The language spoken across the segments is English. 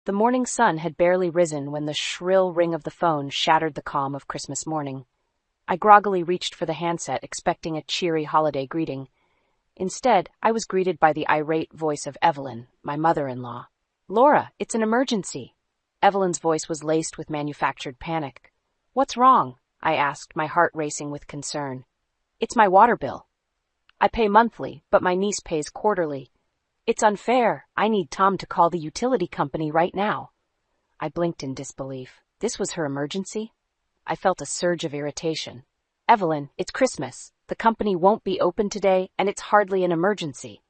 The morning sun had barely risen when the shrill ring of the phone shattered the calm of Christmas morning. I groggily reached for the handset, expecting a cheery holiday greeting. Instead, I was greeted by the irate voice of Evelyn, my mother-in-law. "Laura, it's an emergency." Evelyn's voice was laced with manufactured panic. "What's wrong?" I asked, my heart racing with concern. "It's my water bill. I pay monthly, but my niece pays quarterly. It's unfair. I need Tom to call the utility company right now." I blinked in disbelief. This was her emergency? I felt a surge of irritation. "Evelyn, it's Christmas. The company won't be open today, and it's hardly an emergency."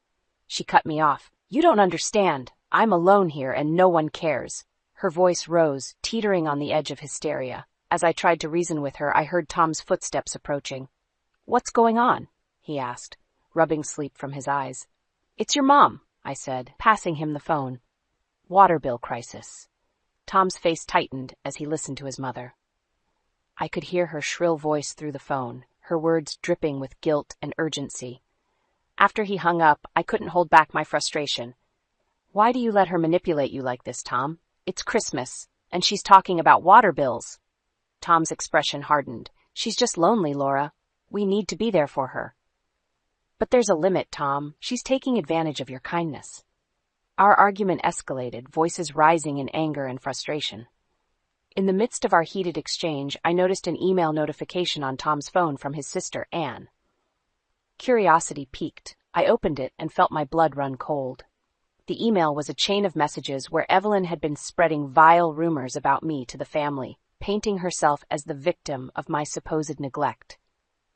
She cut me off. "You don't understand. I'm alone here, and no one cares." Her voice rose, teetering on the edge of hysteria. As I tried to reason with her, I heard Tom's footsteps approaching. "What's going on?" he asked, rubbing sleep from his eyes. "It's your mom," I said, passing him the phone. "Water bill crisis." Tom's face tightened as he listened to his mother. I could hear her shrill voice through the phone, her words dripping with guilt and urgency. After he hung up, I couldn't hold back my frustration. "Why do you let her manipulate you like this, Tom? It's Christmas, and she's talking about water bills." Tom's expression hardened. "She's just lonely, Laura. We need to be there for her." "But there's a limit, Tom. She's taking advantage of your kindness." Our argument escalated, voices rising in anger and frustration. In the midst of our heated exchange, I noticed an email notification on Tom's phone from his sister, Anne. Curiosity piqued. I opened it and felt my blood run cold. The email was a chain of messages where Evelyn had been spreading vile rumors about me to the family, painting herself as the victim of my supposed neglect.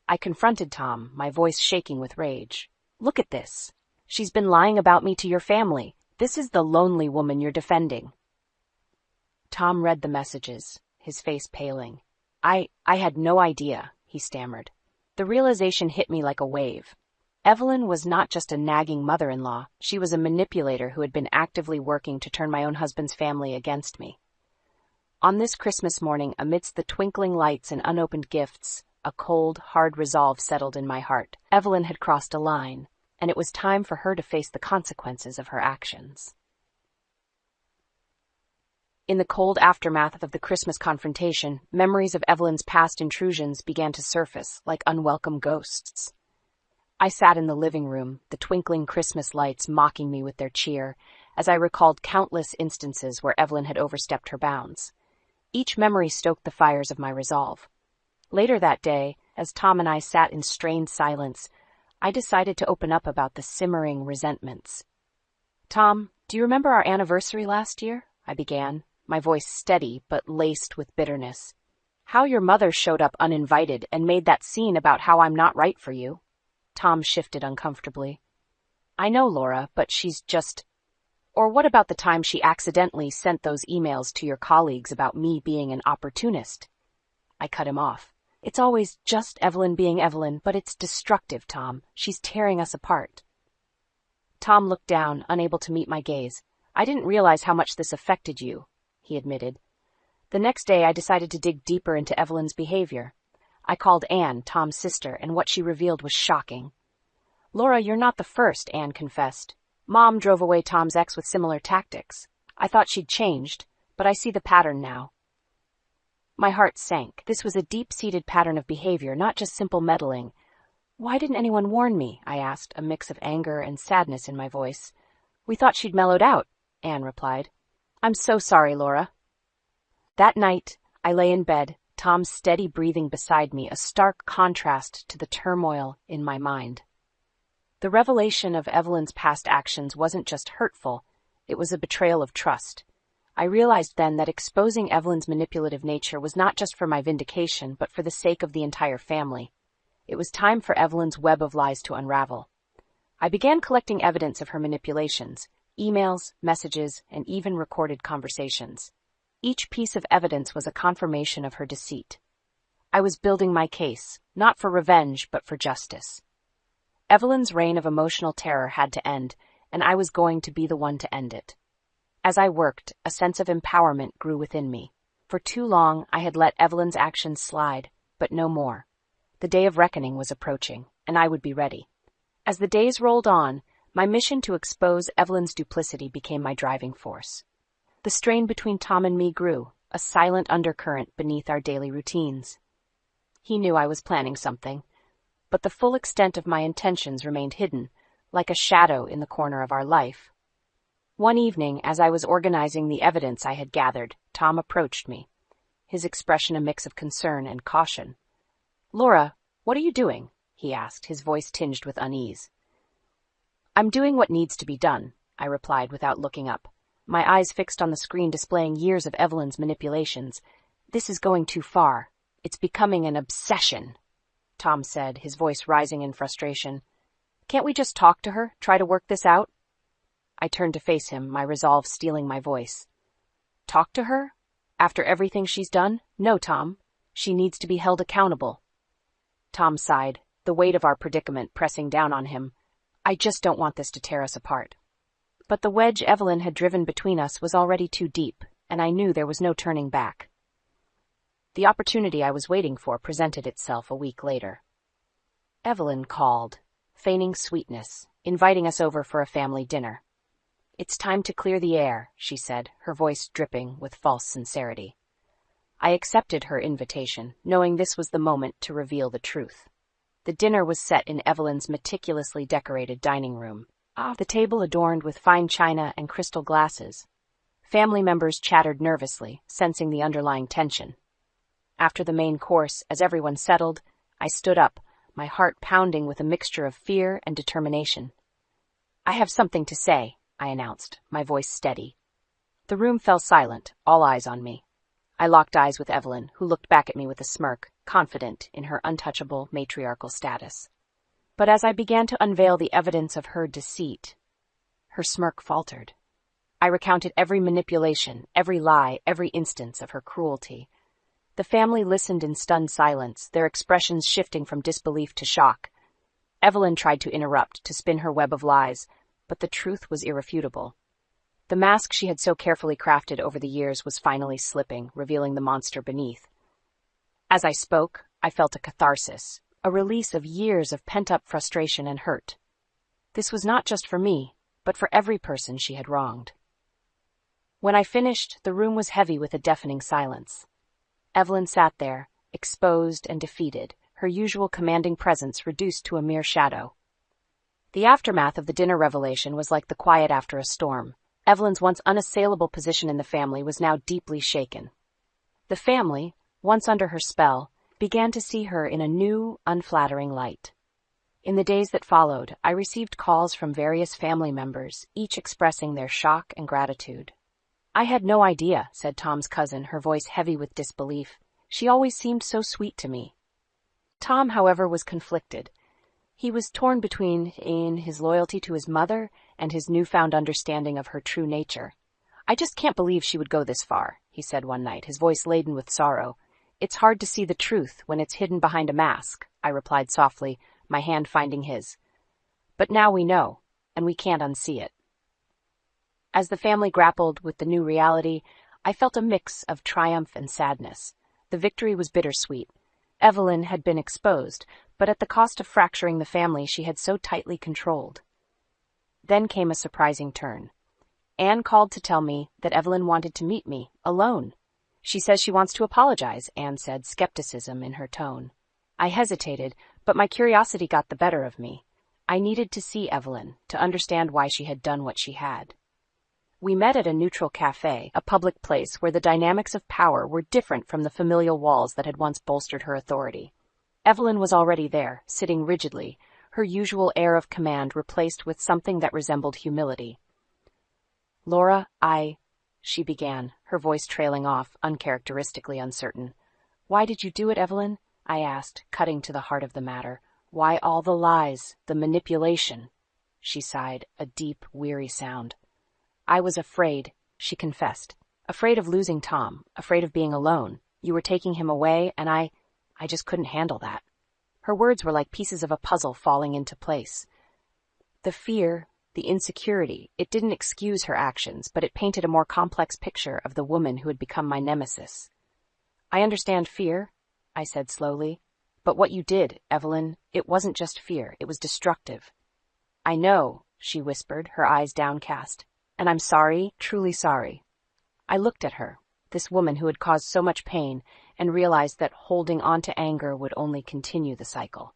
I confronted Tom, my voice shaking with rage. "Look at this. She's been lying about me to your family. This is the lonely woman you're defending." Tom read the messages, his face paling. I had no idea," he stammered. The realization hit me like a wave. Evelyn was not just a nagging mother-in-law, she was a manipulator who had been actively working to turn my own husband's family against me. On this Christmas morning, amidst the twinkling lights and unopened gifts, a cold, hard resolve settled in my heart. Evelyn had crossed a line, and it was time for her to face the consequences of her actions. In the cold aftermath of the Christmas confrontation, memories of Evelyn's past intrusions began to surface like unwelcome ghosts. I sat in the living room, the twinkling Christmas lights mocking me with their cheer, as I recalled countless instances where Evelyn had overstepped her bounds. Each memory stoked the fires of my resolve. Later that day, as Tom and I sat in strained silence, I decided to open up about the simmering resentments. "Tom, do you remember our anniversary last year?" I began, my voice steady but laced with bitterness. "How your mother showed up uninvited and made that scene about how I'm not right for you." Tom shifted uncomfortably. "I know, Laura, but she's just... Or what about the time she accidentally sent those emails to your colleagues about me being an opportunist?" I cut him off. "It's always just Evelyn being Evelyn, but it's destructive, Tom. She's tearing us apart." Tom looked down, unable to meet my gaze. "I didn't realize how much this affected you," he admitted. The next day, I decided to dig deeper into Evelyn's behavior. I called Anne, Tom's sister, and what she revealed was shocking. "Laura, you're not the first," Anne confessed. "Mom drove away Tom's ex with similar tactics. I thought she'd changed, but I see the pattern now." My heart sank. This was a deep-seated pattern of behavior, not just simple meddling. "Why didn't anyone warn me?" I asked, a mix of anger and sadness in my voice. "We thought she'd mellowed out," Anne replied. "I'm so sorry, Laura." That night, I lay in bed, Tom's steady breathing beside me, a stark contrast to the turmoil in my mind. The revelation of Evelyn's past actions wasn't just hurtful, it was a betrayal of trust. I realized then that exposing Evelyn's manipulative nature was not just for my vindication, but for the sake of the entire family. It was time for Evelyn's web of lies to unravel. I began collecting evidence of her manipulations, emails, messages, and even recorded conversations. Each piece of evidence was a confirmation of her deceit. I was building my case, not for revenge, but for justice. Evelyn's reign of emotional terror had to end, and I was going to be the one to end it. As I worked, a sense of empowerment grew within me. For too long, I had let Evelyn's actions slide, but no more. The day of reckoning was approaching, and I would be ready. As the days rolled on, my mission to expose Evelyn's duplicity became my driving force. The strain between Tom and me grew, a silent undercurrent beneath our daily routines. He knew I was planning something, but the full extent of my intentions remained hidden, like a shadow in the corner of our life. One evening, as I was organizing the evidence I had gathered, Tom approached me, his expression a mix of concern and caution. "Laura, what are you doing?" he asked, his voice tinged with unease. "I'm doing what needs to be done," I replied without looking up, my eyes fixed on the screen displaying years of Evelyn's manipulations. "This is going too far. It's becoming an obsession," Tom said, his voice rising in frustration. "Can't we just talk to her, try to work this out?" I turned to face him, my resolve stealing my voice. "Talk to her? After everything she's done? No, Tom. She needs to be held accountable." Tom sighed, the weight of our predicament pressing down on him. "I just don't want this to tear us apart." But the wedge Evelyn had driven between us was already too deep, and I knew there was no turning back. The opportunity I was waiting for presented itself a week later. Evelyn called, feigning sweetness, inviting us over for a family dinner. "It's time to clear the air," she said, her voice dripping with false sincerity. I accepted her invitation, knowing this was the moment to reveal the truth. The dinner was set in Evelyn's meticulously decorated dining room, the table adorned with fine china and crystal glasses. Family members chattered nervously, sensing the underlying tension. After the main course, as everyone settled, I stood up, my heart pounding with a mixture of fear and determination. "I have something to say," I announced, my voice steady. The room fell silent, all eyes on me. I locked eyes with Evelyn, who looked back at me with a smirk, confident in her untouchable matriarchal status. But as I began to unveil the evidence of her deceit, her smirk faltered. I recounted every manipulation, every lie, every instance of her cruelty. The family listened in stunned silence, their expressions shifting from disbelief to shock. Evelyn tried to interrupt, to spin her web of lies, but the truth was irrefutable. The mask she had so carefully crafted over the years was finally slipping, revealing the monster beneath. As I spoke, I felt a catharsis, a release of years of pent-up frustration and hurt. This was not just for me, but for every person she had wronged. When I finished, the room was heavy with a deafening silence. Evelyn sat there, exposed and defeated, her usual commanding presence reduced to a mere shadow. The aftermath of the dinner revelation was like the quiet after a storm. Evelyn's once unassailable position in the family was now deeply shaken. The family, once under her spell, began to see her in a new, unflattering light. In the days that followed, I received calls from various family members, each expressing their shock and gratitude. "I had no idea," said Tom's cousin, her voice heavy with disbelief. "She always seemed so sweet to me." Tom, however, was conflicted. He was torn between his loyalty to his mother and his newfound understanding of her true nature. "I just can't believe she would go this far," he said one night, his voice laden with sorrow. "It's hard to see the truth when it's hidden behind a mask," I replied softly, my hand finding his. "But now we know, and we can't unsee it." As the family grappled with the new reality, I felt a mix of triumph and sadness. The victory was bittersweet. Evelyn had been exposed, but at the cost of fracturing the family she had so tightly controlled. Then came a surprising turn. Anne called to tell me that Evelyn wanted to meet me, alone. "She says she wants to apologize," Anne said, skepticism in her tone. I hesitated, but my curiosity got the better of me. I needed to see Evelyn, to understand why she had done what she had. We met at a neutral cafe, a public place where the dynamics of power were different from the familial walls that had once bolstered her authority. Evelyn was already there, sitting rigidly, her usual air of command replaced with something that resembled humility. "Laura, she began, her voice trailing off, uncharacteristically uncertain. "Why did you do it, Evelyn?" I asked, cutting to the heart of the matter. "Why all the lies, the manipulation?" She sighed, a deep, weary sound. "I was afraid," she confessed. "Afraid of losing Tom, afraid of being alone. You were taking him away, and I just couldn't handle that." Her words were like pieces of a puzzle falling into place. The fear, the insecurity, it didn't excuse her actions, but it painted a more complex picture of the woman who had become my nemesis. "I understand fear," I said slowly. "But what you did, Evelyn, it wasn't just fear, it was destructive." "I know," she whispered, her eyes downcast. "And I'm sorry, truly sorry." I looked at her, this woman who had caused so much pain, and realized that holding on to anger would only continue the cycle.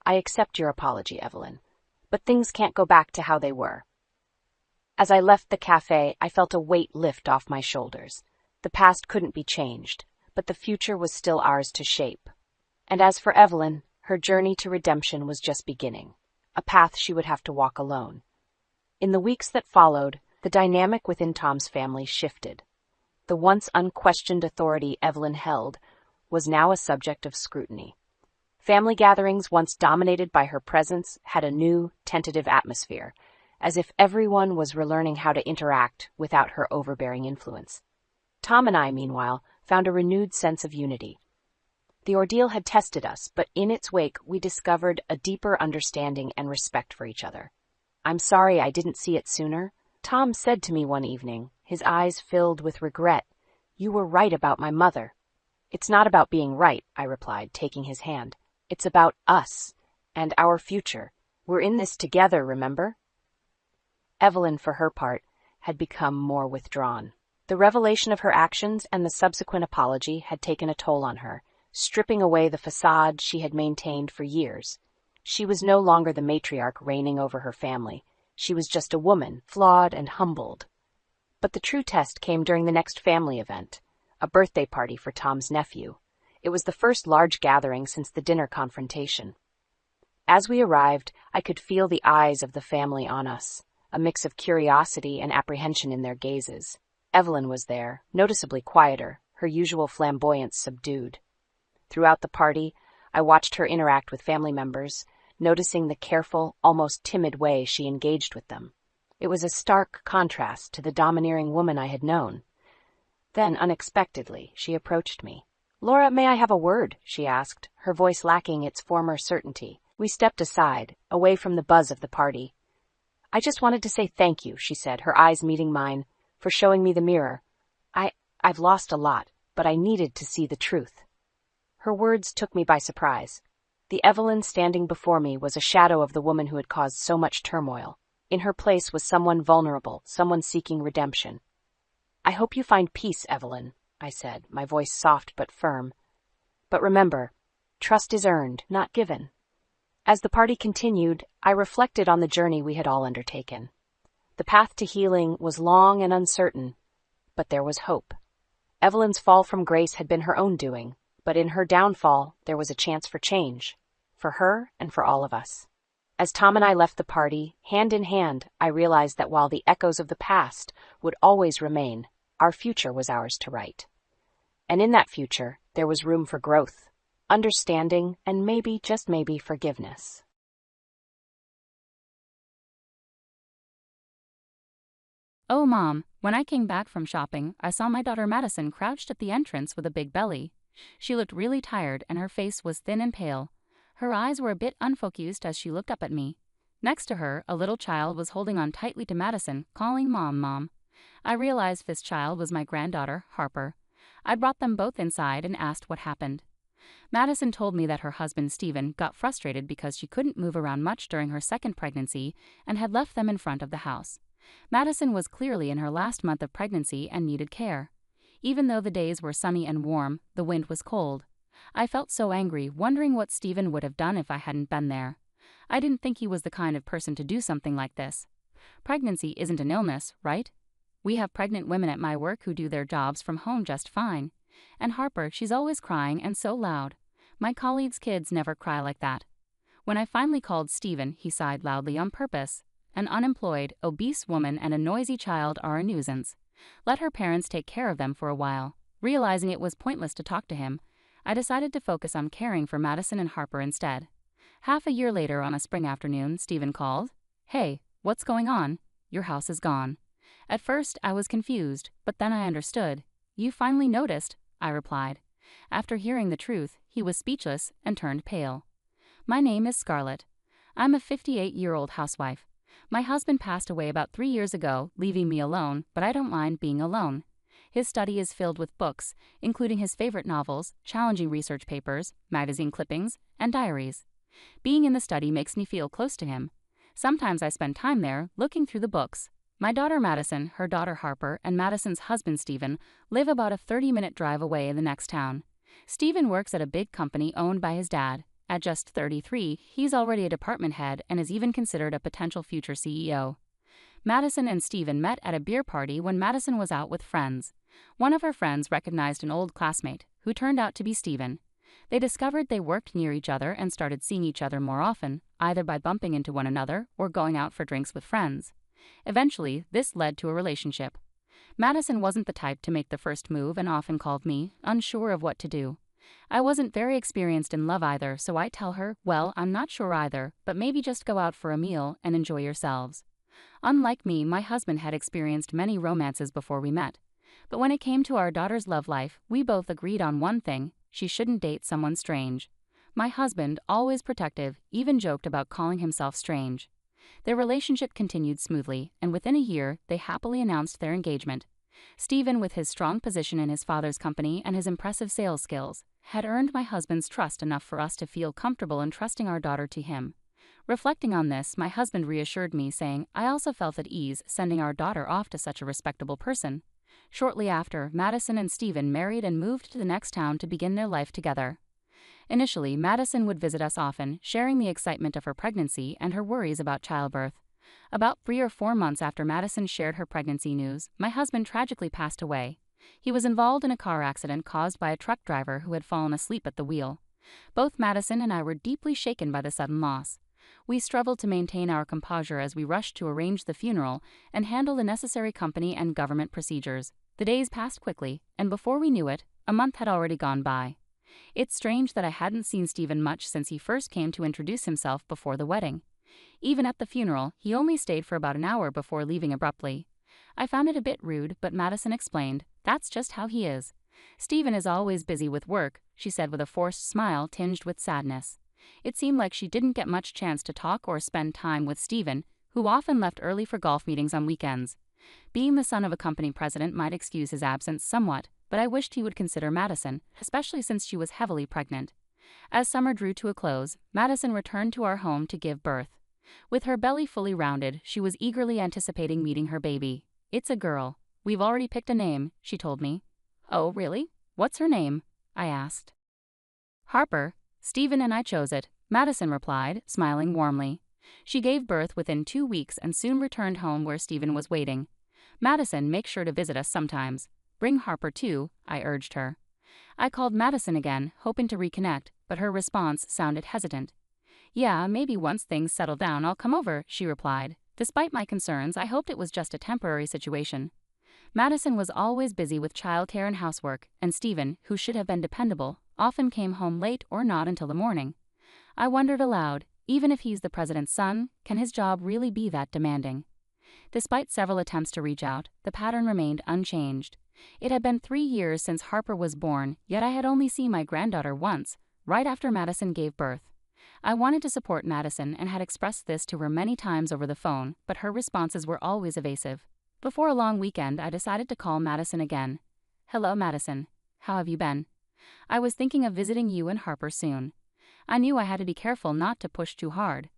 I accept your apology, Evelyn, but things can't go back to how they were. As I left the cafe, I felt a weight lift off my shoulders. The past couldn't be changed, but the future was still ours to shape. And as for Evelyn, her journey to redemption was just beginning, a path she would have to walk alone. In the weeks that followed, the dynamic within Tom's family shifted. The once unquestioned authority Evelyn held was now a subject of scrutiny. Family gatherings, once dominated by her presence, had a new, tentative atmosphere, as if everyone was relearning how to interact without her overbearing influence. Tom and I, meanwhile, found a renewed sense of unity. The ordeal had tested us, but in its wake we discovered a deeper understanding and respect for each other. "I'm sorry I didn't see it sooner," Tom said to me one evening, his eyes filled with regret. "You were right about my mother." "It's not about being right," I replied, taking his hand. "It's about us and our future. We're in this together, remember?" Evelyn, for her part, had become more withdrawn. The revelation of her actions and the subsequent apology had taken a toll on her, stripping away the facade she had maintained for years. She was no longer the matriarch reigning over her family. She was just a woman, flawed and humbled. But the true test came during the next family event, a birthday party for Tom's nephew. It was the first large gathering since the dinner confrontation. As we arrived, I could feel the eyes of the family on us, a mix of curiosity and apprehension in their gazes. Evelyn was there, noticeably quieter, her usual flamboyance subdued. Throughout the party, I watched her interact with family members, noticing the careful, almost timid way she engaged with them. It was a stark contrast to the domineering woman I had known. Then, unexpectedly, she approached me. "Laura, may I have a word?" she asked, her voice lacking its former certainty. We stepped aside, away from the buzz of the party. "I just wanted to say thank you," she said, her eyes meeting mine, "for showing me the mirror. I've lost a lot, but I needed to see the truth." Her words took me by surprise. The Evelyn standing before me was a shadow of the woman who had caused so much turmoil. In her place was someone vulnerable, someone seeking redemption. "I hope you find peace, Evelyn," I said, my voice soft but firm. "But remember, trust is earned, not given." As the party continued, I reflected on the journey we had all undertaken. The path to healing was long and uncertain, but there was hope. Evelyn's fall from grace had been her own doing, but in her downfall, there was a chance for change, for her and for all of us. As Tom and I left the party, hand in hand, I realized that while the echoes of the past would always remain, our future was ours to write. And in that future, there was room for growth, understanding, and maybe, just maybe, forgiveness. Oh, Mom, when I came back from shopping, I saw my daughter Madison crouched at the entrance with a big belly. She looked really tired and her face was thin and pale. Her eyes were a bit unfocused as she looked up at me. Next to her, a little child was holding on tightly to Madison, calling Mom, Mom. I realized this child was my granddaughter, Harper. I brought them both inside and asked what happened. Madison told me that her husband, Stephen, got frustrated because she couldn't move around much during her second pregnancy and had left them in front of the house. Madison was clearly in her last month of pregnancy and needed care. Even though the days were sunny and warm, the wind was cold. I felt so angry, wondering what Stephen would have done if I hadn't been there. I didn't think he was the kind of person to do something like this. Pregnancy isn't an illness, right? We have pregnant women at my work who do their jobs from home just fine. And Harper, she's always crying and so loud. My colleagues' kids never cry like that. When I finally called Stephen, he sighed loudly on purpose. An unemployed, obese woman and a noisy child are a nuisance. Let her parents take care of them for a while. Realizing it was pointless to talk to him, I decided to focus on caring for Madison and Harper instead. Half a year later, on a spring afternoon, Stephen called. "Hey, what's going on? Your house is gone." At first, I was confused, but then I understood. "You finally noticed," I replied. After hearing the truth, he was speechless and turned pale. "My name is Scarlett. I'm a 58-year-old housewife. My husband passed away about 3 years ago, leaving me alone, but I don't mind being alone. His study is filled with books, including his favorite novels, challenging research papers, magazine clippings, and diaries. Being in the study makes me feel close to him. Sometimes I spend time there, looking through the books. My daughter Madison, her daughter Harper, and Madison's husband Stephen live about a 30-minute drive away in the next town. Stephen works at a big company owned by his dad. At just 33, he's already a department head and is even considered a potential future CEO. Madison and Stephen met at a beer party when Madison was out with friends. One of her friends recognized an old classmate, who turned out to be Stephen. They discovered they worked near each other and started seeing each other more often, either by bumping into one another or going out for drinks with friends. Eventually, this led to a relationship. Madison wasn't the type to make the first move and often called me, unsure of what to do. I wasn't very experienced in love either, so I tell her, well, I'm not sure either, but maybe just go out for a meal and enjoy yourselves. Unlike me, my husband had experienced many romances before we met. But when it came to our daughter's love life, we both agreed on one thing: she shouldn't date someone strange. My husband, always protective, even joked about calling himself strange. Their relationship continued smoothly, and within a year, they happily announced their engagement. Stephen, with his strong position in his father's company and his impressive sales skills, had earned my husband's trust enough for us to feel comfortable entrusting our daughter to him. Reflecting on this, my husband reassured me, saying, I also felt at ease sending our daughter off to such a respectable person. Shortly after, Madison and Stephen married and moved to the next town to begin their life together. Initially, Madison would visit us often, sharing the excitement of her pregnancy and her worries about childbirth. About 3 or 4 months after Madison shared her pregnancy news, my husband tragically passed away. He was involved in a car accident caused by a truck driver who had fallen asleep at the wheel. Both Madison and I were deeply shaken by the sudden loss. We struggled to maintain our composure as we rushed to arrange the funeral and handle the necessary company and government procedures. The days passed quickly, and before we knew it, a month had already gone by. It's strange that I hadn't seen Stephen much since he first came to introduce himself before the wedding. Even at the funeral, he only stayed for about an hour before leaving abruptly. I found it a bit rude, but Madison explained, that's just how he is. Stephen is always busy with work, she said with a forced smile tinged with sadness. It seemed like she didn't get much chance to talk or spend time with Stephen, who often left early for golf meetings on weekends. Being the son of a company president might excuse his absence somewhat, but I wished he would consider Madison, especially since she was heavily pregnant. As summer drew to a close, Madison returned to our home to give birth. With her belly fully rounded, she was eagerly anticipating meeting her baby. It's a girl. We've already picked a name, she told me. Oh, really? What's her name? I asked. Harper. Stephen and I chose it, Madison replied, smiling warmly. She gave birth within 2 weeks and soon returned home where Stephen was waiting. Madison, make sure to visit us sometimes. Bring Harper too, I urged her. I called Madison again, hoping to reconnect, but her response sounded hesitant. Yeah, maybe once things settle down I'll come over, she replied. Despite my concerns, I hoped it was just a temporary situation. Madison was always busy with childcare and housework, and Stephen, who should have been dependable, often came home late or not until the morning. I wondered aloud, even if he's the president's son, can his job really be that demanding? Despite several attempts to reach out, the pattern remained unchanged. It had been 3 years since Harper was born, yet I had only seen my granddaughter once, right after Madison gave birth. I wanted to support Madison and had expressed this to her many times over the phone, but her responses were always evasive. Before a long weekend, I decided to call Madison again. Hello, Madison. How have you been? I was thinking of visiting you and Harper soon. I knew I had to be careful not to push too hard.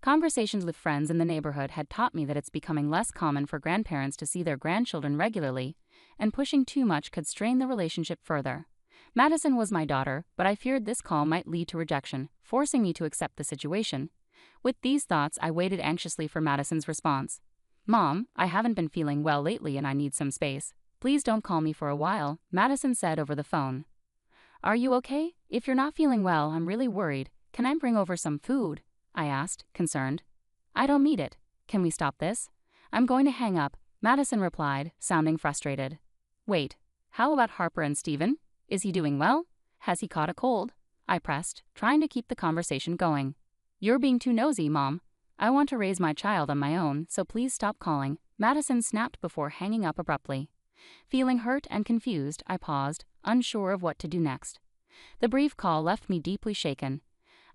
Conversations with friends in the neighborhood had taught me that it's becoming less common for grandparents to see their grandchildren regularly, and pushing too much could strain the relationship further. Madison was my daughter, but I feared this call might lead to rejection, forcing me to accept the situation. With these thoughts, I waited anxiously for Madison's response. Mom, I haven't been feeling well lately and I need some space. Please don't call me for a while, Madison said over the phone. Are you okay? If you're not feeling well, I'm really worried. Can I bring over some food? I asked, concerned. I don't need it. Can we stop this? I'm going to hang up, Madison replied, sounding frustrated. Wait, how about Harper and Stephen? Is he doing well? Has he caught a cold? I pressed, trying to keep the conversation going. You're being too nosy, Mom. I want to raise my child on my own, so please stop calling, Madison snapped before hanging up abruptly. Feeling hurt and confused, I paused, unsure of what to do next. The brief call left me deeply shaken.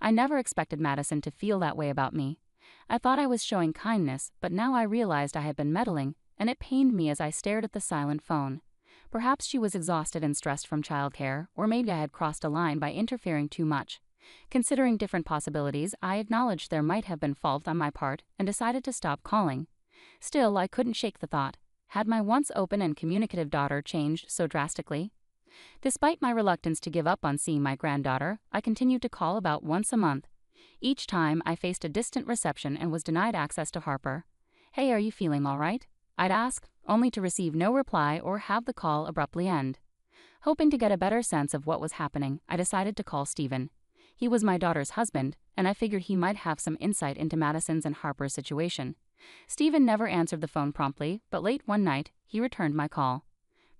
I never expected Madison to feel that way about me. I thought I was showing kindness, but now I realized I had been meddling, and it pained me as I stared at the silent phone. Perhaps she was exhausted and stressed from childcare, or maybe I had crossed a line by interfering too much. Considering different possibilities, I acknowledged there might have been fault on my part and decided to stop calling. Still, I couldn't shake the thought. Had my once open and communicative daughter changed so drastically? Despite my reluctance to give up on seeing my granddaughter, I continued to call about once a month. Each time, I faced a distant reception and was denied access to Harper. "Hey, are you feeling all right?" I'd ask, only to receive no reply or have the call abruptly end. Hoping to get a better sense of what was happening, I decided to call Stephen. He was my daughter's husband, and I figured he might have some insight into Madison's and Harper's situation. Stephen never answered the phone promptly, but late one night, he returned my call.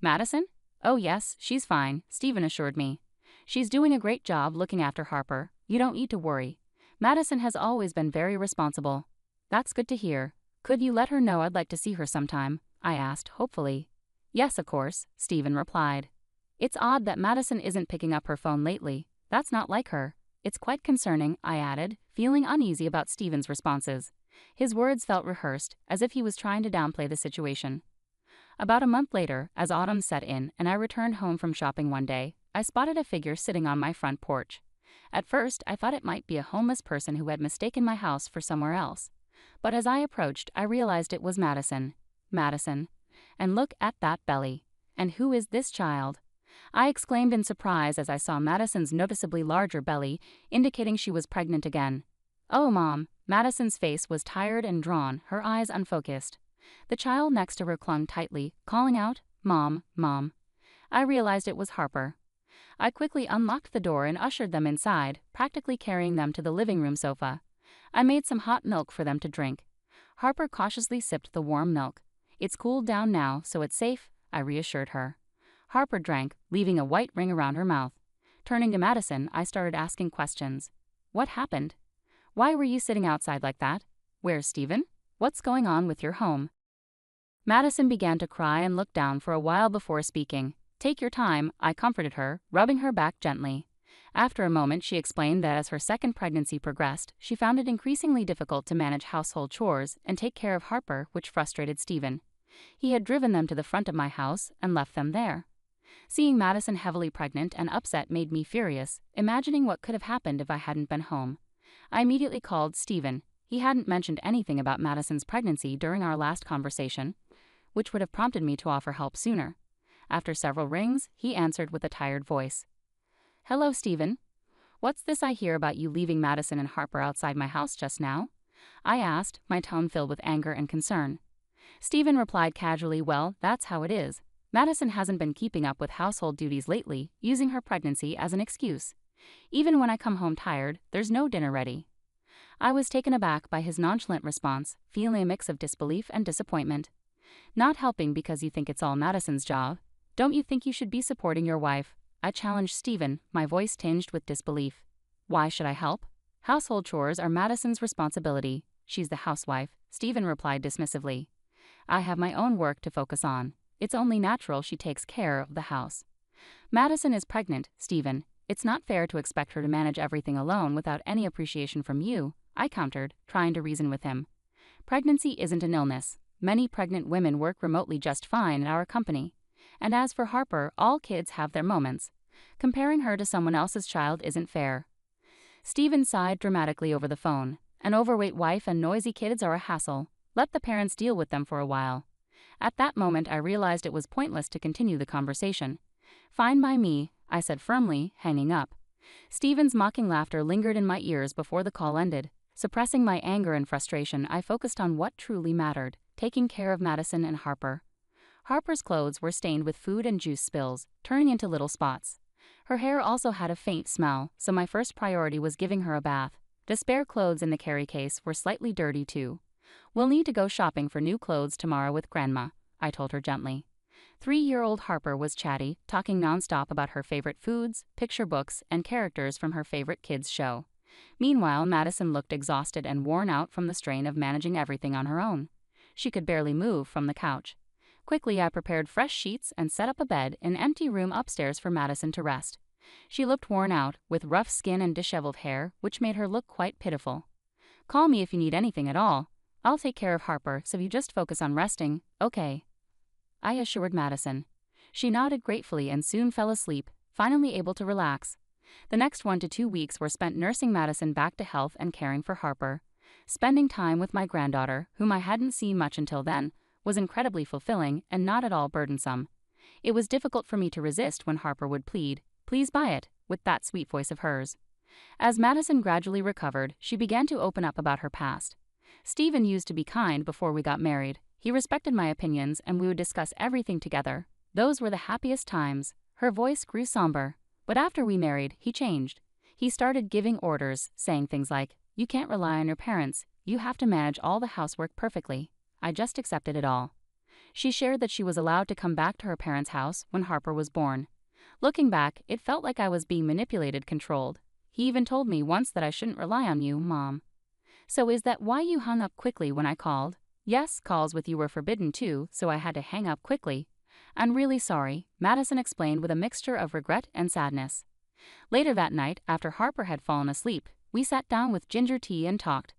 "Madison?" "Oh yes, she's fine," Stephen assured me. "She's doing a great job looking after Harper. You don't need to worry. Madison has always been very responsible." "That's good to hear. Could you let her know I'd like to see her sometime?" I asked, hopefully. "Yes, of course," Stephen replied. "It's odd that Madison isn't picking up her phone lately. That's not like her." "It's quite concerning," I added, feeling uneasy about Stephen's responses. His words felt rehearsed, as if he was trying to downplay the situation. About a month later, as autumn set in and I returned home from shopping one day, I spotted a figure sitting on my front porch. At first, I thought it might be a homeless person who had mistaken my house for somewhere else. But as I approached, I realized it was Madison. Madison. And look at that belly. And who is this child? I exclaimed in surprise as I saw Madison's noticeably larger belly, indicating she was pregnant again. "Oh, Mom." Madison's face was tired and drawn, her eyes unfocused. The child next to her clung tightly, calling out, "Mom, Mom." I realized it was Harper. I quickly unlocked the door and ushered them inside, practically carrying them to the living room sofa. I made some hot milk for them to drink. Harper cautiously sipped the warm milk. "It's cooled down now, so it's safe," I reassured her. Harper drank, leaving a white ring around her mouth. Turning to Madison, I started asking questions. "What happened? Why were you sitting outside like that? Where's Stephen? What's going on with your home?" Madison began to cry and look down for a while before speaking. "Take your time," I comforted her, rubbing her back gently. After a moment, she explained that as her second pregnancy progressed, she found it increasingly difficult to manage household chores and take care of Harper, which frustrated Stephen. He had driven them to the front of my house and left them there. Seeing Madison heavily pregnant and upset made me furious, imagining what could have happened if I hadn't been home. I immediately called Stephen. He hadn't mentioned anything about Madison's pregnancy during our last conversation, which would have prompted me to offer help sooner. After several rings, he answered with a tired voice. "Hello, Stephen. What's this I hear about you leaving Madison and Harper outside my house just now?" I asked, my tone filled with anger and concern. Stephen replied casually, "Well, that's how it is. Madison hasn't been keeping up with household duties lately, using her pregnancy as an excuse. Even when I come home tired, there's no dinner ready." I was taken aback by his nonchalant response, feeling a mix of disbelief and disappointment. "Not helping because you think it's all Madison's job? Don't you think you should be supporting your wife?" I challenged Stephen, my voice tinged with disbelief. "Why should I help? Household chores are Madison's responsibility. She's the housewife," Stephen replied dismissively. "I have my own work to focus on. It's only natural she takes care of the house." "Madison is pregnant, Stephen. It's not fair to expect her to manage everything alone without any appreciation from you," I countered, trying to reason with him. "Pregnancy isn't an illness. Many pregnant women work remotely just fine at our company. And as for Harper, all kids have their moments. Comparing her to someone else's child isn't fair." Stephen sighed dramatically over the phone. "An overweight wife and noisy kids are a hassle. Let the parents deal with them for a while." At that moment, I realized it was pointless to continue the conversation. "Fine by me," I said firmly, hanging up. Stephen's mocking laughter lingered in my ears before the call ended. Suppressing my anger and frustration, I focused on what truly mattered, taking care of Madison and Harper. Harper's clothes were stained with food and juice spills, turning into little spots. Her hair also had a faint smell, so my first priority was giving her a bath. The spare clothes in the carry case were slightly dirty too. "We'll need to go shopping for new clothes tomorrow with Grandma," I told her gently. 3-year-old Harper was chatty, talking nonstop about her favorite foods, picture books, and characters from her favorite kids' show. Meanwhile, Madison looked exhausted and worn out from the strain of managing everything on her own. She could barely move from the couch. Quickly, I prepared fresh sheets and set up a bed in an empty room upstairs for Madison to rest. She looked worn out, with rough skin and disheveled hair, which made her look quite pitiful. "Call me if you need anything at all. I'll take care of Harper, so you just focus on resting, okay?" I assured Madison. She nodded gratefully and soon fell asleep, finally able to relax. The next 1 to 2 weeks were spent nursing Madison back to health and caring for Harper. Spending time with my granddaughter, whom I hadn't seen much until then, was incredibly fulfilling and not at all burdensome. It was difficult for me to resist when Harper would plead, "Please buy it," with that sweet voice of hers. As Madison gradually recovered, she began to open up about her past. Stephen used to be kind before we got married. He respected my opinions and we would discuss everything together. Those were the happiest times. Her voice grew somber. But after we married, he changed. He started giving orders, saying things like, "You can't rely on your parents. You have to manage all the housework perfectly." I just accepted it all. She shared that she was allowed to come back to her parents' house when Harper was born. Looking back, it felt like I was being manipulated, controlled. He even told me once that I shouldn't rely on you, Mom. "So is that why you hung up quickly when I called?" "Yes, calls with you were forbidden too, so I had to hang up quickly." "I'm really sorry," Madison explained with a mixture of regret and sadness. Later that night, after Harper had fallen asleep, we sat down with ginger tea and talked.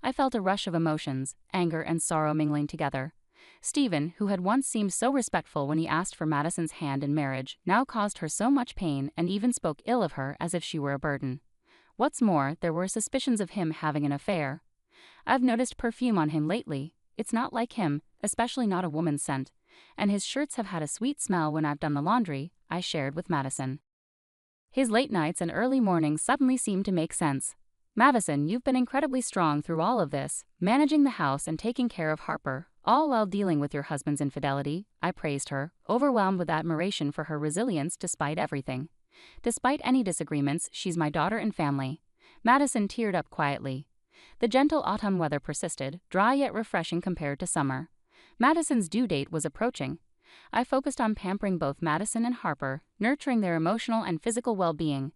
I felt a rush of emotions, anger and sorrow mingling together. Stephen, who had once seemed so respectful when he asked for Madison's hand in marriage, now caused her so much pain and even spoke ill of her as if she were a burden. What's more, there were suspicions of him having an affair. "I've noticed perfume on him lately. It's not like him, especially not a woman's scent. And his shirts have had a sweet smell when I've done the laundry," I shared with Madison. His late nights and early mornings suddenly seemed to make sense. "Madison, you've been incredibly strong through all of this, managing the house and taking care of Harper, all while dealing with your husband's infidelity," I praised her, overwhelmed with admiration for her resilience despite everything. "Despite any disagreements, she's my daughter and family." Madison teared up quietly. The gentle autumn weather persisted, dry yet refreshing compared to summer. Madison's due date was approaching. I focused on pampering both Madison and Harper, nurturing their emotional and physical well-being.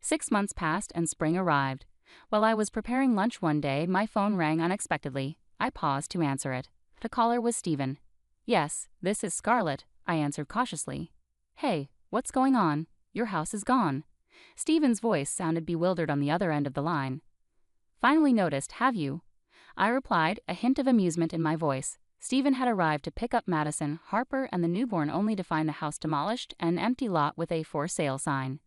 6 months passed and spring arrived. While I was preparing lunch one day, my phone rang unexpectedly. I paused to answer it. The caller was Stephen. "Yes, this is Scarlett," I answered cautiously. "Hey, what's going on? Your house is gone." Stephen's voice sounded bewildered on the other end of the line. "Finally noticed, have you?" I replied, a hint of amusement in my voice. Stephen had arrived to pick up Madison, Harper, and the newborn only to find the house demolished and an empty lot with a "for sale" sign.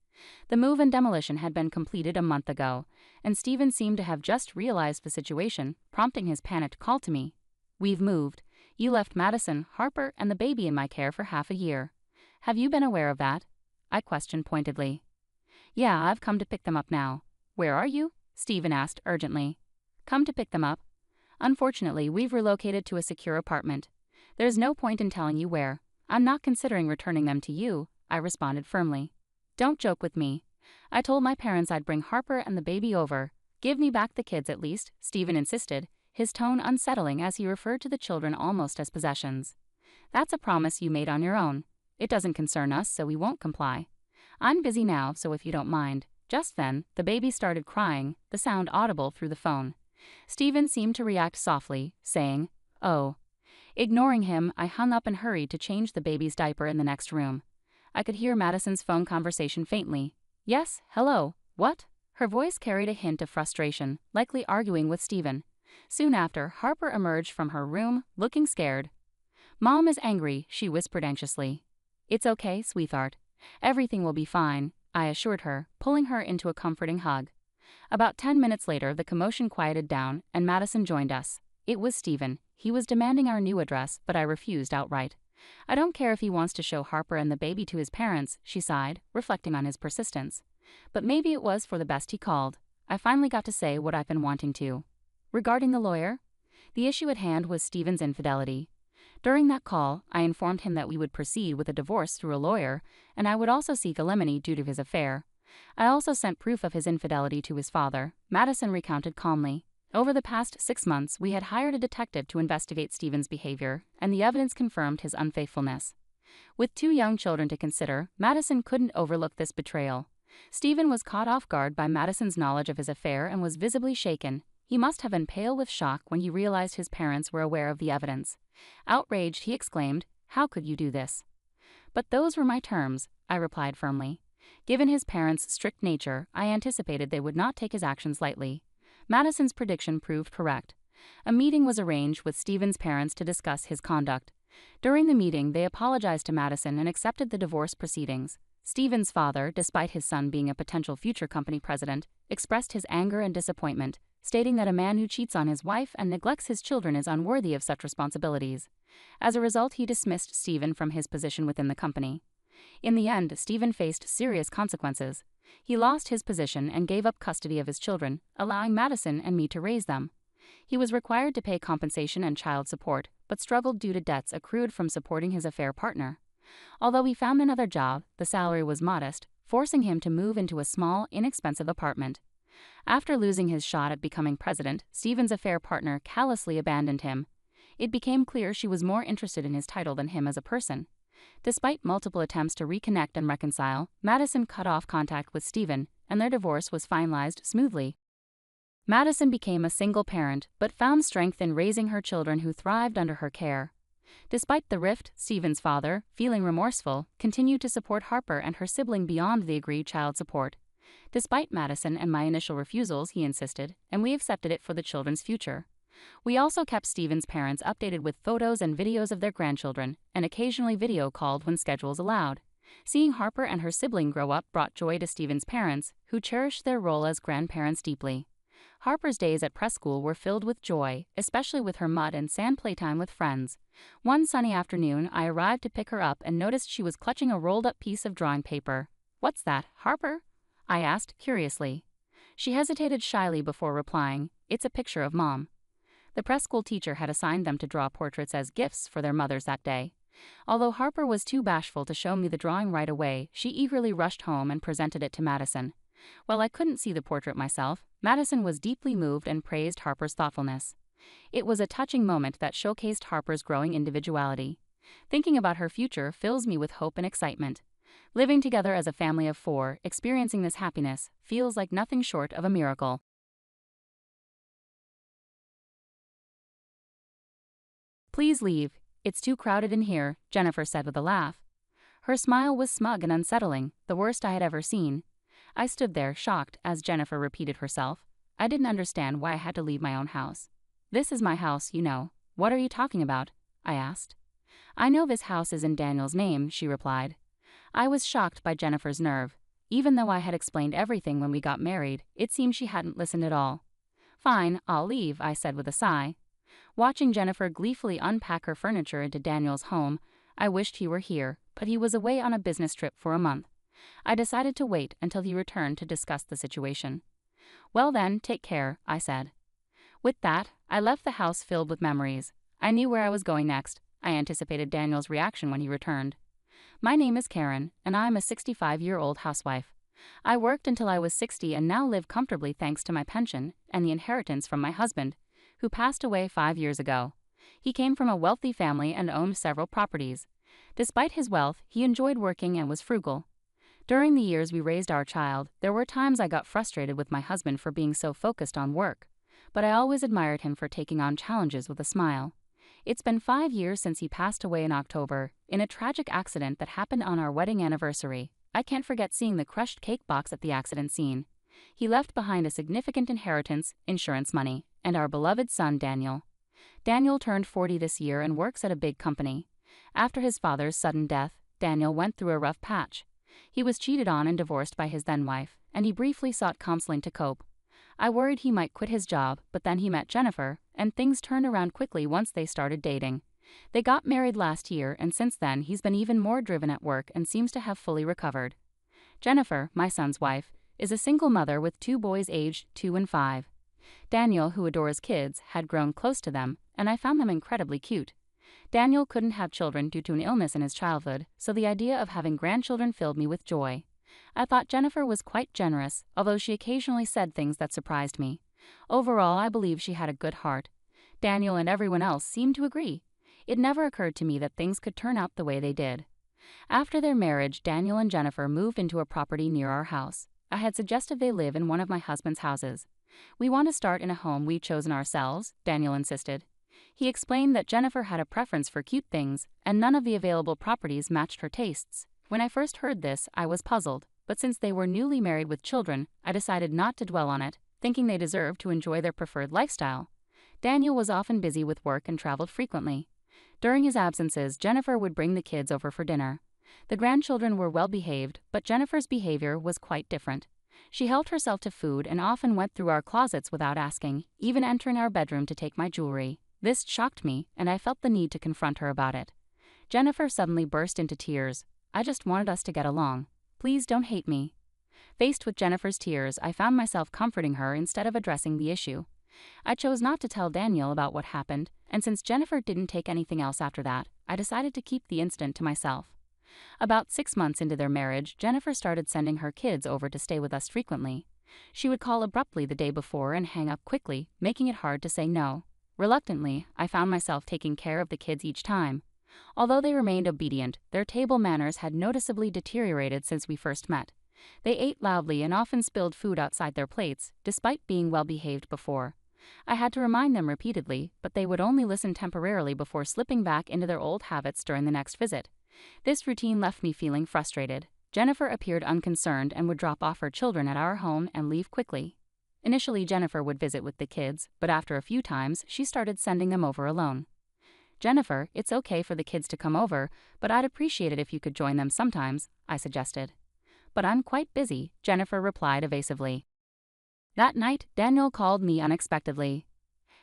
The move and demolition had been completed a month ago, and Stephen seemed to have just realized the situation, prompting his panicked call to me. "We've moved. You left Madison, Harper, and the baby in my care for half a year. Have you been aware of that?" I questioned pointedly. "Yeah, I've come to pick them up now." "Where are you?" Stephen asked urgently. "Come to pick them up. Unfortunately, we've relocated to a secure apartment. There's no point in telling you where. I'm not considering returning them to you," I responded firmly. "Don't joke with me. I told my parents I'd bring Harper and the baby over. Give me back the kids at least," Stephen insisted, his tone unsettling as he referred to the children almost as possessions. "That's a promise you made on your own. It doesn't concern us, so we won't comply. I'm busy now, so if you don't mind." Just then, the baby started crying, the sound audible through the phone. Stephen seemed to react softly, saying, "Oh." Ignoring him, I hung up and hurried to change the baby's diaper in the next room. I could hear Madison's phone conversation faintly. "Yes, hello, what?" Her voice carried a hint of frustration, likely arguing with Stephen. Soon after, Harper emerged from her room, looking scared. "Mom is angry," she whispered anxiously. "It's okay, sweetheart. Everything will be fine," I assured her, pulling her into a comforting hug. About 10 minutes later, the commotion quieted down, and Madison joined us. It was Stephen. He was demanding our new address, but I refused outright. "I don't care if he wants to show Harper and the baby to his parents," she sighed, reflecting on his persistence. "But maybe it was for the best he called." I finally got to say what I've been wanting to. Regarding the lawyer, the issue at hand was Stephen's infidelity. During that call, I informed him that we would proceed with a divorce through a lawyer, and I would also seek alimony due to his affair. I also sent proof of his infidelity to his father, Madison recounted calmly. Over the past 6 months, we had hired a detective to investigate Stephen's behavior, and the evidence confirmed his unfaithfulness. With 2 young children to consider, Madison couldn't overlook this betrayal. Stephen was caught off guard by Madison's knowledge of his affair and was visibly shaken. He must have been pale with shock when he realized his parents were aware of the evidence. Outraged, he exclaimed, "How could you do this?" "But those were my terms," I replied firmly. Given his parents' strict nature, I anticipated they would not take his actions lightly. Madison's prediction proved correct. A meeting was arranged with Stephen's parents to discuss his conduct. During the meeting, they apologized to Madison and accepted the divorce proceedings. Stephen's father, despite his son being a potential future company president, expressed his anger and disappointment, stating that a man who cheats on his wife and neglects his children is unworthy of such responsibilities. As a result, he dismissed Stephen from his position within the company. In the end, Stephen faced serious consequences. He lost his position and gave up custody of his children, allowing Madison and me to raise them. He was required to pay compensation and child support, but struggled due to debts accrued from supporting his affair partner. Although he found another job, the salary was modest, forcing him to move into a small, inexpensive apartment. After losing his shot at becoming president, Stephen's affair partner callously abandoned him. It became clear she was more interested in his title than him as a person. Despite multiple attempts to reconnect and reconcile, Madison cut off contact with Stephen, and their divorce was finalized smoothly. Madison became a single parent, but found strength in raising her children who thrived under her care. Despite the rift, Stephen's father, feeling remorseful, continued to support Harper and her sibling beyond the agreed child support. Despite Madison and my initial refusals, he insisted, and we accepted it for the children's future. We also kept Stephen's parents updated with photos and videos of their grandchildren, and occasionally video called when schedules allowed. Seeing Harper and her sibling grow up brought joy to Stephen's parents, who cherished their role as grandparents deeply. Harper's days at prep school were filled with joy, especially with her mud and sand playtime with friends. One sunny afternoon, I arrived to pick her up and noticed she was clutching a rolled-up piece of drawing paper. "What's that, Harper?" I asked, curiously. She hesitated shyly before replying, "It's a picture of Mom." The preschool teacher had assigned them to draw portraits as gifts for their mothers that day. Although Harper was too bashful to show me the drawing right away, she eagerly rushed home and presented it to Madison. While I couldn't see the portrait myself, Madison was deeply moved and praised Harper's thoughtfulness. It was a touching moment that showcased Harper's growing individuality. Thinking about her future fills me with hope and excitement. Living together as a family of 4, experiencing this happiness, feels like nothing short of a miracle. "Please leave. It's too crowded in here," Jennifer said with a laugh. Her smile was smug and unsettling, the worst I had ever seen. I stood there, shocked, as Jennifer repeated herself. I didn't understand why I had to leave my own house. "This is my house, you know. What are you talking about?" I asked. "I know this house is in Daniel's name," she replied. I was shocked by Jennifer's nerve. Even though I had explained everything when we got married, it seemed she hadn't listened at all. "Fine, I'll leave," I said with a sigh. Watching Jennifer gleefully unpack her furniture into Daniel's home, I wished he were here, but he was away on a business trip for a month. I decided to wait until he returned to discuss the situation. "Well then, take care," I said. With that, I left the house filled with memories. I knew where I was going next. I anticipated Daniel's reaction when he returned. "My name is Karen, and I'm a 65-year-old housewife. I worked until I was 60 and now live comfortably thanks to my pension and the inheritance from my husband, who passed away 5 years ago. He came from a wealthy family and owned several properties. Despite his wealth, he enjoyed working and was frugal. During the years we raised our child, there were times I got frustrated with my husband for being so focused on work, but I always admired him for taking on challenges with a smile. It's been 5 years since he passed away in October, in a tragic accident that happened on our wedding anniversary. I can't forget seeing the crushed cake box at the accident scene. He left behind a significant inheritance, insurance money, and our beloved son Daniel. Daniel turned 40 this year and works at a big company. After his father's sudden death, Daniel went through a rough patch. He was cheated on and divorced by his then-wife, and he briefly sought counseling to cope. I worried he might quit his job, but then he met Jennifer, and things turned around quickly once they started dating. They got married last year, and since then he's been even more driven at work and seems to have fully recovered. Jennifer, my son's wife, is a single mother with 2 boys aged 2 and 5. Daniel, who adores kids, had grown close to them, and I found them incredibly cute. Daniel couldn't have children due to an illness in his childhood, so the idea of having grandchildren filled me with joy. I thought Jennifer was quite generous, although she occasionally said things that surprised me. Overall, I believe she had a good heart. Daniel and everyone else seemed to agree. It never occurred to me that things could turn out the way they did. After their marriage, Daniel and Jennifer moved into a property near our house. I had suggested they live in one of my husband's houses. "We want to start in a home we've chosen ourselves," Daniel insisted. He explained that Jennifer had a preference for cute things, and none of the available properties matched her tastes. When I first heard this, I was puzzled, but since they were newly married with children, I decided not to dwell on it, thinking they deserved to enjoy their preferred lifestyle. Daniel was often busy with work and traveled frequently. During his absences, Jennifer would bring the kids over for dinner. The grandchildren were well behaved, but Jennifer's behavior was quite different. She helped herself to food and often went through our closets without asking, even entering our bedroom to take my jewelry. This shocked me, and I felt the need to confront her about it. Jennifer suddenly burst into tears. "I just wanted us to get along. Please don't hate me." Faced with Jennifer's tears, I found myself comforting her instead of addressing the issue. I chose not to tell Daniel about what happened, and since Jennifer didn't take anything else after that, I decided to keep the incident to myself. About 6 months into their marriage, Jennifer started sending her kids over to stay with us frequently. She would call abruptly the day before and hang up quickly, making it hard to say no. Reluctantly, I found myself taking care of the kids each time. Although they remained obedient, their table manners had noticeably deteriorated since we first met. They ate loudly and often spilled food outside their plates, despite being well behaved before. I had to remind them repeatedly, but they would only listen temporarily before slipping back into their old habits during the next visit. This routine left me feeling frustrated. Jennifer appeared unconcerned and would drop off her children at our home and leave quickly. Initially, Jennifer would visit with the kids, but after a few times, she started sending them over alone. "Jennifer, it's okay for the kids to come over, but I'd appreciate it if you could join them sometimes," I suggested. "But I'm quite busy," Jennifer replied evasively. That night, Daniel called me unexpectedly.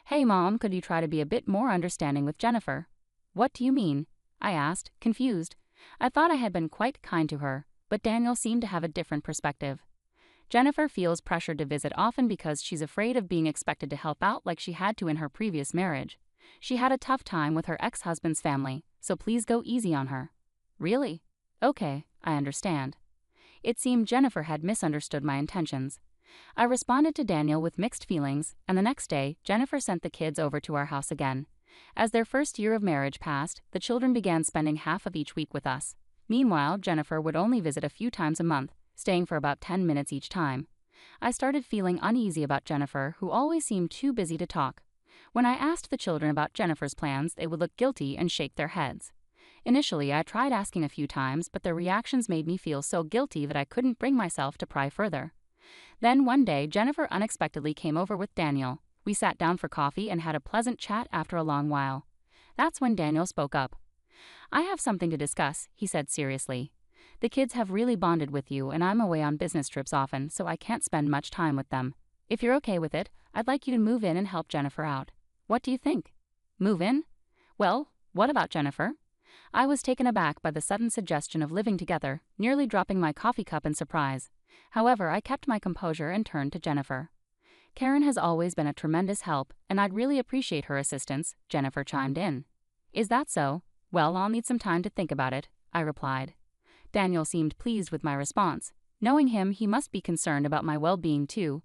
"Hey Mom, could you try to be a bit more understanding with Jennifer?" "What do you mean?" I asked, confused. I thought I had been quite kind to her, but Daniel seemed to have a different perspective. "Jennifer feels pressured to visit often because she's afraid of being expected to help out like she had to in her previous marriage. She had a tough time with her ex-husband's family, so please go easy on her." "Really? Okay, I understand." It seemed Jennifer had misunderstood my intentions. I responded to Daniel with mixed feelings, and the next day, Jennifer sent the kids over to our house again. As their first year of marriage passed, the children began spending half of each week with us. Meanwhile, Jennifer would only visit a few times a month, staying for about 10 minutes each time. I started feeling uneasy about Jennifer, who always seemed too busy to talk. When I asked the children about Jennifer's plans, they would look guilty and shake their heads. Initially, I tried asking a few times, but their reactions made me feel so guilty that I couldn't bring myself to pry further. Then one day, Jennifer unexpectedly came over with Daniel. We sat down for coffee and had a pleasant chat after a long while. That's when Daniel spoke up. "I have something to discuss," he said seriously. "The kids have really bonded with you, and I'm away on business trips often, so I can't spend much time with them. If you're okay with it, I'd like you to move in and help Jennifer out. What do you think?" "Move in? Well, what about Jennifer?" I was taken aback by the sudden suggestion of living together, nearly dropping my coffee cup in surprise. However, I kept my composure and turned to Jennifer. "Karen has always been a tremendous help, and I'd really appreciate her assistance," Jennifer chimed in. "Is that so? Well, I'll need some time to think about it," I replied. Daniel seemed pleased with my response. Knowing him, he must be concerned about my well-being too.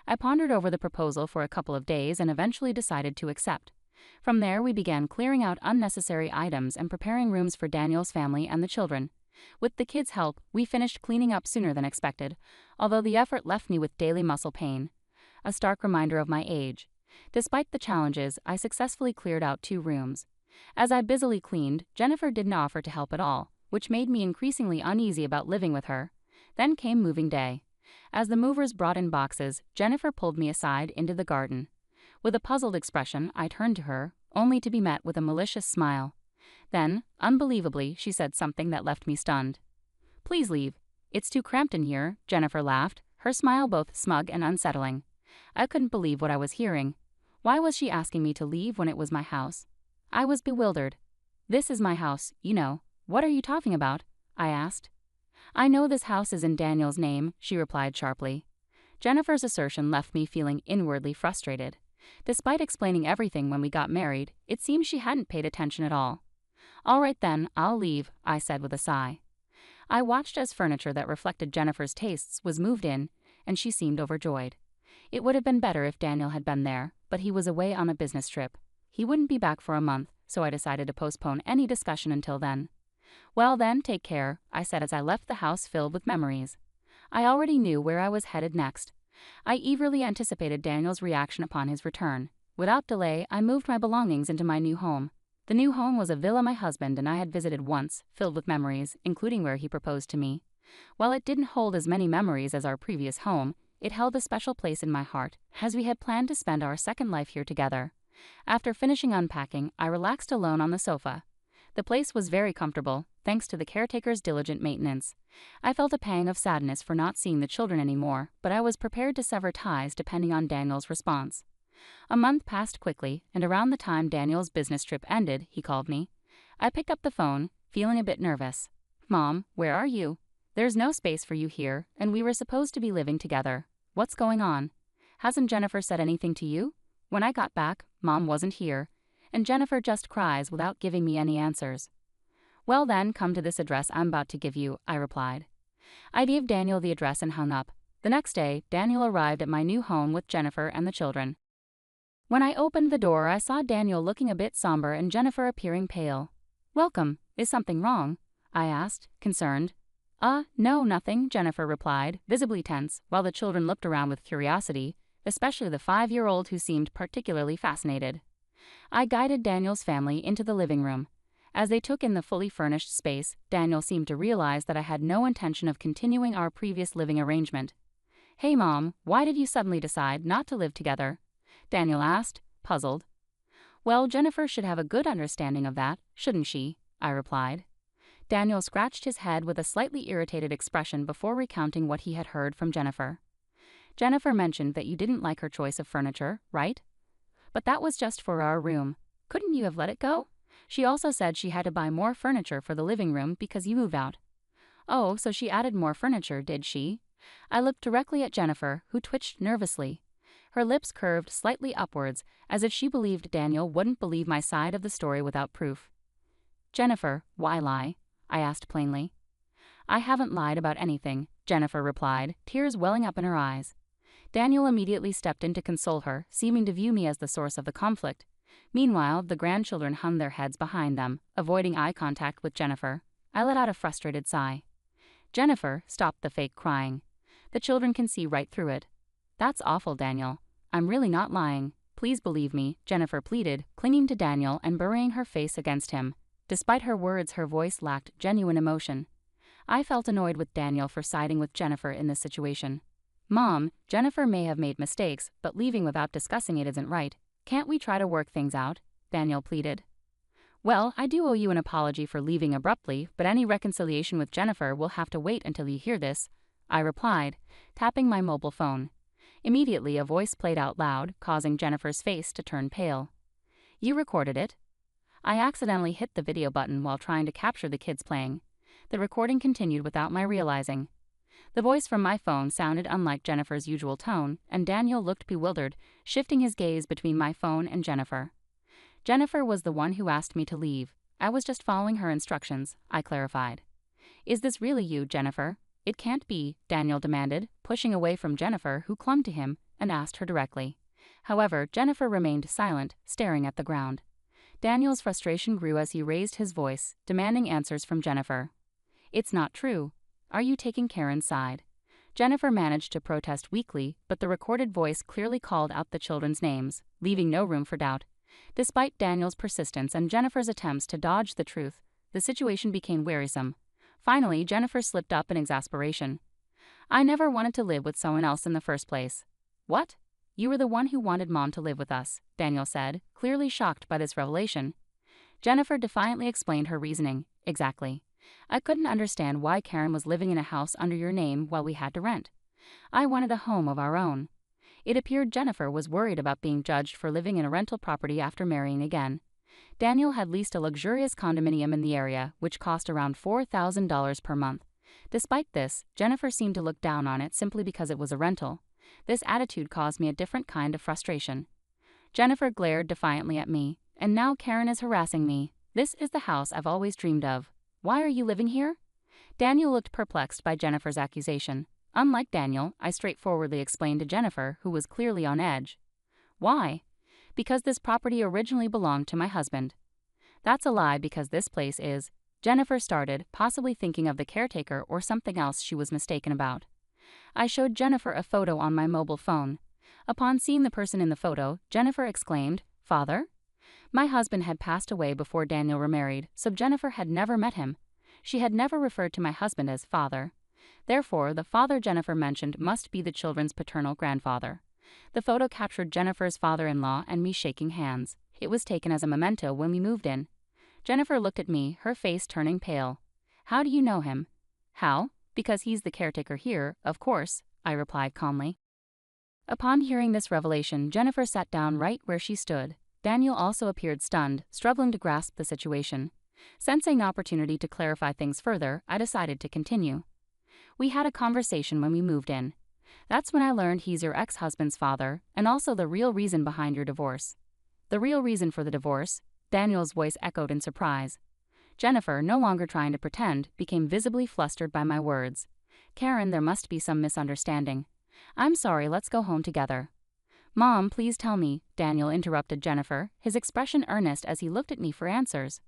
I pondered over the proposal for a couple of days and eventually decided to accept. From there, we began clearing out unnecessary items and preparing rooms for Daniel's family and the children. With the kids' help, we finished cleaning up sooner than expected, although the effort left me with daily muscle pain. A stark reminder of my age. Despite the challenges, I successfully cleared out 2 rooms. As I busily cleaned, Jennifer didn't offer to help at all, which made me increasingly uneasy about living with her. Then came moving day. As the movers brought in boxes, Jennifer pulled me aside into the garden. With a puzzled expression, I turned to her, only to be met with a malicious smile. Then, unbelievably, she said something that left me stunned. "Please leave. It's too cramped in here," Jennifer laughed, her smile both smug and unsettling. I couldn't believe what I was hearing. Why was she asking me to leave when it was my house? I was bewildered. "This is my house, you know. What are you talking about?" I asked. "I know this house is in Daniel's name," she replied sharply. Jennifer's assertion left me feeling inwardly frustrated. Despite explaining everything when we got married, it seemed she hadn't paid attention at all. "All right then, I'll leave," I said with a sigh. I watched as furniture that reflected Jennifer's tastes was moved in, and she seemed overjoyed. It would have been better if Daniel had been there, but he was away on a business trip. He wouldn't be back for a month, so I decided to postpone any discussion until then. "Well then, take care," I said as I left the house filled with memories. I already knew where I was headed next. I eagerly anticipated Daniel's reaction upon his return. Without delay, I moved my belongings into my new home. The new home was a villa my husband and I had visited once, filled with memories, including where he proposed to me. While it didn't hold as many memories as our previous home, it held a special place in my heart, as we had planned to spend our second life here together. After finishing unpacking, I relaxed alone on the sofa. The place was very comfortable, thanks to the caretaker's diligent maintenance. I felt a pang of sadness for not seeing the children anymore, but I was prepared to sever ties depending on Daniel's response. A month passed quickly, and around the time Daniel's business trip ended, he called me. I picked up the phone, feeling a bit nervous. "Mom, where are you? There's no space for you here, and we were supposed to be living together. What's going on? Hasn't Jennifer said anything to you?" When I got back, Mom wasn't here, and Jennifer just cries without giving me any answers. "Well then, come to this address I'm about to give you," I replied. I gave Daniel the address and hung up. The next day, Daniel arrived at my new home with Jennifer and the children. When I opened the door, I saw Daniel looking a bit somber and Jennifer appearing pale. "Welcome. Is something wrong?" I asked, concerned. No, nothing," Jennifer replied, visibly tense, while the children looked around with curiosity, especially the 5-year-old who seemed particularly fascinated. I guided Daniel's family into the living room. As they took in the fully furnished space, Daniel seemed to realize that I had no intention of continuing our previous living arrangement. "Hey Mom, why did you suddenly decide not to live together?" Daniel asked, puzzled. "Well, Jennifer should have a good understanding of that, shouldn't she?" I replied. Daniel scratched his head with a slightly irritated expression before recounting what he had heard from Jennifer. "Jennifer mentioned that you didn't like her choice of furniture, right? But that was just for our room. Couldn't you have let it go? She also said she had to buy more furniture for the living room because you moved out." "Oh, so she added more furniture, did she?" I looked directly at Jennifer, who twitched nervously. Her lips curved slightly upwards, as if she believed Daniel wouldn't believe my side of the story without proof. "Jennifer, why lie?" I asked plainly. "I haven't lied about anything," Jennifer replied, tears welling up in her eyes. Daniel immediately stepped in to console her, seeming to view me as the source of the conflict. Meanwhile, the grandchildren hung their heads behind them, avoiding eye contact with Jennifer. I let out a frustrated sigh. "Jennifer, stop the fake crying. The children can see right through it." "That's awful, Daniel. I'm really not lying. Please believe me," Jennifer pleaded, clinging to Daniel and burying her face against him. Despite her words, her voice lacked genuine emotion. I felt annoyed with Daniel for siding with Jennifer in this situation. "Mom, Jennifer may have made mistakes, but leaving without discussing it isn't right. Can't we try to work things out?" Daniel pleaded. "Well, I do owe you an apology for leaving abruptly, but any reconciliation with Jennifer will have to wait until you hear this," I replied, tapping my mobile phone. Immediately, a voice played out loud, causing Jennifer's face to turn pale. "You recorded it?" I accidentally hit the video button while trying to capture the kids playing. The recording continued without my realizing. The voice from my phone sounded unlike Jennifer's usual tone, and Daniel looked bewildered, shifting his gaze between my phone and Jennifer. "Jennifer was the one who asked me to leave. I was just following her instructions," I clarified. "Is this really you, Jennifer?" "It can't be," Daniel demanded, pushing away from Jennifer, who clung to him, and asked her directly. However, Jennifer remained silent, staring at the ground. Daniel's frustration grew as he raised his voice, demanding answers from Jennifer. "It's not true. Are you taking Karen's side?" Jennifer managed to protest weakly, but the recorded voice clearly called out the children's names, leaving no room for doubt. Despite Daniel's persistence and Jennifer's attempts to dodge the truth, the situation became wearisome. Finally, Jennifer slipped up in exasperation. "I never wanted to live with someone else in the first place." "What? You were the one who wanted Mom to live with us," Daniel said, clearly shocked by this revelation. Jennifer defiantly explained her reasoning. "Exactly. I couldn't understand why Karen was living in a house under your name while we had to rent. I wanted a home of our own." It appeared Jennifer was worried about being judged for living in a rental property after marrying again. Daniel had leased a luxurious condominium in the area, which cost around $4,000 per month. Despite this, Jennifer seemed to look down on it simply because it was a rental. This attitude caused me a different kind of frustration. Jennifer glared defiantly at me. "And now Karen is harassing me. This is the house I've always dreamed of. Why are you living here?" Daniel looked perplexed by Jennifer's accusation. Unlike Daniel, I straightforwardly explained to Jennifer, who was clearly on edge. "Why?" "Because this property originally belonged to my husband." "That's a lie because this place is," Jennifer started, possibly thinking of the caretaker or something else she was mistaken about. I showed Jennifer a photo on my mobile phone. Upon seeing the person in the photo, Jennifer exclaimed, "Father?" My husband had passed away before Daniel remarried, so Jennifer had never met him. She had never referred to my husband as father. Therefore, the father Jennifer mentioned must be the children's paternal grandfather. The photo captured Jennifer's father-in-law and me shaking hands. It was taken as a memento when we moved in. Jennifer looked at me, her face turning pale. How do you know him? How? Because he's the caretaker here, of course, I replied calmly. Upon hearing this revelation, Jennifer sat down right where she stood. Daniel also appeared stunned, struggling to grasp the situation. Sensing the opportunity to clarify things further, I decided to continue. We had a conversation when we moved in. That's when I learned he's your ex-husband's father, and also the real reason behind your divorce. The real reason for the divorce? Daniel's voice echoed in surprise. Jennifer, no longer trying to pretend, became visibly flustered by my words. Karen, there must be some misunderstanding. I'm sorry, let's go home together. Mom, please tell me, Daniel interrupted Jennifer, his expression earnest as he looked at me for answers.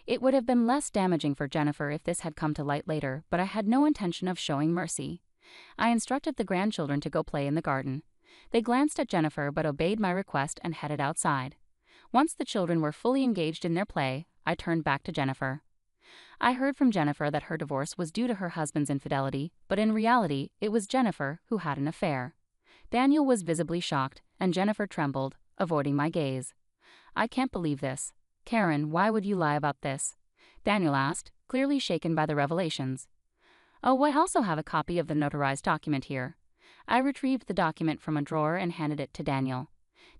It would have been less damaging for Jennifer if this had come to light later, but I had no intention of showing mercy. I instructed the grandchildren to go play in the garden. They glanced at Jennifer but obeyed my request and headed outside. Once the children were fully engaged in their play, I turned back to Jennifer. I heard from Jennifer that her divorce was due to her husband's infidelity, but in reality, it was Jennifer who had an affair. Daniel was visibly shocked, and Jennifer trembled, avoiding my gaze. I can't believe this. Karen, why would you lie about this? Daniel asked, clearly shaken by the revelations. Oh, I also have a copy of the notarized document here. I retrieved the document from a drawer and handed it to Daniel.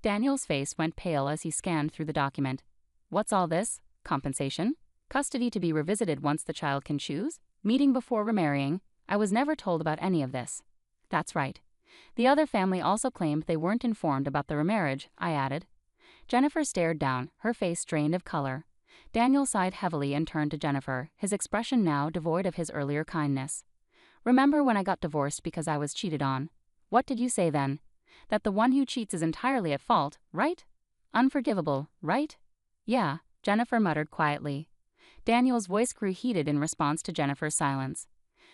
Daniel's face went pale as he scanned through the document. What's all this? Compensation? Custody to be revisited once the child can choose? Meeting before remarrying? I was never told about any of this. That's right. The other family also claimed they weren't informed about the remarriage, I added. Jennifer stared down, her face drained of color. Daniel sighed heavily and turned to Jennifer, his expression now devoid of his earlier kindness. Remember when I got divorced because I was cheated on? What did you say then? That the one who cheats is entirely at fault, right? Unforgivable, right? Yeah, Jennifer muttered quietly. Daniel's voice grew heated in response to Jennifer's silence.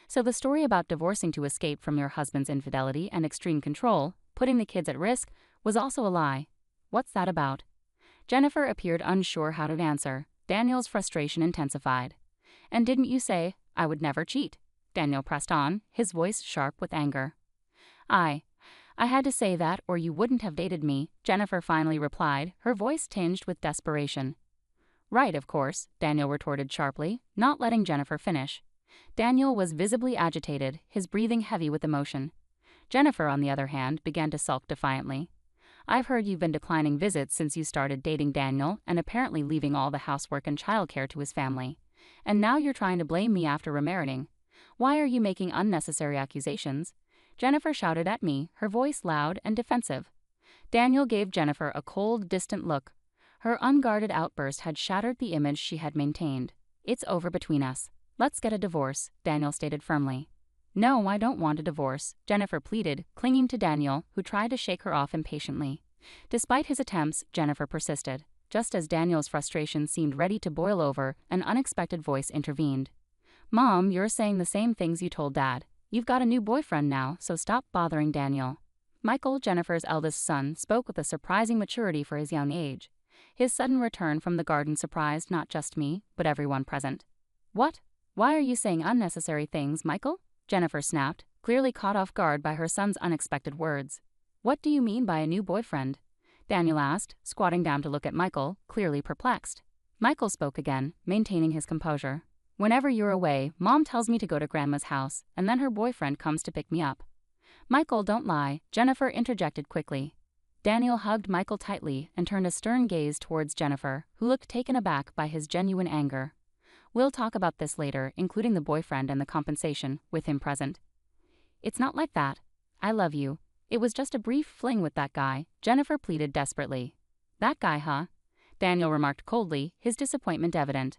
So the story about divorcing to escape from your husband's infidelity and extreme control, putting the kids at risk, was also a lie. What's that about? Jennifer appeared unsure how to answer. Daniel's frustration intensified. And didn't you say, I would never cheat? Daniel pressed on, his voice sharp with anger. I had to say that or you wouldn't have dated me, Jennifer finally replied, her voice tinged with desperation. Right, of course, Daniel retorted sharply, not letting Jennifer finish. Daniel was visibly agitated, his breathing heavy with emotion. Jennifer, on the other hand, began to sulk defiantly. I've heard you've been declining visits since you started dating Daniel and apparently leaving all the housework and childcare to his family. And now you're trying to blame me after remarrying. Why are you making unnecessary accusations? Jennifer shouted at me, her voice loud and defensive. Daniel gave Jennifer a cold, distant look. Her unguarded outburst had shattered the image she had maintained. It's over between us. Let's get a divorce, Daniel stated firmly. No, I don't want a divorce, Jennifer pleaded, clinging to Daniel, who tried to shake her off impatiently. Despite his attempts, Jennifer persisted. Just as Daniel's frustration seemed ready to boil over, an unexpected voice intervened. Mom, you're saying the same things you told Dad. You've got a new boyfriend now, so stop bothering Daniel. Michael, Jennifer's eldest son, spoke with a surprising maturity for his young age. His sudden return from the garden surprised not just me, but everyone present. What? Why are you saying unnecessary things, Michael? Jennifer snapped, clearly caught off guard by her son's unexpected words. What do you mean by a new boyfriend? Daniel asked, squatting down to look at Michael, clearly perplexed. Michael spoke again, maintaining his composure. Whenever you're away, Mom tells me to go to Grandma's house, and then her boyfriend comes to pick me up. Michael, don't lie, Jennifer interjected quickly. Daniel hugged Michael tightly and turned a stern gaze towards Jennifer, who looked taken aback by his genuine anger. We'll talk about this later, including the boyfriend and the compensation, with him present. It's not like that. I love you. It was just a brief fling with that guy, Jennifer pleaded desperately. That guy, huh? Daniel remarked coldly, his disappointment evident.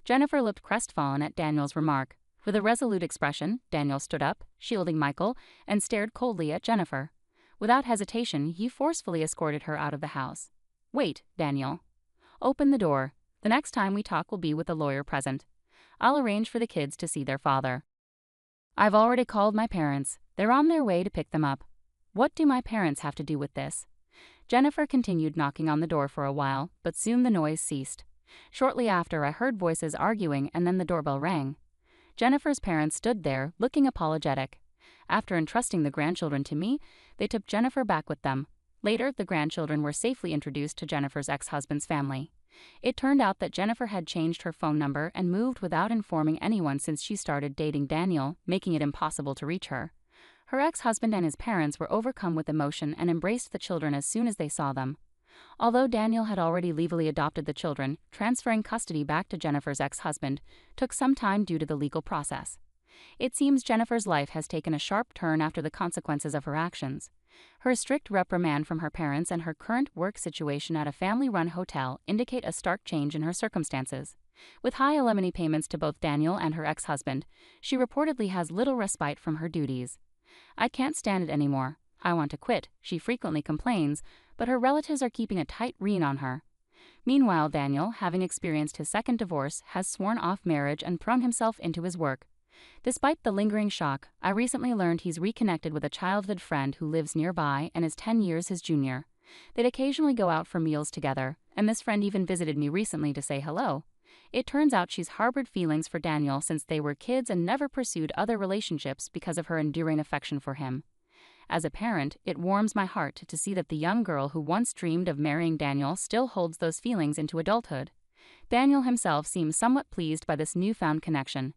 Jennifer looked crestfallen at Daniel's remark. With a resolute expression, Daniel stood up, shielding Michael, and stared coldly at Jennifer. Without hesitation, he forcefully escorted her out of the house. Wait, Daniel. Open the door. The next time we talk will be with a lawyer present. I'll arrange for the kids to see their father. I've already called my parents. They're on their way to pick them up. What do my parents have to do with this? Jennifer continued knocking on the door for a while, but soon the noise ceased. Shortly after, I heard voices arguing and then the doorbell rang. Jennifer's parents stood there, looking apologetic. After entrusting the grandchildren to me, they took Jennifer back with them. Later, the grandchildren were safely introduced to Jennifer's ex-husband's family. It turned out that Jennifer had changed her phone number and moved without informing anyone since she started dating Daniel, making it impossible to reach her. Her ex-husband and his parents were overcome with emotion and embraced the children as soon as they saw them. Although Daniel had already legally adopted the children, transferring custody back to Jennifer's ex-husband took some time due to the legal process. It seems Jennifer's life has taken a sharp turn after the consequences of her actions. Her strict reprimand from her parents and her current work situation at a family-run hotel indicate a stark change in her circumstances. With high alimony payments to both Daniel and her ex-husband, she reportedly has little respite from her duties. "I can't stand it anymore. I want to quit," she frequently complains, but her relatives are keeping a tight rein on her. Meanwhile, Daniel, having experienced his second divorce, has sworn off marriage and thrown himself into his work. Despite the lingering shock, I recently learned he's reconnected with a childhood friend who lives nearby and is 10 years his junior. They'd occasionally go out for meals together, and this friend even visited me recently to say hello. It turns out she's harbored feelings for Daniel since they were kids and never pursued other relationships because of her enduring affection for him. As a parent, it warms my heart to see that the young girl who once dreamed of marrying Daniel still holds those feelings into adulthood. Daniel himself seems somewhat pleased by this newfound connection.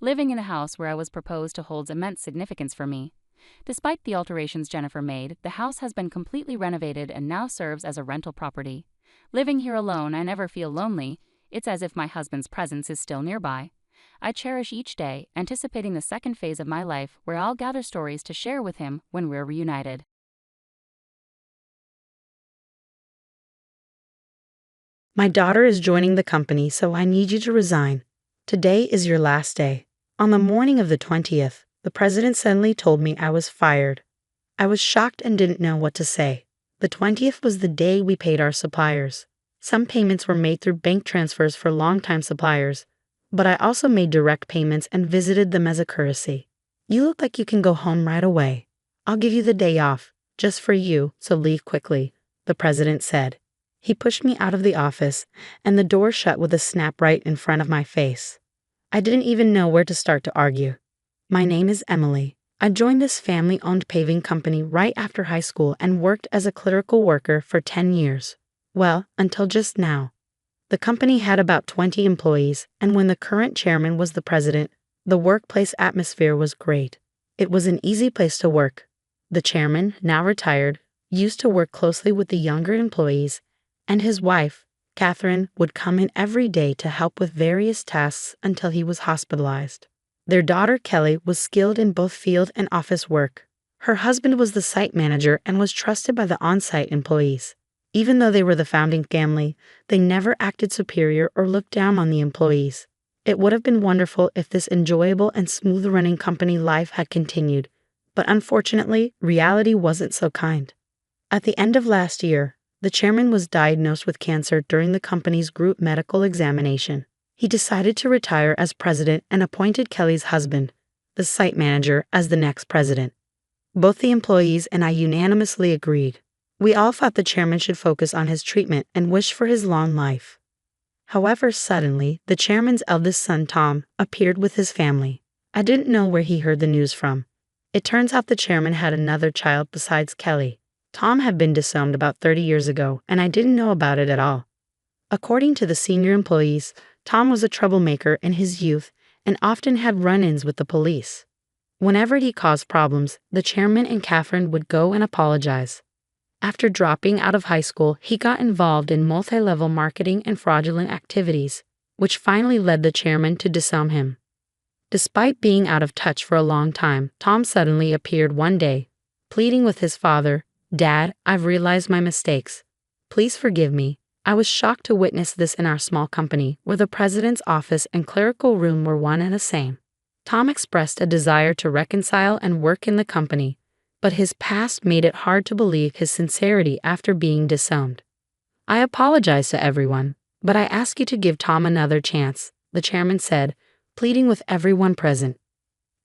"Living in a house where I was proposed to holds immense significance for me. Despite the alterations Jennifer made, the house has been completely renovated and now serves as a rental property. Living here alone, I never feel lonely. It's as if my husband's presence is still nearby. I cherish each day, anticipating the second phase of my life where I'll gather stories to share with him when we're reunited." My daughter is joining the company, so I need you to resign. Today is your last day. On the morning of the 20th, the president suddenly told me I was fired. I was shocked and didn't know what to say. The 20th was the day we paid our suppliers. Some payments were made through bank transfers for longtime suppliers, but I also made direct payments and visited them as a courtesy. "You look like you can go home right away. I'll give you the day off, just for you, so leave quickly," the president said. He pushed me out of the office, and the door shut with a snap right in front of my face. I didn't even know where to start to argue. My name is Emily. I joined this family-owned paving company right after high school and worked as a clerical worker for 10 years. Well, until just now. The company had about 20 employees, and when the current chairman was the president, the workplace atmosphere was great. It was an easy place to work. The chairman, now retired, used to work closely with the younger employees, and his wife, Catherine, would come in every day to help with various tasks until he was hospitalized. Their daughter, Kelly, was skilled in both field and office work. Her husband was the site manager and was trusted by the on-site employees. Even though they were the founding family, they never acted superior or looked down on the employees. It would have been wonderful if this enjoyable and smooth-running company life had continued, but unfortunately, reality wasn't so kind. At the end of last year, the chairman was diagnosed with cancer during the company's group medical examination. He decided to retire as president and appointed Kelly's husband, the site manager, as the next president. Both the employees and I unanimously agreed. We all thought the chairman should focus on his treatment and wish for his long life. However, suddenly, the chairman's eldest son, Tom, appeared with his family. I didn't know where he heard the news from. It turns out the chairman had another child besides Kelly. Tom had been disowned about 30 years ago, and I didn't know about it at all. According to the senior employees, Tom was a troublemaker in his youth and often had run-ins with the police. Whenever he caused problems, the chairman and Catherine would go and apologize. After dropping out of high school, he got involved in multi-level marketing and fraudulent activities, which finally led the chairman to disown him. Despite being out of touch for a long time, Tom suddenly appeared one day, pleading with his father, "Dad, I've realized my mistakes. Please forgive me." I was shocked to witness this in our small company, where the president's office and clerical room were one and the same. Tom expressed a desire to reconcile and work in the company, but his past made it hard to believe his sincerity after being disowned. "I apologize to everyone, but I ask you to give Tom another chance," the chairman said, pleading with everyone present.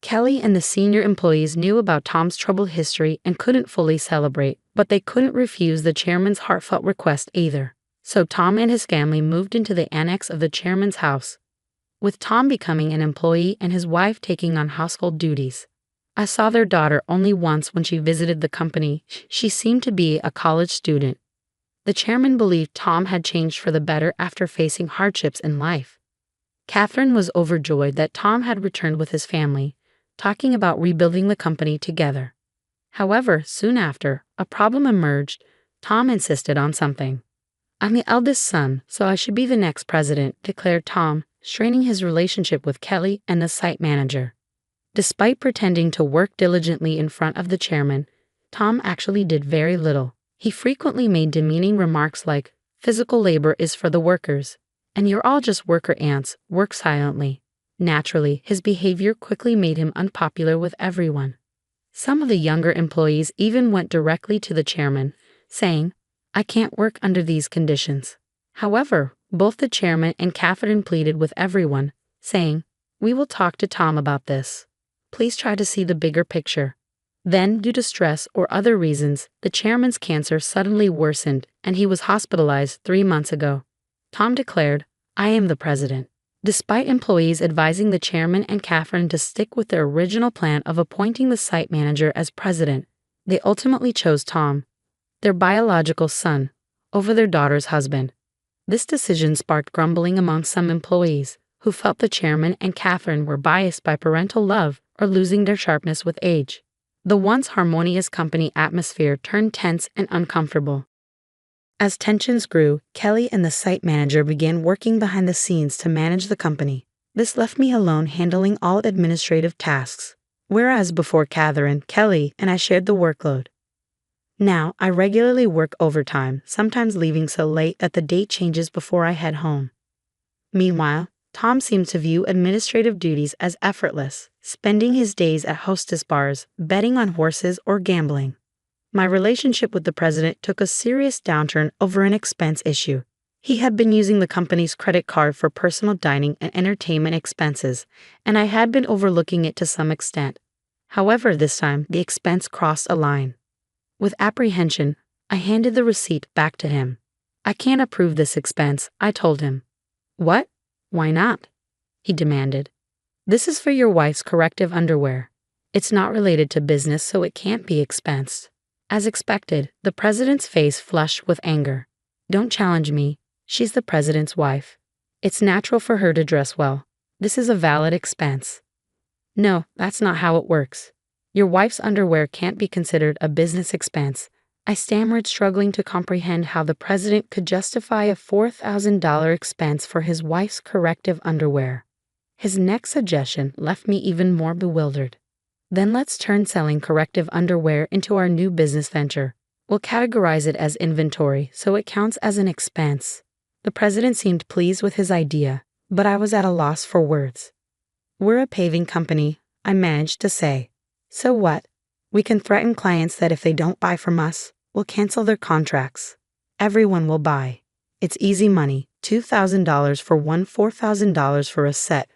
Kelly and the senior employees knew about Tom's troubled history and couldn't fully celebrate, but they couldn't refuse the chairman's heartfelt request either. So Tom and his family moved into the annex of the chairman's house, with Tom becoming an employee and his wife taking on household duties. I saw their daughter only once when she visited the company. She seemed to be a college student. The chairman believed Tom had changed for the better after facing hardships in life. Catherine was overjoyed that Tom had returned with his family, talking about rebuilding the company together. However, soon after, a problem emerged. Tom insisted on something. "I'm the eldest son, so I should be the next president," declared Tom, straining his relationship with Kelly and the site manager. Despite pretending to work diligently in front of the chairman, Tom actually did very little. He frequently made demeaning remarks like, "Physical labor is for the workers, and you're all just worker ants, work silently." Naturally, his behavior quickly made him unpopular with everyone. Some of the younger employees even went directly to the chairman, saying, "I can't work under these conditions." However, both the chairman and Catherine pleaded with everyone, saying, "We will talk to Tom about this. Please try to see the bigger picture." Then, due to stress or other reasons, the chairman's cancer suddenly worsened and he was hospitalized 3 months ago. Tom declared, "I am the president." Despite employees advising the chairman and Catherine to stick with their original plan of appointing the site manager as president, they ultimately chose Tom, their biological son, over their daughter's husband. This decision sparked grumbling among some employees, who felt the chairman and Catherine were biased by parental love or losing their sharpness with age. The once harmonious company atmosphere turned tense and uncomfortable. As tensions grew, Kelly and the site manager began working behind the scenes to manage the company. This left me alone handling all administrative tasks, whereas before Catherine, Kelly, and I shared the workload. Now, I regularly work overtime, sometimes leaving so late that the date changes before I head home. Meanwhile, Tom seemed to view administrative duties as effortless, spending his days at hostess bars, betting on horses, or gambling. My relationship with the president took a serious downturn over an expense issue. He had been using the company's credit card for personal dining and entertainment expenses, and I had been overlooking it to some extent. However, this time, the expense crossed a line. With apprehension, I handed the receipt back to him. "I can't approve this expense," I told him. "What? Why not?" he demanded. "This is for your wife's corrective underwear. It's not related to business, so it can't be expensed." As expected, the president's face flushed with anger. "Don't challenge me. She's the president's wife. It's natural for her to dress well. This is a valid expense." "No, that's not how it works. Your wife's underwear can't be considered a business expense." I stammered, struggling to comprehend how the president could justify a $4,000 expense for his wife's corrective underwear. His next suggestion left me even more bewildered. "Then let's turn selling corrective underwear into our new business venture. We'll categorize it as inventory so it counts as an expense." The president seemed pleased with his idea, but I was at a loss for words. "We're a paving company," I managed to say. "So what? We can threaten clients that if they don't buy from us, we'll cancel their contracts. Everyone will buy. It's easy money, $2,000 for one, $4,000 for a set."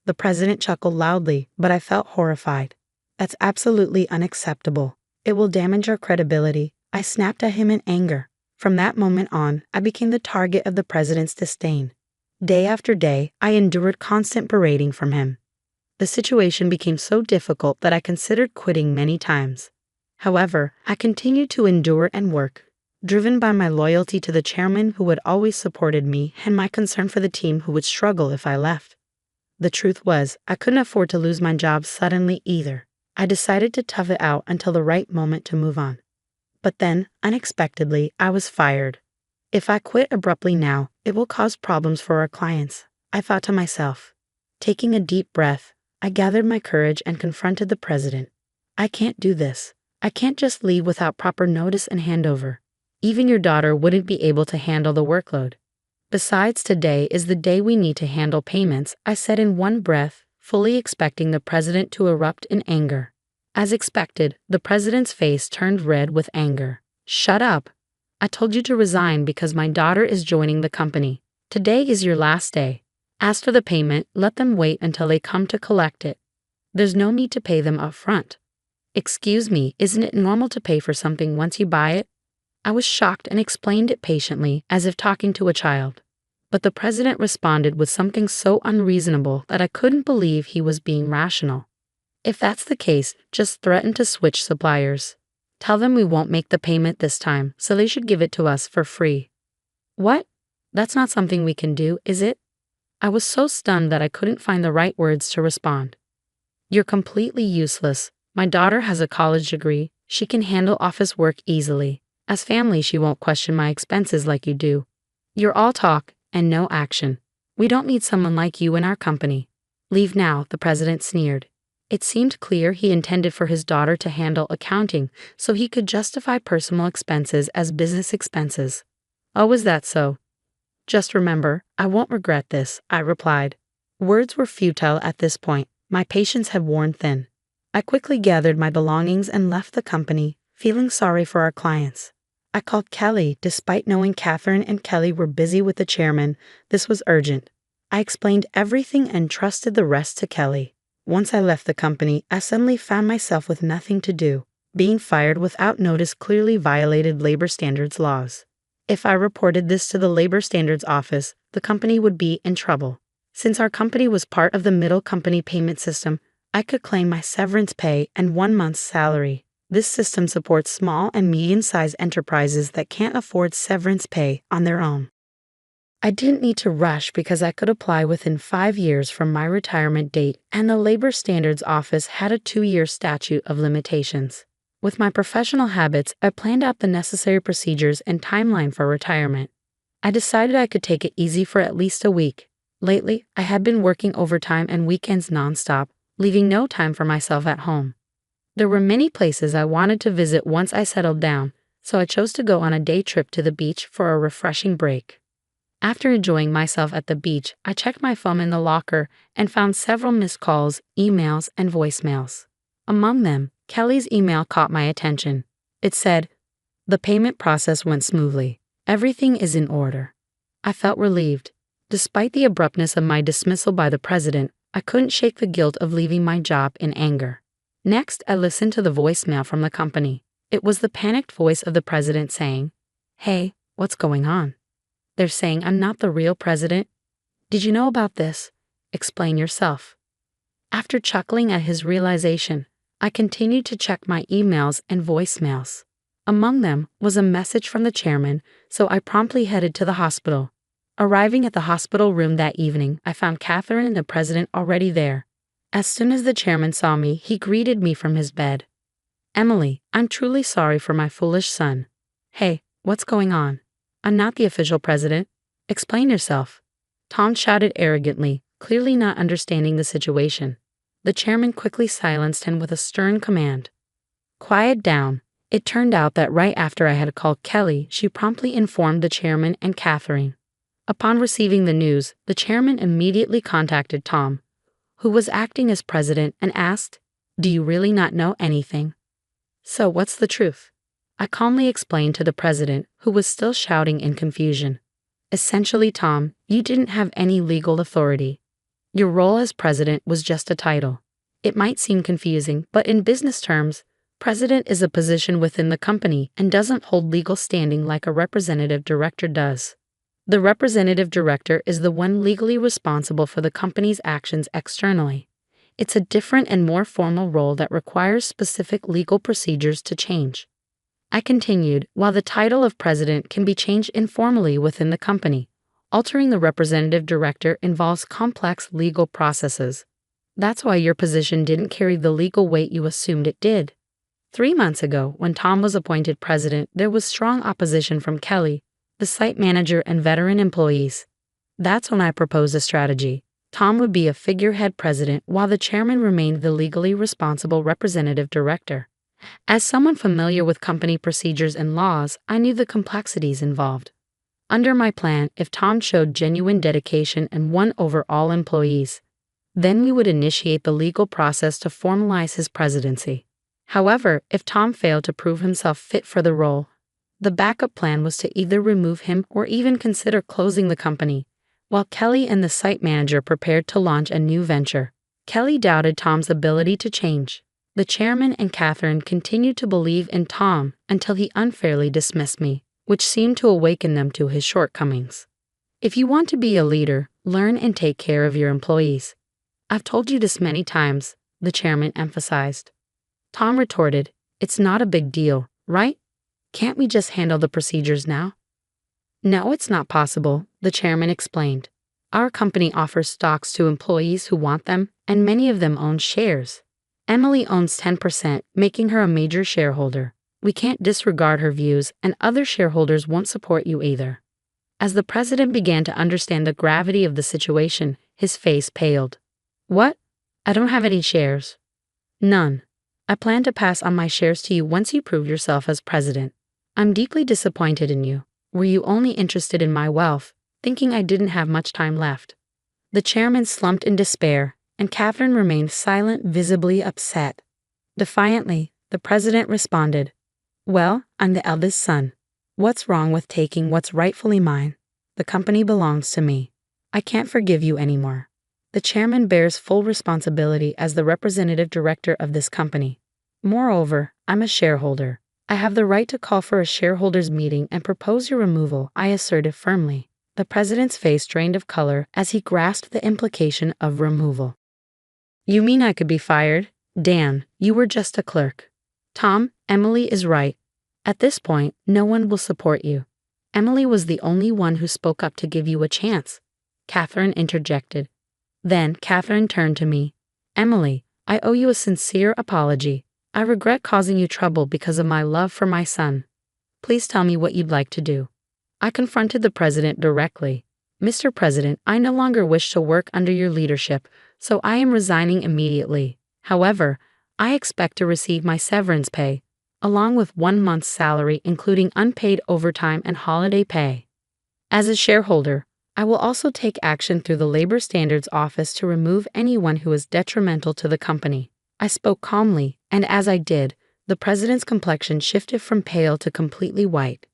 The president chuckled loudly, but I felt horrified. "That's absolutely unacceptable. It will damage our credibility." I snapped at him in anger. From that moment on, I became the target of the president's disdain. Day after day, I endured constant berating from him. The situation became so difficult that I considered quitting many times. However, I continued to endure and work, driven by my loyalty to the chairman who had always supported me and my concern for the team who would struggle if I left. The truth was, I couldn't afford to lose my job suddenly either. I decided to tough it out until the right moment to move on. But then, unexpectedly, I was fired. If I quit abruptly now, it will cause problems for our clients, I thought to myself. Taking a deep breath, I gathered my courage and confronted the president. "I can't do this. I can't just leave without proper notice and handover. Even your daughter wouldn't be able to handle the workload. Besides, today is the day we need to handle payments," I said in one breath, fully expecting the president to erupt in anger. As expected, the president's face turned red with anger. "Shut up. I told you to resign because my daughter is joining the company. Today is your last day. As for the payment, let them wait until they come to collect it. There's no need to pay them up front." "Excuse me, isn't it normal to pay for something once you buy it?" I was shocked and explained it patiently, as if talking to a child. But the president responded with something so unreasonable that I couldn't believe he was being rational. "If that's the case, just threaten to switch suppliers. Tell them we won't make the payment this time, so they should give it to us for free. What? That's not something we can do, is it? I was so stunned that I couldn't find the right words to respond. You're completely useless. My daughter has a college degree. She can handle office work easily. As family, she won't question my expenses like you do. You're all talk and no action. We don't need someone like you in our company. Leave now, the president sneered. It seemed clear he intended for his daughter to handle accounting so he could justify personal expenses as business expenses. Oh, is that so? Just remember, I won't regret this, I replied. Words were futile at this point. My patience had worn thin. I quickly gathered my belongings and left the company, feeling sorry for our clients. I called Kelly, despite knowing Catherine and Kelly were busy with the chairman. This was urgent. I explained everything and trusted the rest to Kelly. Once I left the company, I suddenly found myself with nothing to do. Being fired without notice clearly violated labor standards laws. If I reported this to the labor standards office, the company would be in trouble. Since our company was part of the middle company payment system, I could claim my severance pay and 1 month's salary. This system supports small and medium-sized enterprises that can't afford severance pay on their own. I didn't need to rush because I could apply within 5 years from my retirement date, and the Labor Standards Office had a 2-year statute of limitations. With my professional habits, I planned out the necessary procedures and timeline for retirement. I decided I could take it easy for at least a week. Lately, I had been working overtime and weekends nonstop, leaving no time for myself at home. There were many places I wanted to visit once I settled down, so I chose to go on a day trip to the beach for a refreshing break. After enjoying myself at the beach, I checked my phone in the locker and found several missed calls, emails, and voicemails. Among them, Kelly's email caught my attention. It said, "The payment process went smoothly. Everything is in order." I felt relieved. Despite the abruptness of my dismissal by the president, I couldn't shake the guilt of leaving my job in anger. Next, I listened to the voicemail from the company. It was the panicked voice of the president saying, "Hey, what's going on? They're saying I'm not the real president. Did you know about this? Explain yourself." After chuckling at his realization, I continued to check my emails and voicemails. Among them was a message from the chairman, so I promptly headed to the hospital. Arriving at the hospital room that evening, I found Catherine and the president already there. As soon as the chairman saw me, he greeted me from his bed. "Emily, I'm truly sorry for my foolish son." "Hey, what's going on? I'm not the official president. Explain yourself." Tom shouted arrogantly, clearly not understanding the situation. The chairman quickly silenced him with a stern command. "Quiet down." It turned out that right after I had called Kelly, she promptly informed the chairman and Catherine. Upon receiving the news, the chairman immediately contacted Tom, who was acting as president, and asked, "Do you really not know anything? So what's the truth?" I calmly explained to the president, who was still shouting in confusion. "Essentially, Tom, you didn't have any legal authority. Your role as president was just a title. It might seem confusing, but in business terms, president is a position within the company and doesn't hold legal standing like a representative director does. The representative director is the one legally responsible for the company's actions externally. It's a different and more formal role that requires specific legal procedures to change." I continued, "While the title of president can be changed informally within the company, altering the representative director involves complex legal processes. That's why your position didn't carry the legal weight you assumed it did." 3 months ago, when Tom was appointed president, there was strong opposition from Kelly, the site manager, and veteran employees. That's when I proposed a strategy. Tom would be a figurehead president while the chairman remained the legally responsible representative director. As someone familiar with company procedures and laws, I knew the complexities involved. Under my plan, if Tom showed genuine dedication and won over all employees, then we would initiate the legal process to formalize his presidency. However, if Tom failed to prove himself fit for the role, the backup plan was to either remove him or even consider closing the company, while Kelly and the site manager prepared to launch a new venture. Kelly doubted Tom's ability to change. The chairman and Catherine continued to believe in Tom until he unfairly dismissed me, which seemed to awaken them to his shortcomings. If you want to be a leader, learn and take care of your employees. I've told you this many times, the chairman emphasized. Tom retorted, "It's not a big deal. right? Can't we just handle the procedures now? No, it's not possible, the chairman explained. Our company offers stocks to employees who want them, and many of them own shares. Emily owns 10%, making her a major shareholder. We can't disregard her views, and other shareholders won't support you either. As the president began to understand the gravity of the situation, his face paled. What? I don't have any shares. None. I plan to pass on my shares to you once you prove yourself as president. I'm deeply disappointed in you. Were you only interested in my wealth, thinking I didn't have much time left? The chairman slumped in despair, and Catherine remained silent, visibly upset. Defiantly, the president responded, Well, I'm the eldest son. What's wrong with taking what's rightfully mine? The company belongs to me. I can't forgive you anymore. The chairman bears full responsibility as the representative director of this company. Moreover, I'm a shareholder. I have the right to call for a shareholders' meeting and propose your removal, I asserted firmly. The president's face drained of color as he grasped the implication of removal. You mean I could be fired? Dan, you were just a clerk. Tom, Emily is right. At this point, no one will support you. Emily was the only one who spoke up to give you a chance. Catherine interjected. Then Catherine turned to me. Emily, I owe you a sincere apology. I regret causing you trouble because of my love for my son. Please tell me what you'd like to do. I confronted the president directly. Mr. President, I no longer wish to work under your leadership, so I am resigning immediately. However, I expect to receive my severance pay, along with 1 month's salary including unpaid overtime and holiday pay. As a shareholder, I will also take action through the Labor Standards Office to remove anyone who is detrimental to the company. I spoke calmly, and as I did, the president's complexion shifted from pale to completely white.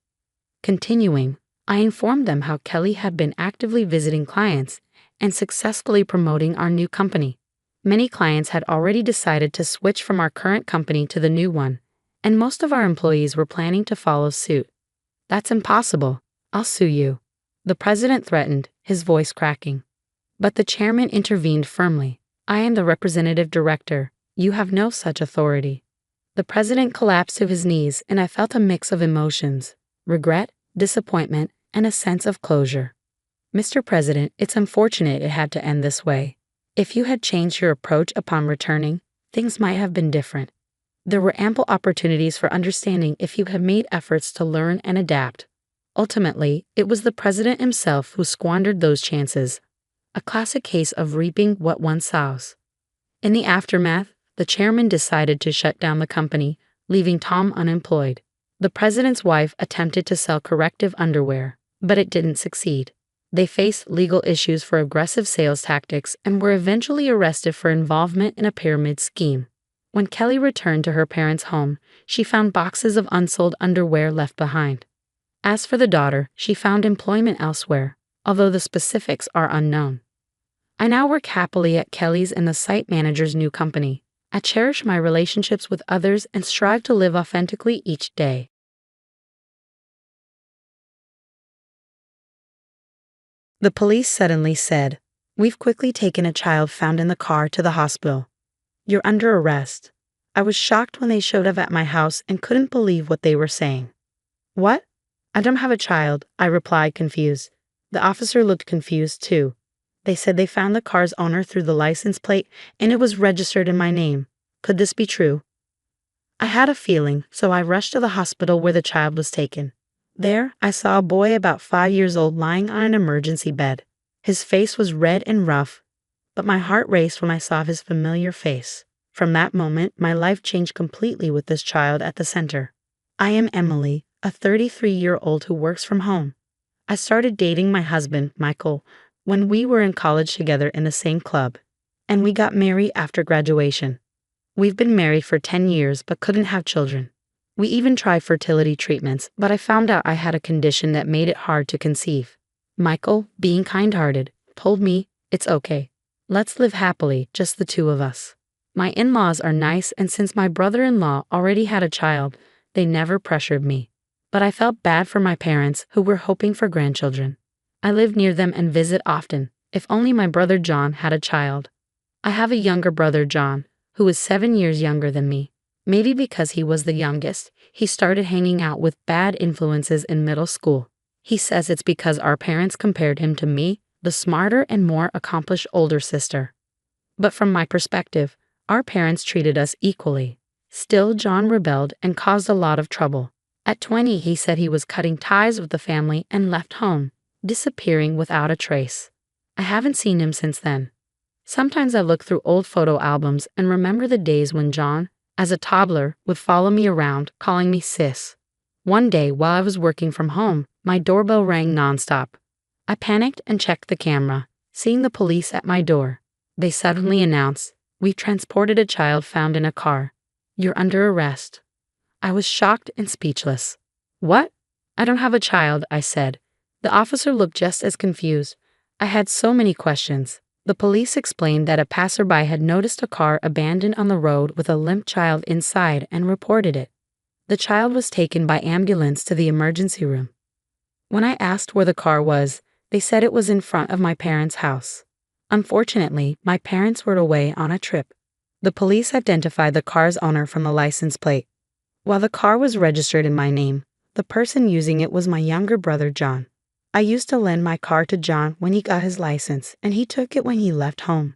Continuing, I informed them how Kelly had been actively visiting clients and successfully promoting our new company. Many clients had already decided to switch from our current company to the new one, and most of our employees were planning to follow suit. That's impossible. I'll sue you. The president threatened, his voice cracking. But the chairman intervened firmly. I am the representative director. You have no such authority. The president collapsed to his knees, and I felt a mix of emotions: regret, disappointment, and a sense of closure. Mr. President, it's unfortunate it had to end this way. If you had changed your approach upon returning, things might have been different. There were ample opportunities for understanding if you had made efforts to learn and adapt. Ultimately, it was the president himself who squandered those chances. A classic case of reaping what one sows. In the aftermath, the chairman decided to shut down the company, leaving Tom unemployed. The president's wife attempted to sell corrective underwear, but it didn't succeed. They faced legal issues for aggressive sales tactics and were eventually arrested for involvement in a pyramid scheme. When Kelly returned to her parents' home, she found boxes of unsold underwear left behind. As for the daughter, she found employment elsewhere, although the specifics are unknown. I now work happily at Kelly's and the site manager's new company. I cherish my relationships with others and strive to live authentically each day. The police suddenly said, We've quickly taken a child found in the car to the hospital. You're under arrest. I was shocked when they showed up at my house and couldn't believe what they were saying. What? I don't have a child, I replied, confused. The officer looked confused too. They said they found the car's owner through the license plate and it was registered in my name. Could this be true? I had a feeling, so I rushed to the hospital where the child was taken. There, I saw a boy about 5 years old lying on an emergency bed. His face was red and rough, but my heart raced when I saw his familiar face. From that moment, my life changed completely with this child at the center. I am Emily, a 33-year-old who works from home. I started dating my husband, Michael, when we were in college together in the same club, and we got married after graduation. We've been married for 10 years but couldn't have children. We even tried fertility treatments, but I found out I had a condition that made it hard to conceive. Michael, being kind-hearted, told me, It's okay. Let's live happily, just the two of us. My in-laws are nice, and since my brother-in-law already had a child, they never pressured me. But I felt bad for my parents, who were hoping for grandchildren. I live near them and visit often. If only my brother John had a child. I have a younger brother, John, who is 7 years younger than me. Maybe because he was the youngest, he started hanging out with bad influences in middle school. He says it's because our parents compared him to me, the smarter and more accomplished older sister. But from my perspective, our parents treated us equally. Still, John rebelled and caused a lot of trouble. At 20, he said he was cutting ties with the family and left home, disappearing without a trace. I haven't seen him since then. Sometimes I look through old photo albums and remember the days when John, as a toddler, would follow me around, calling me sis. One day, while I was working from home, my doorbell rang nonstop. I panicked and checked the camera, seeing the police at my door. They suddenly announced, "We transported a child found in a car. You're under arrest." I was shocked and speechless. "What? I don't have a child," I said. The officer looked just as confused. I had so many questions. The police explained that a passerby had noticed a car abandoned on the road with a limp child inside and reported it. The child was taken by ambulance to the emergency room. When I asked where the car was, they said it was in front of my parents' house. Unfortunately, my parents were away on a trip. The police identified the car's owner from the license plate. While the car was registered in my name, the person using it was my younger brother, John. I used to lend my car to John when he got his license, and he took it when he left home.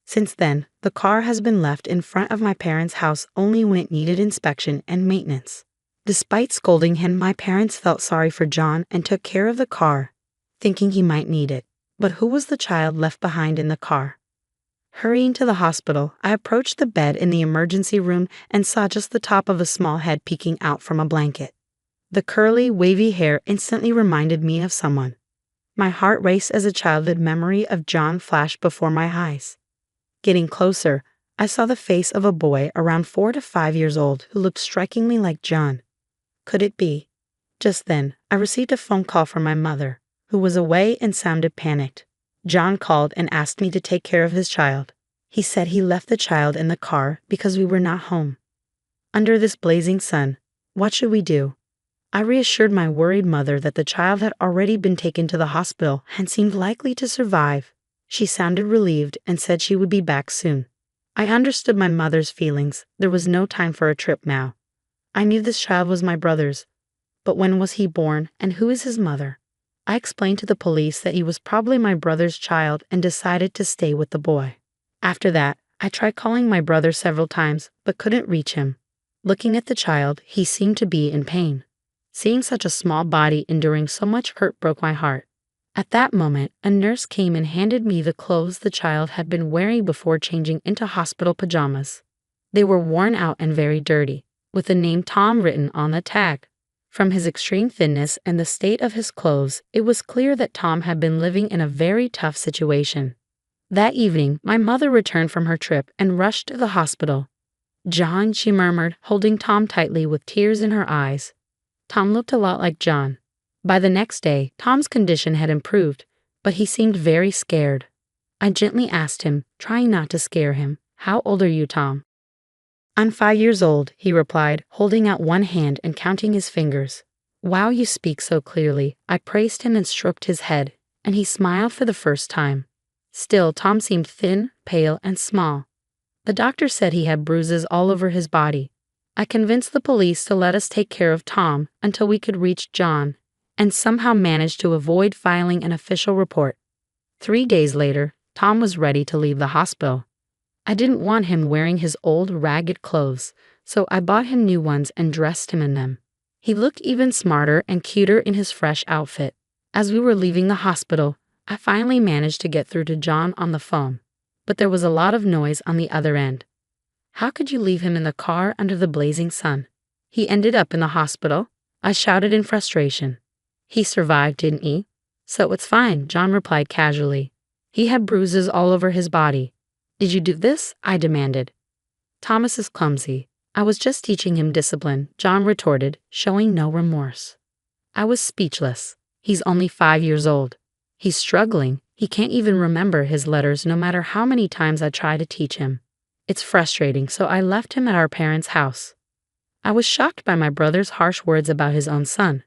Since then, the car has been left in front of my parents' house only when it needed inspection and maintenance. Despite scolding him, my parents felt sorry for John and took care of the car, thinking he might need it. But who was the child left behind in the car? Hurrying to the hospital, I approached the bed in the emergency room and saw just the top of a small head peeking out from a blanket. The curly, wavy hair instantly reminded me of someone. My heart raced as a childhood memory of John flashed before my eyes. Getting closer, I saw the face of a boy around 4 to 5 years old who looked strikingly like John. Could it be? Just then, I received a phone call from my mother, who was away and sounded panicked. John called and asked me to take care of his child. He said he left the child in the car because we were not home. Under this blazing sun, what should we do? I reassured my worried mother that the child had already been taken to the hospital and seemed likely to survive. She sounded relieved and said she would be back soon. I understood my mother's feelings. There was no time for a trip now. I knew this child was my brother's. But when was he born, and who is his mother? I explained to the police that he was probably my brother's child and decided to stay with the boy. After that, I tried calling my brother several times, but couldn't reach him. Looking at the child, he seemed to be in pain. Seeing such a small body enduring so much hurt broke my heart. At that moment, a nurse came and handed me the clothes the child had been wearing before changing into hospital pajamas. They were worn out and very dirty, with the name Tom written on the tag. From his extreme thinness and the state of his clothes, it was clear that Tom had been living in a very tough situation. That evening, my mother returned from her trip and rushed to the hospital. "John," she murmured, holding Tom tightly with tears in her eyes. Tom looked a lot like John. By the next day, Tom's condition had improved, but he seemed very scared. I gently asked him, trying not to scare him, "How old are you, Tom?" "I'm 5 years old," he replied, holding out one hand and counting his fingers. "Wow, you speak so clearly." I praised him and stroked his head, and he smiled for the first time. Still, Tom seemed thin, pale, and small. The doctor said he had bruises all over his body. I convinced the police to let us take care of Tom until we could reach John, and somehow managed to avoid filing an official report. 3 days later, Tom was ready to leave the hospital. I didn't want him wearing his old, ragged clothes, so I bought him new ones and dressed him in them. He looked even smarter and cuter in his fresh outfit. As we were leaving the hospital, I finally managed to get through to John on the phone, but there was a lot of noise on the other end. "How could you leave him in the car under the blazing sun?" "He ended up in the hospital," I shouted in frustration. "He survived, didn't he?" "So it's fine," John replied casually. "He had bruises all over his body." "Did you do this?" I demanded. "Thomas is clumsy. I was just teaching him discipline," John retorted, showing no remorse. I was speechless. He's only 5 years old. He's struggling. He can't even remember his letters no matter how many times I try to teach him. It's frustrating, so I left him at our parents' house. I was shocked by my brother's harsh words about his own son.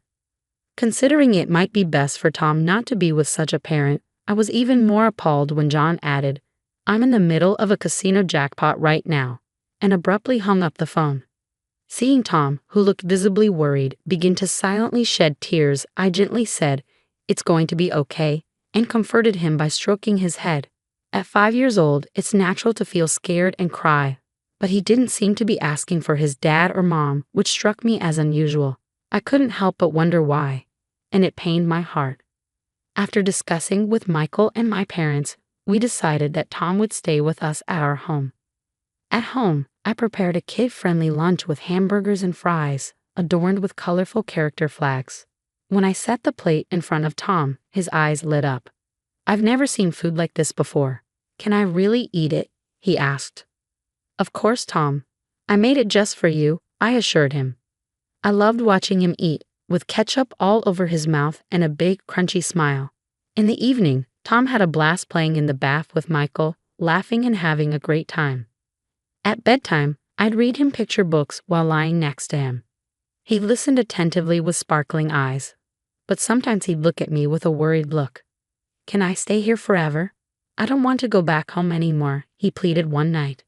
Considering it might be best for Tom not to be with such a parent, I was even more appalled when John added, "I'm in the middle of a casino jackpot right now," and abruptly hung up the phone. Seeing Tom, who looked visibly worried, begin to silently shed tears, I gently said, "It's going to be okay," and comforted him by stroking his head. At 5 years old, it's natural to feel scared and cry. But he didn't seem to be asking for his dad or mom, which struck me as unusual. I couldn't help but wonder why, and it pained my heart. After discussing with Michael and my parents, we decided that Tom would stay with us at our home. At home, I prepared a kid-friendly lunch with hamburgers and fries, adorned with colorful character flags. When I set the plate in front of Tom, his eyes lit up. "I've never seen food like this before. Can I really eat it?" he asked. "Of course, Tom. I made it just for you," I assured him. I loved watching him eat, with ketchup all over his mouth and a big, crunchy smile. In the evening, Tom had a blast playing in the bath with Michael, laughing and having a great time. At bedtime, I'd read him picture books while lying next to him. He listened attentively with sparkling eyes, but sometimes he'd look at me with a worried look. "Can I stay here forever? I don't want to go back home anymore," he pleaded one night.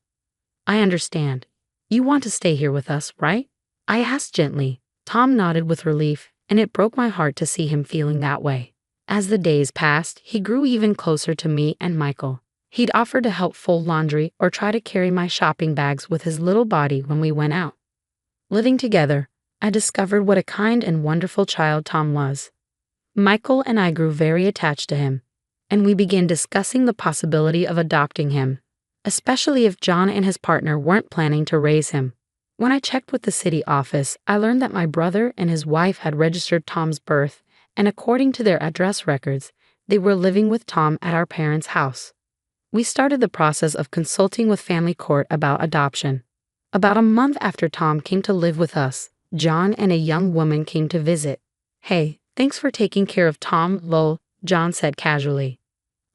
"I understand. You want to stay here with us, right?" I asked gently. Tom nodded with relief, and it broke my heart to see him feeling that way. As the days passed, he grew even closer to me and Michael. He'd offer to help fold laundry or try to carry my shopping bags with his little body when we went out. Living together, I discovered what a kind and wonderful child Tom was. Michael and I grew very attached to him, and we began discussing the possibility of adopting him, especially if John and his partner weren't planning to raise him. When I checked with the city office, I learned that my brother and his wife had registered Tom's birth, and according to their address records, they were living with Tom at our parents' house. We started the process of consulting with family court about adoption. About a month after Tom came to live with us, John and a young woman came to visit. "Hey, thanks for taking care of Tom, lol," John said casually.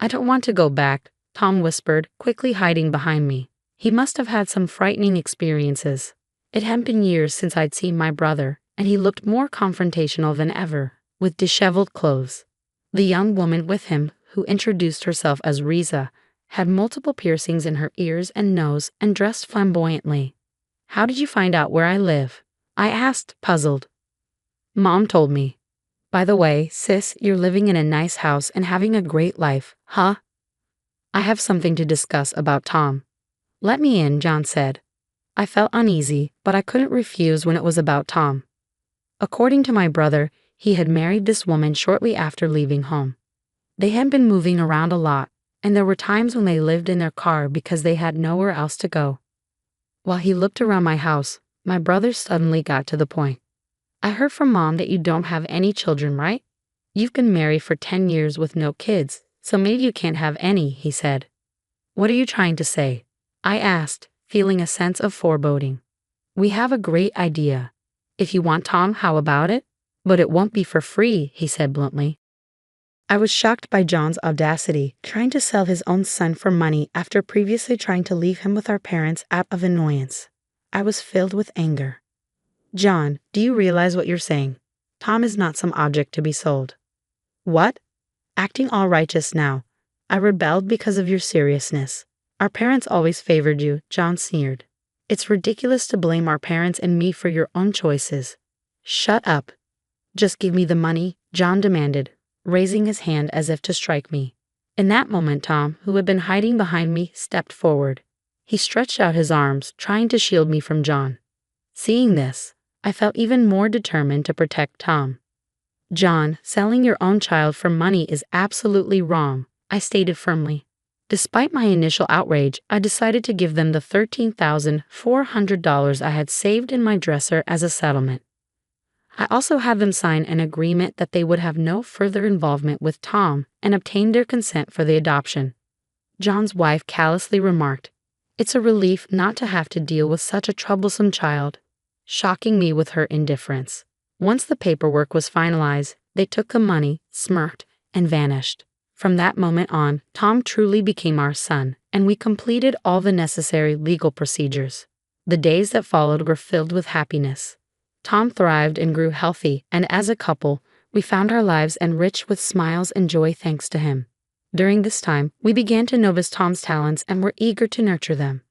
"I don't want to go back," Tom whispered, quickly hiding behind me. He must have had some frightening experiences. It had been years since I'd seen my brother, and he looked more confrontational than ever, with disheveled clothes. The young woman with him, who introduced herself as Riza, had multiple piercings in her ears and nose and dressed flamboyantly. "How did you find out where I live?" I asked, puzzled. "Mom told me. By the way, sis, you're living in a nice house and having a great life, huh?" "I have something to discuss about Tom." "Let me in," John said. I felt uneasy, but I couldn't refuse when it was about Tom. According to my brother, he had married this woman shortly after leaving home. They had been moving around a lot, and there were times when they lived in their car because they had nowhere else to go. While he looked around my house, my brother suddenly got to the point. "I heard from Mom that you don't have any children, right? You've been married for 10 years with no kids, so maybe you can't have any," he said. "What are you trying to say?" I asked, feeling a sense of foreboding. "We have a great idea. If you want Tom, how about it? But it won't be for free," he said bluntly. I was shocked by John's audacity, trying to sell his own son for money after previously trying to leave him with our parents out of annoyance. I was filled with anger. "John, do you realize what you're saying? Tom is not some object to be sold." "What?" Acting all righteous now. "I rebelled because of your seriousness. Our parents always favored you," John sneered. "It's ridiculous to blame our parents and me for your own choices." "Shut up. Just give me the money," John demanded, raising his hand as if to strike me. In that moment, Tom, who had been hiding behind me, stepped forward. He stretched out his arms, trying to shield me from John. Seeing this, I felt even more determined to protect Tom. "John, selling your own child for money is absolutely wrong," I stated firmly. Despite my initial outrage, I decided to give them the $13,400 I had saved in my dresser as a settlement. I also had them sign an agreement that they would have no further involvement with Tom and obtained their consent for the adoption. John's wife callously remarked, "It's a relief not to have to deal with such a troublesome child," shocking me with her indifference. Once the paperwork was finalized, they took the money, smirked, and vanished. From that moment on, Tom truly became our son, and we completed all the necessary legal procedures. The days that followed were filled with happiness. Tom thrived and grew healthy, and as a couple, we found our lives enriched with smiles and joy thanks to him. During this time, we began to notice Tom's talents and were eager to nurture them.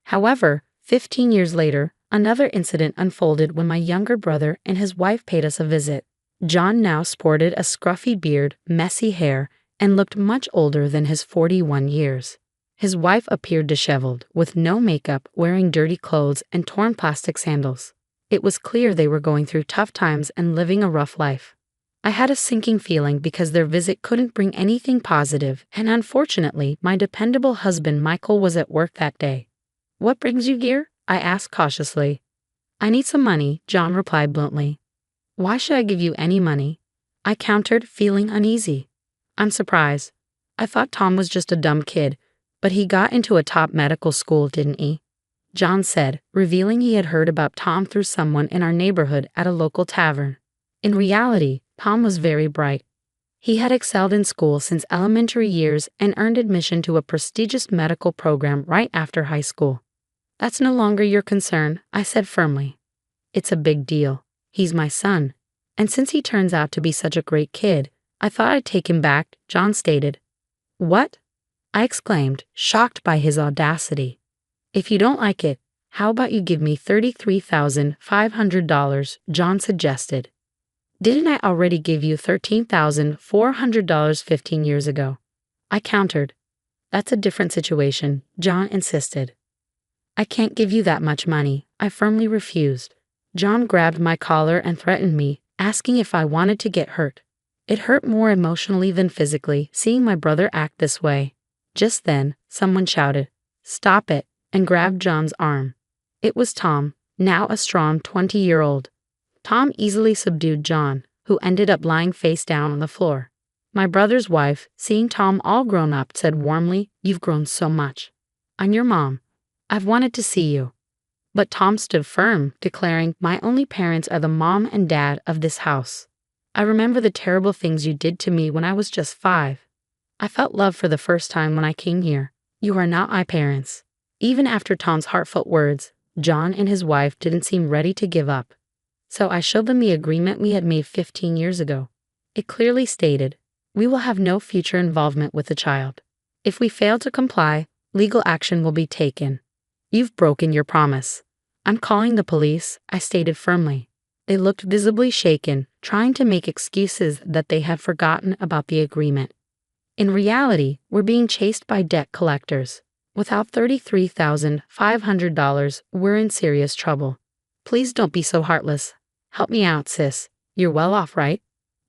However, 15 years later, Another incident unfolded when my younger brother and his wife paid us a visit. John now sported a scruffy beard, messy hair, and looked much older than his 41 years. His wife appeared disheveled, with no makeup, wearing dirty clothes and torn plastic sandals. It was clear they were going through tough times and living a rough life. I had a sinking feeling because their visit couldn't bring anything positive, and unfortunately, my dependable husband Michael was at work that day. "What brings you here?" I asked cautiously. "I need some money," John replied bluntly. "Why should I give you any money?" I countered, feeling uneasy. "I'm surprised. I thought Tom was just a dumb kid, but he got into a top medical school, didn't he?" John said, revealing he had heard about Tom through someone in our neighborhood at a local tavern. In reality, Tom was very bright. He had excelled in school since elementary years and earned admission to a prestigious medical program right after high school. "That's no longer your concern," I said firmly. "It's a big deal. He's my son. And since he turns out to be such a great kid, I thought I'd take him back," John stated. "What?" I exclaimed, shocked by his audacity. "If you don't like it, how about you give me $33,500, John suggested. "Didn't I already give you $13,400 15 years ago?" I countered. "That's a different situation," John insisted. "I can't give you that much money," I firmly refused. John grabbed my collar and threatened me, asking if I wanted to get hurt. It hurt more emotionally than physically, seeing my brother act this way. Just then, someone shouted, "Stop it," and grabbed John's arm. It was Tom, now a strong 20-year-old. Tom easily subdued John, who ended up lying face down on the floor. My brother's wife, seeing Tom all grown up, said warmly, "You've grown so much. I'm your mom. I've wanted to see you." But Tom stood firm, declaring, "My only parents are the mom and dad of this house. I remember the terrible things you did to me when I was just 5. I felt love for the first time when I came here. You are not my parents." Even after Tom's heartfelt words, John and his wife didn't seem ready to give up. So I showed them the agreement we had made 15 years ago. It clearly stated, "We will have no future involvement with the child. If we fail to comply, legal action will be taken. You've broken your promise. I'm calling the police," I stated firmly. They looked visibly shaken, trying to make excuses that they had forgotten about the agreement. In reality, we're being chased by debt collectors. Without $33,500, we're in serious trouble. Please don't be so heartless. Help me out, sis. You're well off, right?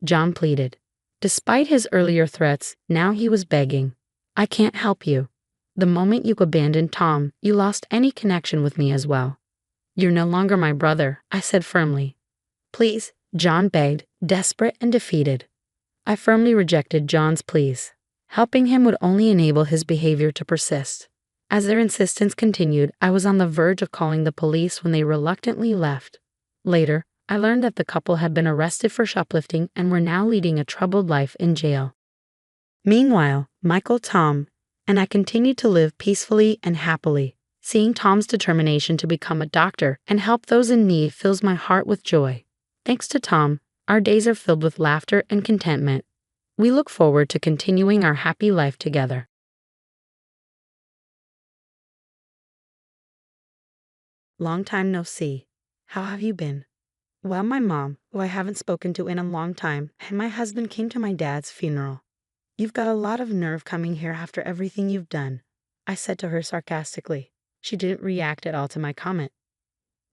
John pleaded. Despite his earlier threats, now he was begging. "I can't help you. The moment you abandoned Tom, you lost any connection with me as well. You're no longer my brother," I said firmly. "Please," John begged, desperate and defeated. I firmly rejected John's pleas. Helping him would only enable his behavior to persist. As their insistence continued, I was on the verge of calling the police when they reluctantly left. Later, I learned that the couple had been arrested for shoplifting and were now leading a troubled life in jail. Meanwhile, Michael, Tom, and I continued to live peacefully and happily. Seeing Tom's determination to become a doctor and help those in need fills my heart with joy. Thanks to Tom, our days are filled with laughter and contentment. We look forward to continuing our happy life together. Long time no see. How have you been? Well, my mom, who I haven't spoken to in a long time, and my husband came to my dad's funeral. "You've got a lot of nerve coming here after everything you've done," I said to her sarcastically. She didn't react at all to my comment.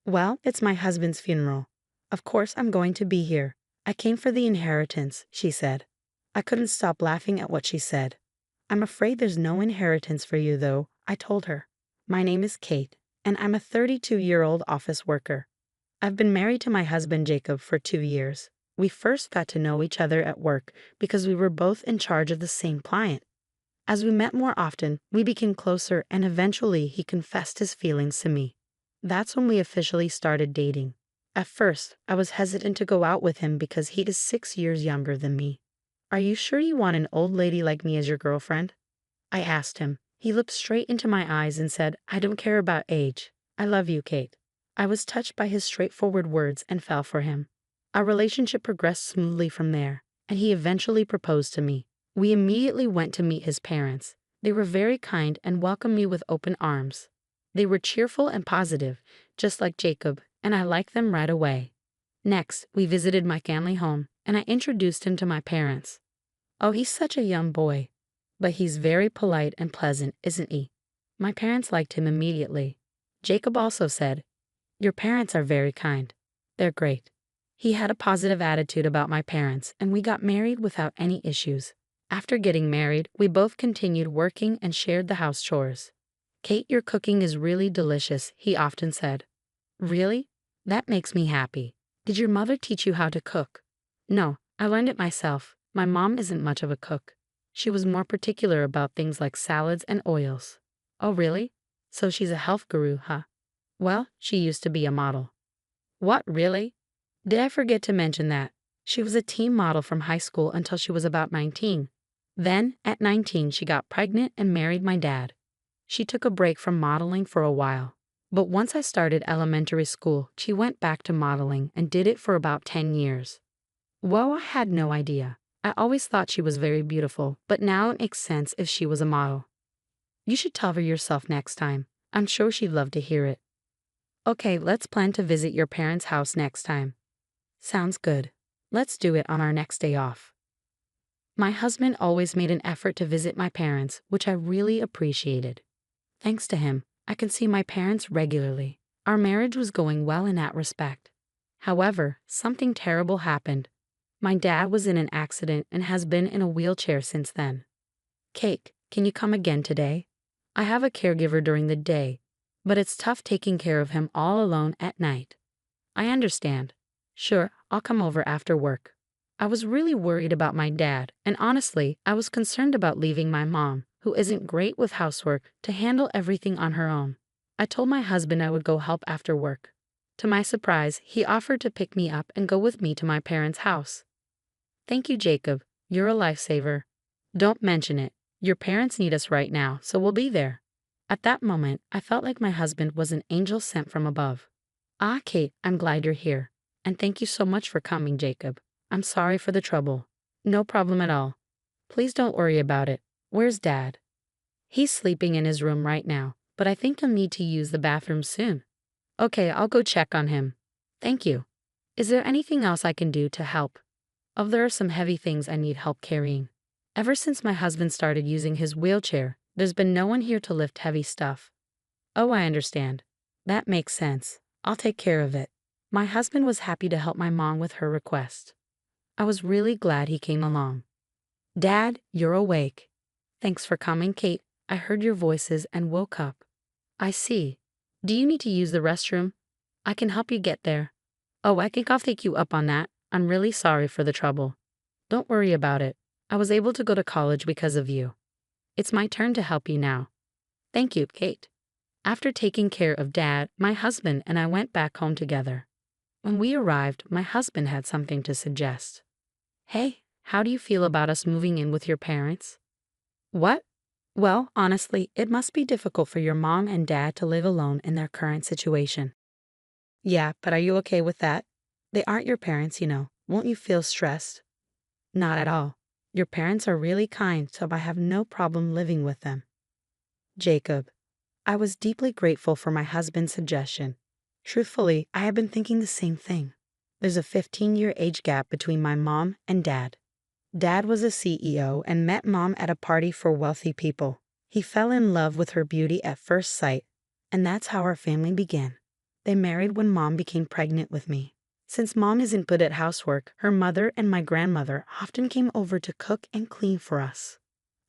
"Well, it's my husband's funeral. Of course I'm going to be here. I came for the inheritance," she said. I couldn't stop laughing at what she said. "I'm afraid there's no inheritance for you, though," I told her. "My name is Kate, and I'm a 32-year-old office worker. I've been married to my husband Jacob for 2 years. We first got to know each other at work because we were both in charge of the same client. As we met more often, we became closer, and eventually he confessed his feelings to me. That's when we officially started dating. At first, I was hesitant to go out with him because he is 6 years younger than me. "Are you sure you want an old lady like me as your girlfriend?" I asked him. He looked straight into my eyes and said, "I don't care about age. I love you, Kate." I was touched by his straightforward words and fell for him. Our relationship progressed smoothly from there, and he eventually proposed to me. We immediately went to meet his parents. They were very kind and welcomed me with open arms. They were cheerful and positive, just like Jacob, and I liked them right away. Next, we visited my family home, and I introduced him to my parents. Oh, he's such a young boy. But he's very polite and pleasant, isn't he? My parents liked him immediately. Jacob also said, "Your parents are very kind. They're great." He had a positive attitude about my parents, and we got married without any issues. After getting married, we both continued working and shared the house chores. "Kate, your cooking is really delicious," he often said. "Really? That makes me happy. Did your mother teach you how to cook?" "No, I learned it myself. My mom isn't much of a cook. She was more particular about things like salads and oils." "Oh, really? So she's a health guru, huh?" "Well, she used to be a model." "What, really? Did I forget to mention that? She was a teen model from high school until she was about 19. Then, at 19, she got pregnant and married my dad. She took a break from modeling for a while. But once I started elementary school, she went back to modeling and did it for about 10 years. Well, I had no idea. I always thought she was very beautiful, but now it makes sense if she was a model. You should tell her yourself next time. I'm sure she'd love to hear it. Okay, let's plan to visit your parents' house next time. Sounds good. Let's do it on our next day off. My husband always made an effort to visit my parents, which I really appreciated. Thanks to him, I can see my parents regularly. Our marriage was going well in that respect. However, something terrible happened. My dad was in an accident and has been in a wheelchair since then. "Kate, can you come again today? I have a caregiver during the day, but it's tough taking care of him all alone at night." "I understand. Sure, I'll come over after work." I was really worried about my dad, and honestly, I was concerned about leaving my mom, who isn't great with housework, to handle everything on her own. I told my husband I would go help after work. To my surprise, he offered to pick me up and go with me to my parents' house. "Thank you, Jacob. You're a lifesaver." "Don't mention it. Your parents need us right now, so we'll be there." At that moment, I felt like my husband was an angel sent from above. "Ah, Kate, I'm glad you're here. And thank you so much for coming, Jacob. I'm sorry for the trouble." "No problem at all. Please don't worry about it. Where's Dad?" "He's sleeping in his room right now, but I think he'll need to use the bathroom soon." "Okay, I'll go check on him." "Thank you. Is there anything else I can do to help?" "Oh, there are some heavy things I need help carrying. Ever since my husband started using his wheelchair, there's been no one here to lift heavy stuff." "Oh, I understand. That makes sense. I'll take care of it." My husband was happy to help my mom with her request. I was really glad he came along. "Dad, you're awake." "Thanks for coming, Kate. I heard your voices and woke up." "I see. Do you need to use the restroom? I can help you get there." "Oh, I think I'll take you up on that. I'm really sorry for the trouble." "Don't worry about it. I was able to go to college because of you. It's my turn to help you now." "Thank you, Kate." After taking care of Dad, my husband and I went back home together. When we arrived, my husband had something to suggest. "Hey, how do you feel about us moving in with your parents?" "What?" "Well, honestly, it must be difficult for your mom and dad to live alone in their current situation." "Yeah, but are you okay with that? They aren't your parents, you know. Won't you feel stressed?" "Not at all. Your parents are really kind, so I have no problem living with them." Jacob. I was deeply grateful for my husband's suggestion. Truthfully, I have been thinking the same thing. There's a 15-year age gap between my mom and dad. Dad was a CEO and met mom at a party for wealthy people. He fell in love with her beauty at first sight, and that's how our family began. They married when mom became pregnant with me. Since mom isn't good at housework, her mother and my grandmother often came over to cook and clean for us.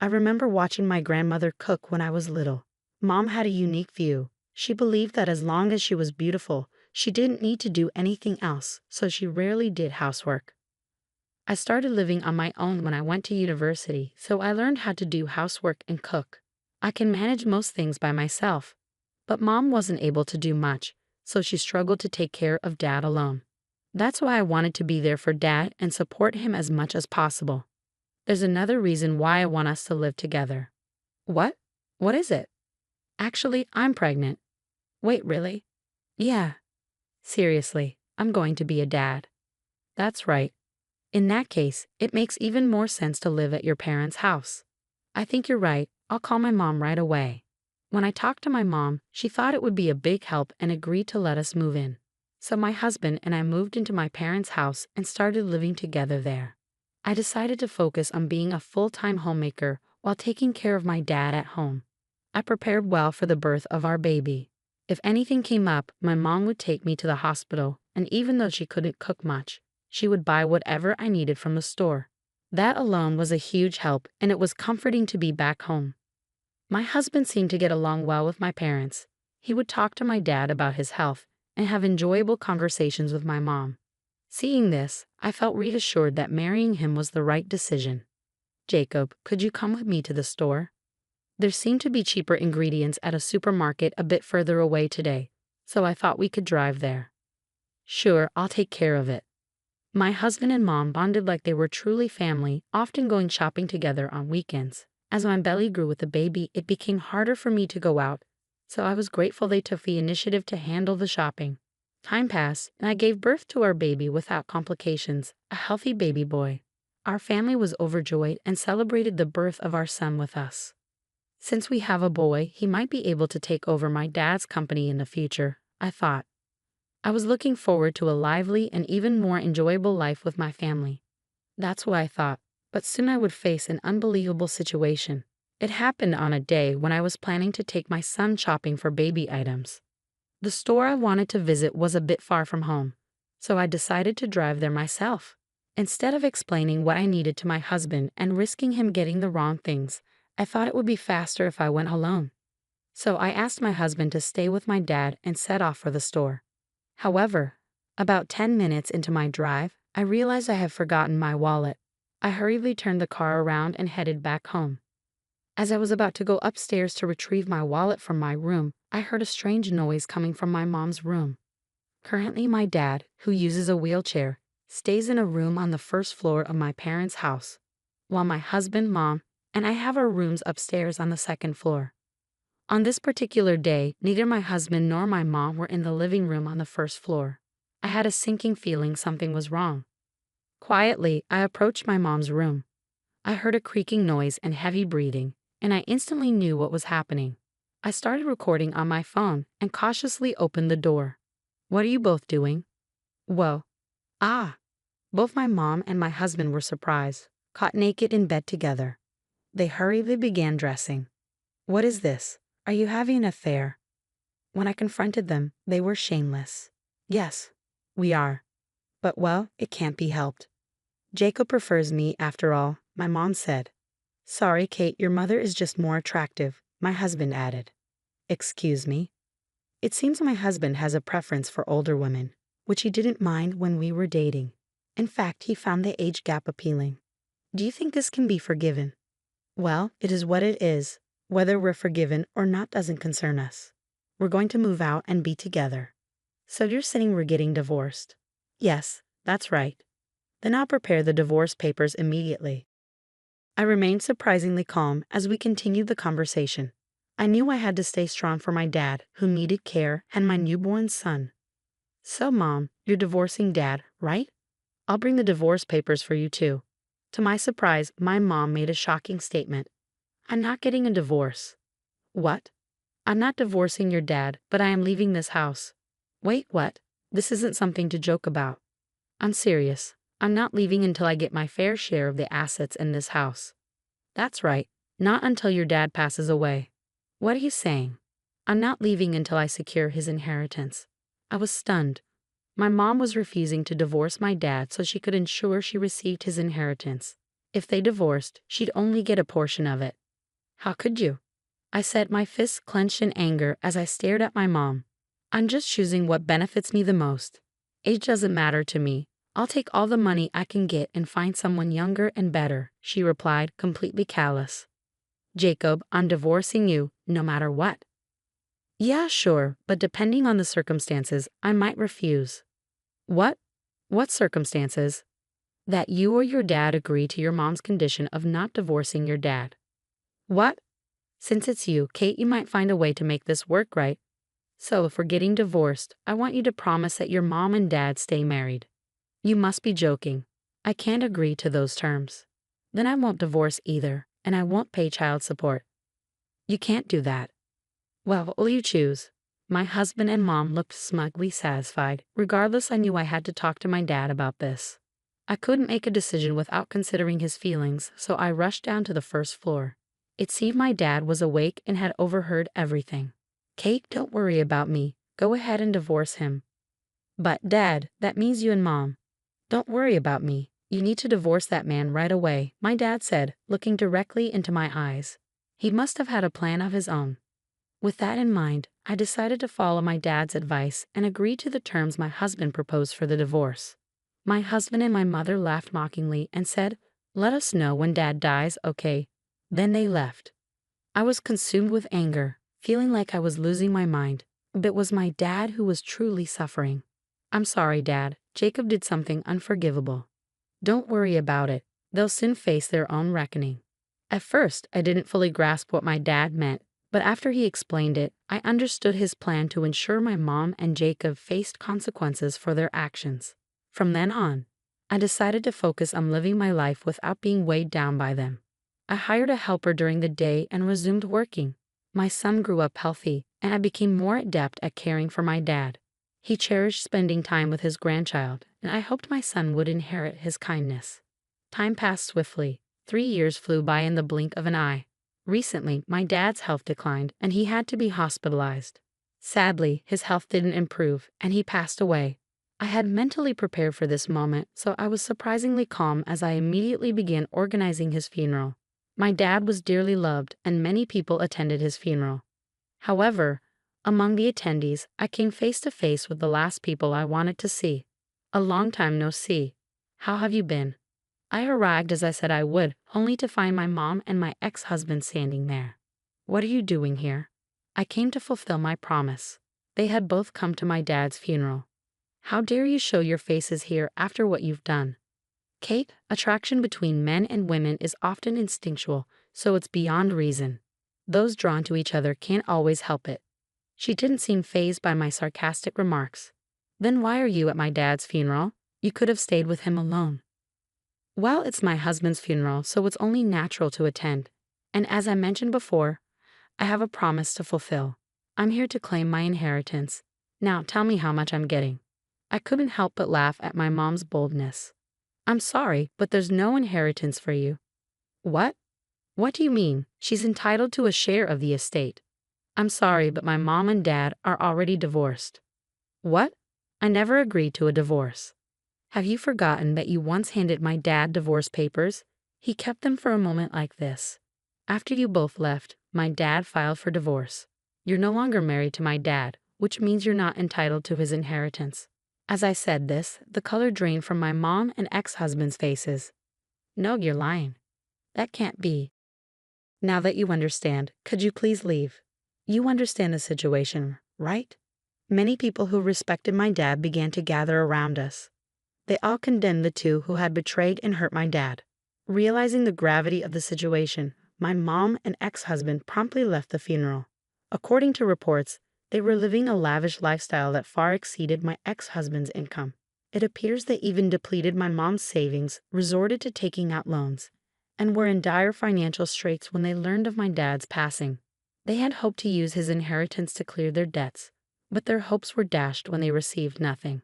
I remember watching my grandmother cook when I was little. Mom had a unique view. She believed that as long as she was beautiful, she didn't need to do anything else, so she rarely did housework. I started living on my own when I went to university, so I learned how to do housework and cook. I can manage most things by myself. But mom wasn't able to do much, so she struggled to take care of dad alone. That's why I wanted to be there for dad and support him as much as possible. There's another reason why I want us to live together. What? What is it? Actually, I'm pregnant. Wait, really? Yeah. Seriously, I'm going to be a dad. That's right. In that case, it makes even more sense to live at your parents' house. I think you're right. I'll call my mom right away. When I talked to my mom, she thought it would be a big help and agreed to let us move in. So my husband and I moved into my parents' house and started living together there. I decided to focus on being a full-time homemaker while taking care of my dad at home. I prepared well for the birth of our baby. If anything came up, my mom would take me to the hospital, and even though she couldn't cook much, she would buy whatever I needed from the store. That alone was a huge help, and it was comforting to be back home. My husband seemed to get along well with my parents. He would talk to my dad about his health and have enjoyable conversations with my mom. Seeing this, I felt reassured that marrying him was the right decision. Jacob, could you come with me to the store? There seemed to be cheaper ingredients at a supermarket a bit further away today, so I thought we could drive there. Sure, I'll take care of it. My husband and mom bonded like they were truly family, often going shopping together on weekends. As my belly grew with the baby, it became harder for me to go out, so I was grateful they took the initiative to handle the shopping. Time passed, and I gave birth to our baby without complications, a healthy baby boy. Our family was overjoyed and celebrated the birth of our son with us. Since we have a boy, he might be able to take over my dad's company in the future, I thought. I was looking forward to a lively and even more enjoyable life with my family. That's what I thought, but soon I would face an unbelievable situation. It happened on a day when I was planning to take my son shopping for baby items. The store I wanted to visit was a bit far from home, so I decided to drive there myself. Instead of explaining what I needed to my husband and risking him getting the wrong things, I thought it would be faster if I went alone. So I asked my husband to stay with my dad and set off for the store. However, about 10 minutes into my drive, I realized I had forgotten my wallet. I hurriedly turned the car around and headed back home. As I was about to go upstairs to retrieve my wallet from my room, I heard a strange noise coming from my mom's room. Currently, my dad, who uses a wheelchair, stays in a room on the first floor of my parents' house, while my husband, mom, and I have our rooms upstairs on the second floor. On this particular day, neither my husband nor my mom were in the living room on the first floor. I had a sinking feeling something was wrong. Quietly, I approached my mom's room. I heard a creaking noise and heavy breathing, and I instantly knew what was happening. I started recording on my phone and cautiously opened the door. What are you both doing? Whoa. Both my mom and my husband were surprised, caught naked in bed together. They hurriedly began dressing. What is this? Are you having an affair? When I confronted them, they were shameless. Yes, we are. But well, it can't be helped. Jacob prefers me after all, my mom said. Sorry, Kate, your mother is just more attractive, my husband added. Excuse me? It seems my husband has a preference for older women, which he didn't mind when we were dating. In fact, he found the age gap appealing. Do you think this can be forgiven? Well, it is what it is. Whether we're forgiven or not doesn't concern us. We're going to move out and be together. So you're saying we're getting divorced? Yes, that's right. Then I'll prepare the divorce papers immediately. I remained surprisingly calm as we continued the conversation. I knew I had to stay strong for my dad, who needed care, and my newborn son. So, Mom, you're divorcing Dad, right? I'll bring the divorce papers for you too. To my surprise, my mom made a shocking statement. I'm not getting a divorce. What? I'm not divorcing your dad, but I am leaving this house. Wait, what? This isn't something to joke about. I'm serious. I'm not leaving until I get my fair share of the assets in this house. That's right, not until your dad passes away. What are you saying? I'm not leaving until I secure his inheritance. I was stunned. My mom was refusing to divorce my dad so she could ensure she received his inheritance. If they divorced, she'd only get a portion of it. How could you? I said, my fists clenched in anger as I stared at my mom. I'm just choosing what benefits me the most. Age doesn't matter to me. I'll take all the money I can get and find someone younger and better, she replied, completely callous. Jacob, I'm divorcing you, no matter what. Yeah, sure, but depending on the circumstances, I might refuse. What? What circumstances? That you or your dad agree to your mom's condition of not divorcing your dad. What? Since it's you, Kate, you might find a way to make this work, right? So if we're getting divorced, I want you to promise that your mom and dad stay married. You must be joking. I can't agree to those terms. Then I won't divorce either, and I won't pay child support. You can't do that. Well, what will you choose? My husband and mom looked smugly satisfied. Regardless, I knew I had to talk to my dad about this. I couldn't make a decision without considering his feelings, so I rushed down to the first floor. It seemed my dad was awake and had overheard everything. Kate, don't worry about me. Go ahead and divorce him. But, Dad, that means you and Mom. Don't worry about me. You need to divorce that man right away, my dad said, looking directly into my eyes. He must have had a plan of his own. With that in mind, I decided to follow my dad's advice and agree to the terms my husband proposed for the divorce. My husband and my mother laughed mockingly and said, "Let us know when Dad dies, okay?" Then they left. I was consumed with anger, feeling like I was losing my mind. But it was my dad who was truly suffering. "I'm sorry, Dad. Jacob did something unforgivable. Don't worry about it. They'll soon face their own reckoning." At first, I didn't fully grasp what my dad meant, but after he explained it, I understood his plan to ensure my mom and Jacob faced consequences for their actions. From then on, I decided to focus on living my life without being weighed down by them. I hired a helper during the day and resumed working. My son grew up healthy, and I became more adept at caring for my dad. He cherished spending time with his grandchild, and I hoped my son would inherit his kindness. Time passed swiftly. 3 years flew by in the blink of an eye. Recently, my dad's health declined, and he had to be hospitalized. Sadly, his health didn't improve, and he passed away. I had mentally prepared for this moment, so I was surprisingly calm as I immediately began organizing his funeral. My dad was dearly loved, and many people attended his funeral. However, among the attendees, I came face to face with the last people I wanted to see. "A long time no see. How have you been?" I arrived as I said I would, only to find my mom and my ex-husband standing there. "What are you doing here?" "I came to fulfill my promise." They had both come to my dad's funeral. "How dare you show your faces here after what you've done?" "Kate, attraction between men and women is often instinctual, so it's beyond reason. Those drawn to each other can't always help it." She didn't seem fazed by my sarcastic remarks. "Then why are you at my dad's funeral? You could have stayed with him alone." "Well, it's my husband's funeral, so it's only natural to attend. And as I mentioned before, I have a promise to fulfill. I'm here to claim my inheritance. Now tell me how much I'm getting." I couldn't help but laugh at my mom's boldness. "I'm sorry, but there's no inheritance for you." "What? What do you mean? She's entitled to a share of the estate." "I'm sorry, but my mom and dad are already divorced." "What? I never agreed to a divorce." "Have you forgotten that you once handed my dad divorce papers? He kept them for a moment like this. After you both left, my dad filed for divorce. You're no longer married to my dad, which means you're not entitled to his inheritance." As I said this, the color drained from my mom and ex-husband's faces. "No, you're lying. That can't be. Now that you understand, could you please leave? You understand the situation, right?" Many people who respected my dad began to gather around us. They all condemned the two who had betrayed and hurt my dad. Realizing the gravity of the situation, my mom and ex-husband promptly left the funeral. According to reports, they were living a lavish lifestyle that far exceeded my ex-husband's income. It appears they even depleted my mom's savings, resorted to taking out loans, and were in dire financial straits when they learned of my dad's passing. They had hoped to use his inheritance to clear their debts, but their hopes were dashed when they received nothing.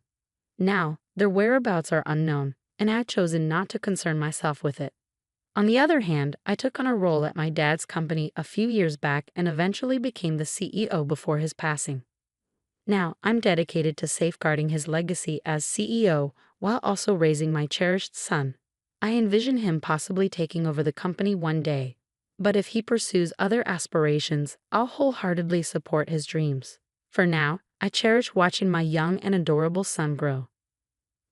Now, their whereabouts are unknown, and I had chosen not to concern myself with it. On the other hand, I took on a role at my dad's company a few years back and eventually became the CEO before his passing. Now, I'm dedicated to safeguarding his legacy as CEO while also raising my cherished son. I envision him possibly taking over the company one day, but if he pursues other aspirations, I'll wholeheartedly support his dreams. For now, I cherish watching my young and adorable son grow.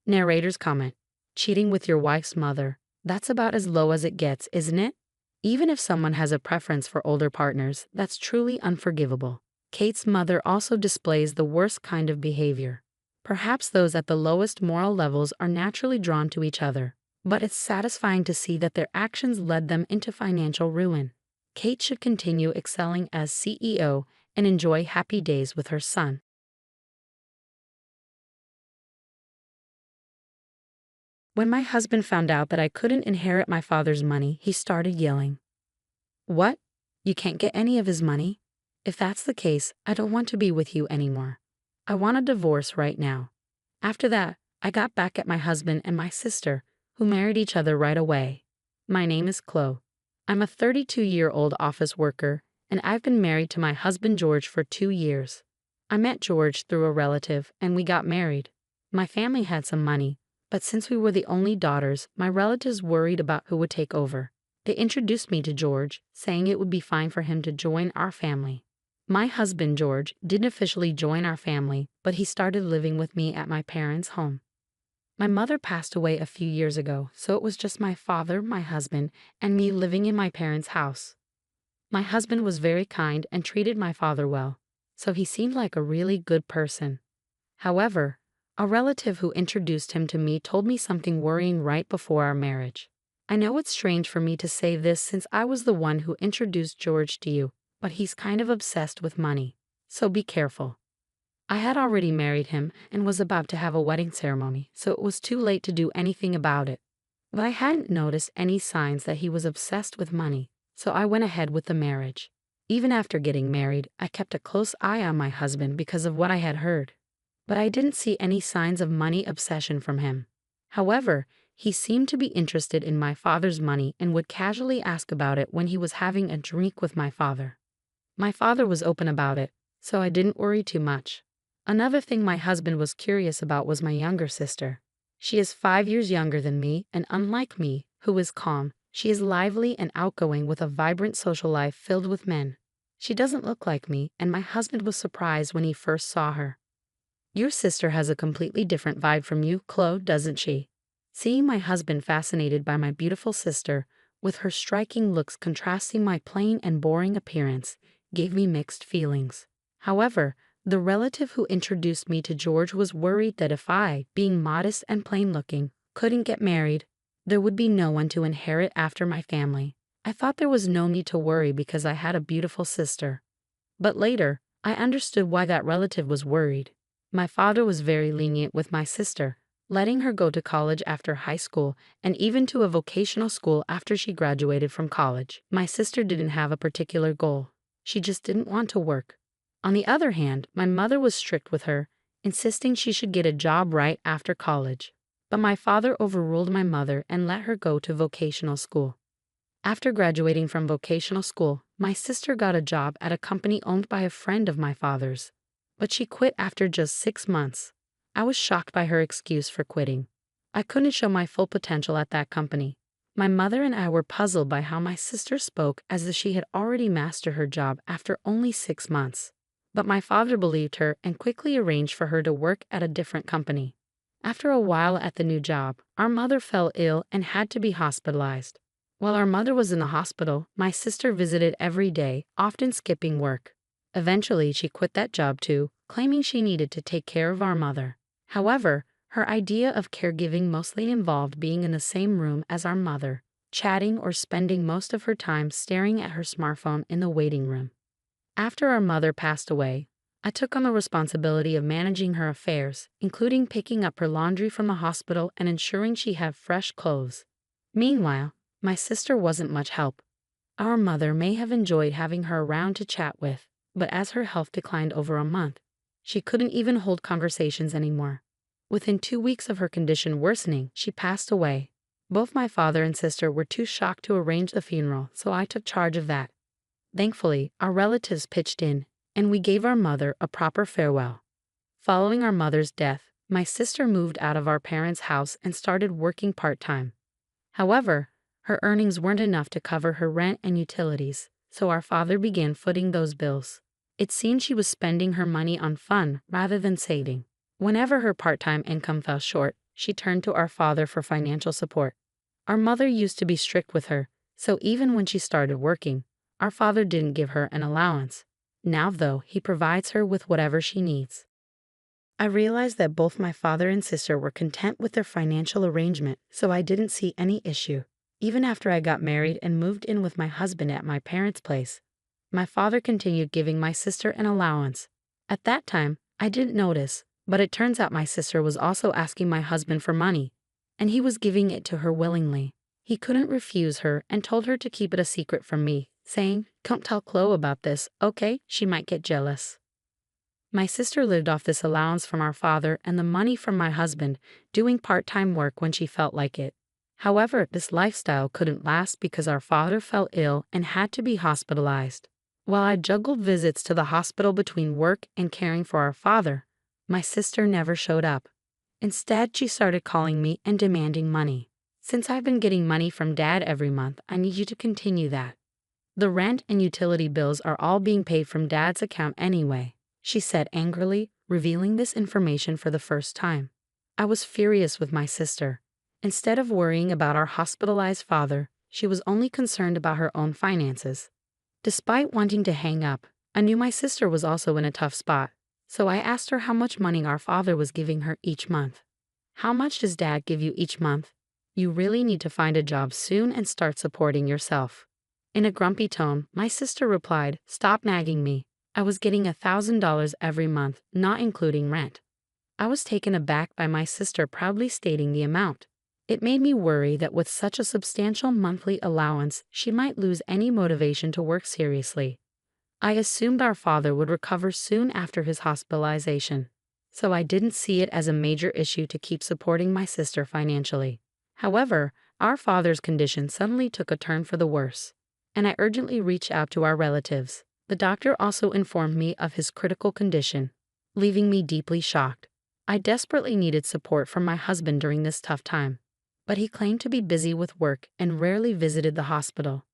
Narrator's comment: cheating with your wife's mother. That's about as low as it gets, isn't it? Even if someone has a preference for older partners, that's truly unforgivable. Kate's mother also displays the worst kind of behavior. Perhaps those at the lowest moral levels are naturally drawn to each other, but it's satisfying to see that their actions led them into financial ruin. Kate should continue excelling as CEO and enjoy happy days with her son. When my husband found out that I couldn't inherit my father's money, he started yelling. "What? You can't get any of his money? If that's the case, I don't want to be with you anymore. I want a divorce right now. After that, I got back at my husband and my sister, who married each other right away. My name is Chloe. I'm a 32-year-old office worker, and I've been married to my husband George for 2 years. I met George through a relative, and we got married. My family had some money, but since we were the only daughters, my relatives worried about who would take over. They introduced me to George, saying it would be fine for him to join our family. My husband George didn't officially join our family, but he started living with me at my parents' home. My mother passed away a few years ago, so it was just my father, my husband, and me living in my parents' house. My husband was very kind and treated my father well, so he seemed like a really good person. However, a relative who introduced him to me told me something worrying right before our marriage. I know it's strange for me to say this since I was the one who introduced George to you, but he's kind of obsessed with money, so be careful. I had already married him and was about to have a wedding ceremony, so it was too late to do anything about it. But I hadn't noticed any signs that he was obsessed with money, so I went ahead with the marriage. Even after getting married, I kept a close eye on my husband because of what I had heard. But I didn't see any signs of money obsession from him. However, he seemed to be interested in my father's money and would casually ask about it when he was having a drink with my father. My father was open about it, so I didn't worry too much. Another thing my husband was curious about was my younger sister. She is 5 years younger than me, and unlike me, who is calm, she is lively and outgoing with a vibrant social life filled with men. She doesn't look like me, and my husband was surprised when he first saw her. Your sister has a completely different vibe from you, Chloe, doesn't she? Seeing my husband fascinated by my beautiful sister, with her striking looks contrasting my plain and boring appearance, gave me mixed feelings. However, the relative who introduced me to George was worried that if I, being modest and plain-looking, couldn't get married, there would be no one to inherit after my family. I thought there was no need to worry because I had a beautiful sister. But later, I understood why that relative was worried. My father was very lenient with my sister, letting her go to college after high school and even to a vocational school after she graduated from college. My sister didn't have a particular goal. She just didn't want to work. On the other hand, my mother was strict with her, insisting she should get a job right after college. But my father overruled my mother and let her go to vocational school. After graduating from vocational school, my sister got a job at a company owned by a friend of my father's. But she quit after just 6 months. I was shocked by her excuse for quitting. I couldn't show my full potential at that company. My mother and I were puzzled by how my sister spoke as if she had already mastered her job after only 6 months. But my father believed her and quickly arranged for her to work at a different company. After a while at the new job, our mother fell ill and had to be hospitalized. While our mother was in the hospital, my sister visited every day, often skipping work. Eventually, she quit that job too, claiming she needed to take care of our mother. However, her idea of caregiving mostly involved being in the same room as our mother, chatting or spending most of her time staring at her smartphone in the waiting room. After our mother passed away, I took on the responsibility of managing her affairs, including picking up her laundry from the hospital and ensuring she had fresh clothes. Meanwhile, my sister wasn't much help. Our mother may have enjoyed having her around to chat with, but as her health declined over a month, she couldn't even hold conversations anymore. Within 2 weeks of her condition worsening, she passed away. Both my father and sister were too shocked to arrange the funeral, so I took charge of that. Thankfully, our relatives pitched in, and we gave our mother a proper farewell. Following our mother's death, my sister moved out of our parents' house and started working part-time. However, her earnings weren't enough to cover her rent and utilities, so our father began footing those bills. It seemed she was spending her money on fun rather than saving. Whenever her part-time income fell short, she turned to our father for financial support. Our mother used to be strict with her, so even when she started working, our father didn't give her an allowance. Now, though, he provides her with whatever she needs. I realized that both my father and sister were content with their financial arrangement, so I didn't see any issue. Even after I got married and moved in with my husband at my parents' place, my father continued giving my sister an allowance. At that time, I didn't notice, but it turns out my sister was also asking my husband for money, and he was giving it to her willingly. He couldn't refuse her and told her to keep it a secret from me, saying, "Don't tell Chloe about this, okay? She might get jealous." My sister lived off this allowance from our father and the money from my husband, doing part-time work when she felt like it. However, this lifestyle couldn't last because our father fell ill and had to be hospitalized. While I juggled visits to the hospital between work and caring for our father, my sister never showed up. Instead, she started calling me and demanding money. "Since I've been getting money from Dad every month, I need you to continue that. The rent and utility bills are all being paid from Dad's account anyway," she said angrily, revealing this information for the first time. I was furious with my sister. Instead of worrying about our hospitalized father, she was only concerned about her own finances. Despite wanting to hang up, I knew my sister was also in a tough spot, so I asked her how much money our father was giving her each month. "How much does Dad give you each month? You really need to find a job soon and start supporting yourself." In a grumpy tone, my sister replied, "Stop nagging me. I was getting $1,000 every month, not including rent." I was taken aback by my sister proudly stating the amount. It made me worry that with such a substantial monthly allowance, she might lose any motivation to work seriously. I assumed our father would recover soon after his hospitalization, so I didn't see it as a major issue to keep supporting my sister financially. However, our father's condition suddenly took a turn for the worse, and I urgently reached out to our relatives. The doctor also informed me of his critical condition, leaving me deeply shocked. I desperately needed support from my husband during this tough time, but he claimed to be busy with work and rarely visited the hospital.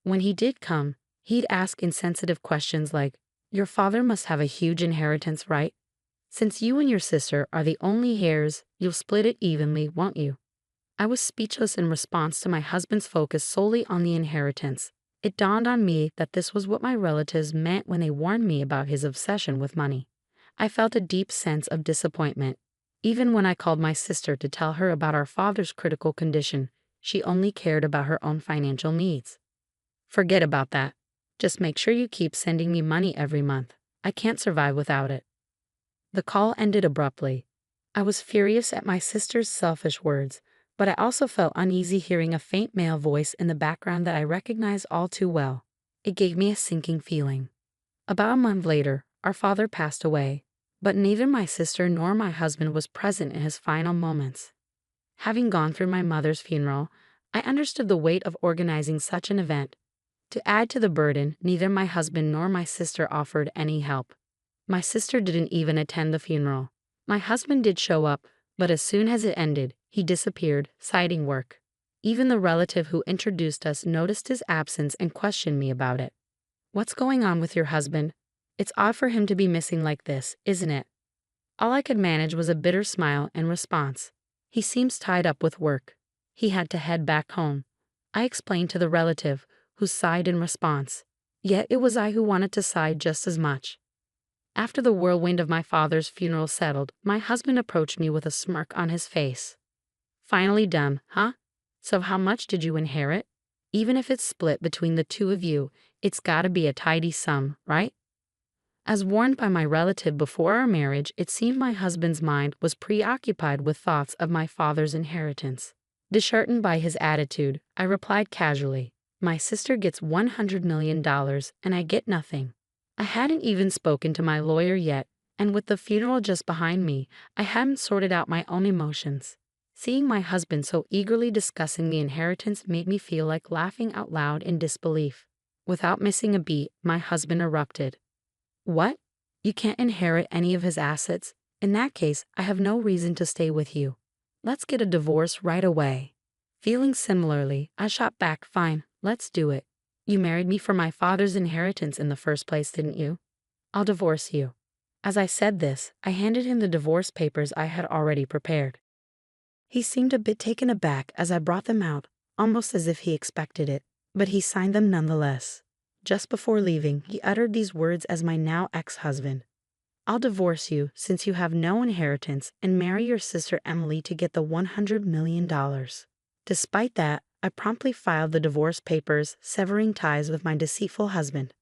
When he did come, he'd ask insensitive questions like, "Your father must have a huge inheritance, right? Since you and your sister are the only heirs, you'll split it evenly, won't you?" I was speechless in response to my husband's focus solely on the inheritance. It dawned on me that this was what my relatives meant when they warned me about his obsession with money. I felt a deep sense of disappointment. Even when I called my sister to tell her about our father's critical condition, she only cared about her own financial needs. "Forget about that. Just make sure you keep sending me money every month. I can't survive without it." The call ended abruptly. I was furious at my sister's selfish words, but I also felt uneasy hearing a faint male voice in the background that I recognized all too well. It gave me a sinking feeling. About a month later, our father passed away, but neither my sister nor my husband was present in his final moments. Having gone through my mother's funeral, I understood the weight of organizing such an event. To add to the burden, neither my husband nor my sister offered any help. My sister didn't even attend the funeral. My husband did show up, but as soon as it ended, he disappeared, citing work. Even the relative who introduced us noticed his absence and questioned me about it. "What's going on with your husband? It's odd for him to be missing like this, isn't it?" All I could manage was a bitter smile in response. "He seems tied up with work. He had to head back home," I explained to the relative, who sighed in response. Yet it was I who wanted to sigh just as much. After the whirlwind of my father's funeral settled, my husband approached me with a smirk on his face. "Finally done, huh? So how much did you inherit? Even if it's split between the two of you, it's gotta be a tidy sum, right?" As warned by my relative before our marriage, it seemed my husband's mind was preoccupied with thoughts of my father's inheritance. Disheartened by his attitude, I replied casually, "My sister gets $100 million and I get nothing." I hadn't even spoken to my lawyer yet, and with the funeral just behind me, I hadn't sorted out my own emotions. Seeing my husband so eagerly discussing the inheritance made me feel like laughing out loud in disbelief. Without missing a beat, my husband erupted. "What? You can't inherit any of his assets? In that case, I have no reason to stay with you. Let's get a divorce right away." Feeling similarly, I shot back, "Fine, let's do it. You married me for my father's inheritance in the first place, didn't you? I'll divorce you." As I said this, I handed him the divorce papers I had already prepared. He seemed a bit taken aback as I brought them out, almost as if he expected it, but he signed them nonetheless. Just before leaving, he uttered these words as my now ex-husband. "I'll divorce you since you have no inheritance and marry your sister Emily to get the $100 million. Despite that, I promptly filed the divorce papers, severing ties with my deceitful husband.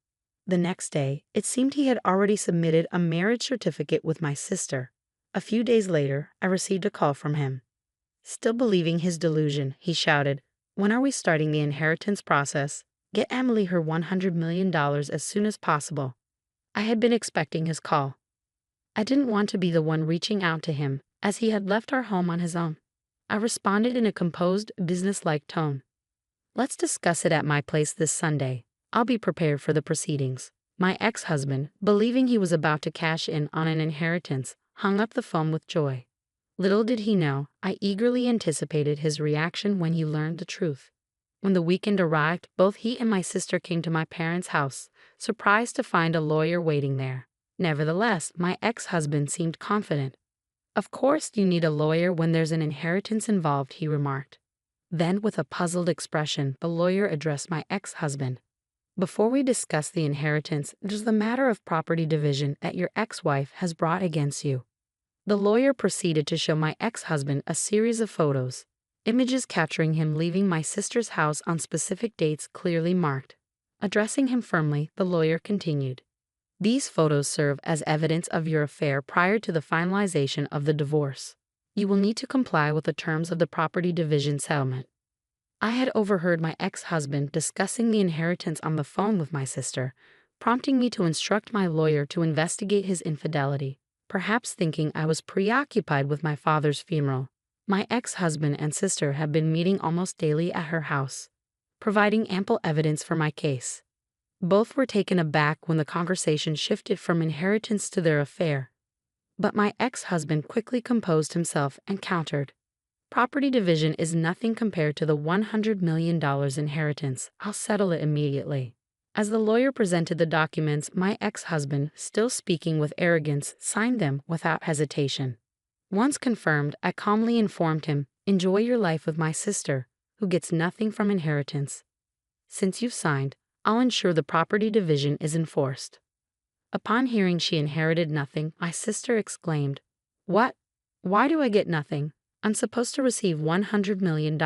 The next day, it seemed he had already submitted a marriage certificate with my sister. A few days later, I received a call from him. Still believing his delusion, he shouted, "When are we starting the inheritance process? Get Emily her $100 million as soon as possible. I had been expecting his call. I didn't want to be the one reaching out to him, as he had left our home on his own. I responded in a composed, business-like tone. Let's discuss it at my place this Sunday. I'll be prepared for the proceedings. My ex-husband, believing he was about to cash in on an inheritance, hung up the phone with joy. Little did he know, I eagerly anticipated his reaction when he learned the truth. When the weekend arrived, both he and my sister came to my parents' house, surprised to find a lawyer waiting there. Nevertheless, my ex-husband seemed confident. Of course you need a lawyer when there's an inheritance involved, he remarked. Then, with a puzzled expression, the lawyer addressed my ex-husband. Before we discuss the inheritance, there's the matter of property division that your ex-wife has brought against you. The lawyer proceeded to show my ex-husband a series of photos, images capturing him leaving my sister's house on specific dates clearly marked. Addressing him firmly, the lawyer continued. These photos serve as evidence of your affair prior to the finalization of the divorce. You will need to comply with the terms of the property division settlement. I had overheard my ex-husband discussing the inheritance on the phone with my sister, prompting me to instruct my lawyer to investigate his infidelity, perhaps thinking I was preoccupied with my father's funeral. My ex-husband and sister had been meeting almost daily at her house, providing ample evidence for my case. Both were taken aback when the conversation shifted from inheritance to their affair. But my ex-husband quickly composed himself and countered. Property division is nothing compared to the $100 million inheritance. I'll settle it immediately. As the lawyer presented the documents, my ex-husband, still speaking with arrogance, signed them without hesitation. Once confirmed, I calmly informed him, enjoy your life with my sister, who gets nothing from inheritance. Since you've signed, I'll ensure the property division is enforced. Upon hearing she inherited nothing, my sister exclaimed, What? Why do I get nothing? I'm supposed to receive $100 million.